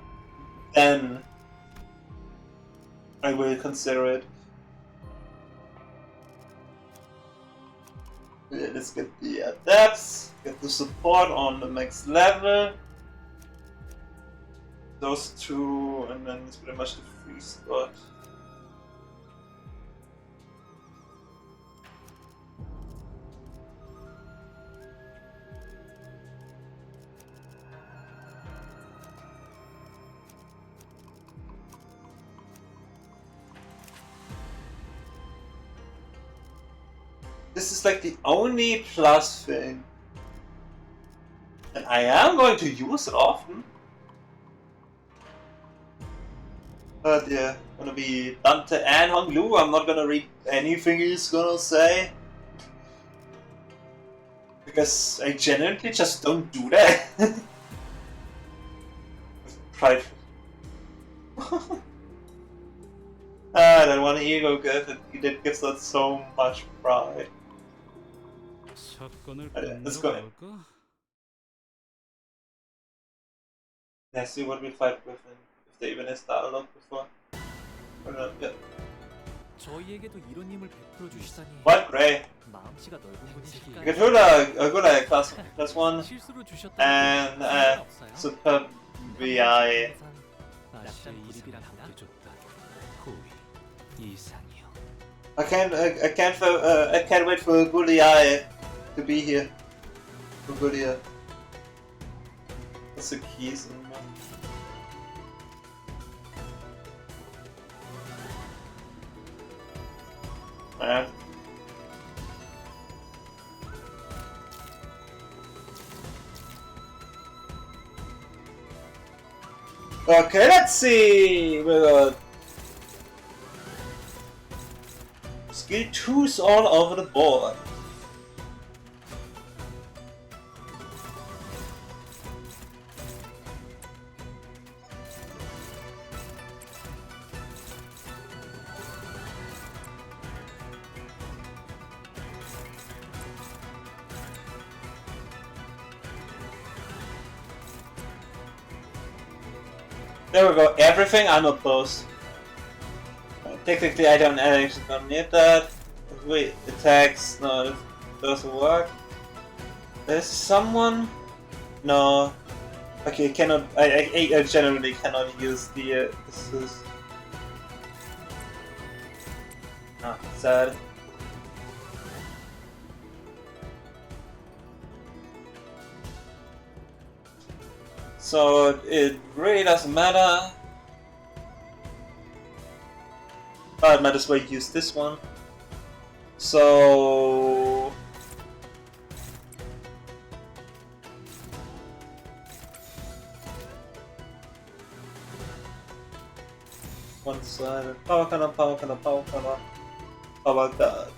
A: then I will consider it. Yeah, let's get the adepts, get the support on the max level. Those two, and then it's pretty much the free spot. This is like the only plus thing. And I am going to use it often. But yeah, gonna be Dante and Honglu. I'm not gonna read anything he's gonna say. Because I genuinely just don't do that. Pride. That one E.G.O gift, it gives us so much pride. Let's go. Let's see what we fight with and if they even started off before. Or not yet. What? Great. You get Hula class 1 and Super VIII. I can't wait for Guliai to be here. For Gulia. What's the keys in there? Alright. Okay, let's see. We got skill 2s all over the board. There we go, everything unopposed. Technically I actually don't need that. Wait, attacks, no, that doesn't work. There's someone? No. Okay, cannot, I generally cannot use the, this is... Ah, sad. So it really doesn't matter. I might as well use this one. So one side, power cannon, power cannon, power cannon. How about that?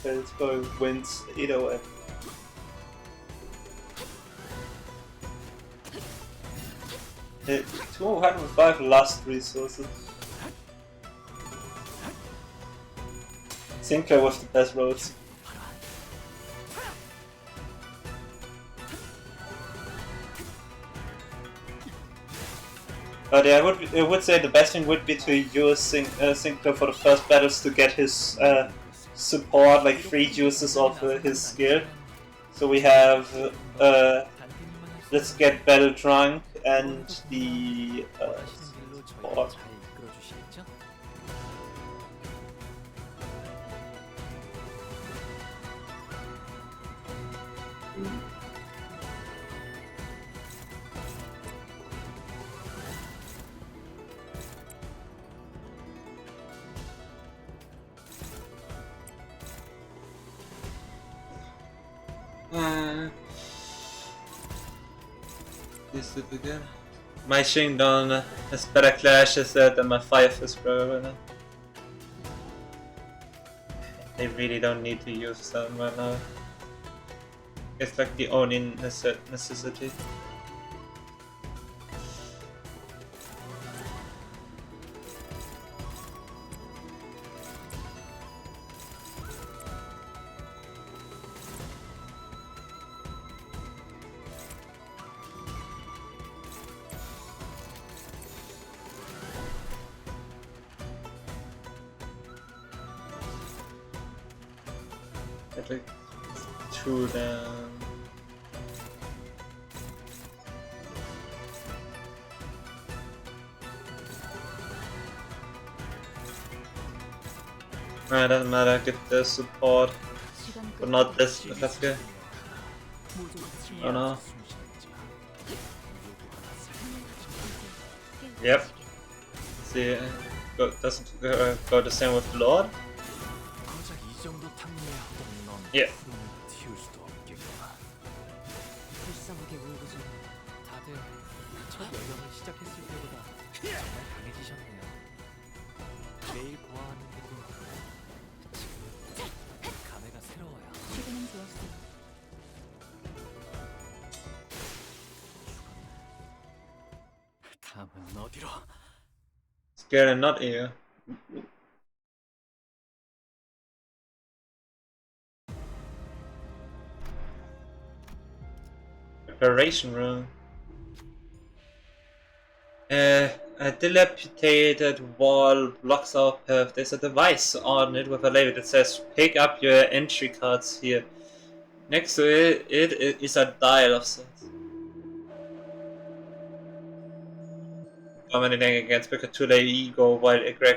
A: Face coin wins either way. Hit 205 last resources. Sinclair was the best roads. But yeah, I would say the best thing would be to use Sinclair for the first battles to get his support, like 3 uses of his skill. So we have let's get Battle Drunk and the support. This is again. My Shingdon has better clashes than my Firefist bro right now. They really don't need to use them right now. It's like the only necessity. Get like 2 down. Doesn't matter, get the support, but not this. Let's go. Oh no. Yep. See, doesn't go the same with Lord?
C: 고작 이 정도 탕류에 허덕인 넌
A: Yeah.
C: 숨을 틔울 수도 없겠구나.
D: 불쌍하게 울고 좀.
C: 다들 첫 여정을 시작했을 때보다 정말 강해지셨네요. 매일 보아하는데도 지금 감회가 새로워요.
B: 최근엔 좋았어.
C: 다음은 어디로?
A: Scared and not ear. Preparation room. A dilapidated wall blocks our path. There's a device on it with a label that says pick up your entry cards here. Next to it is a dial of sorts. Dominating against Picatula E.G.O while E.G.O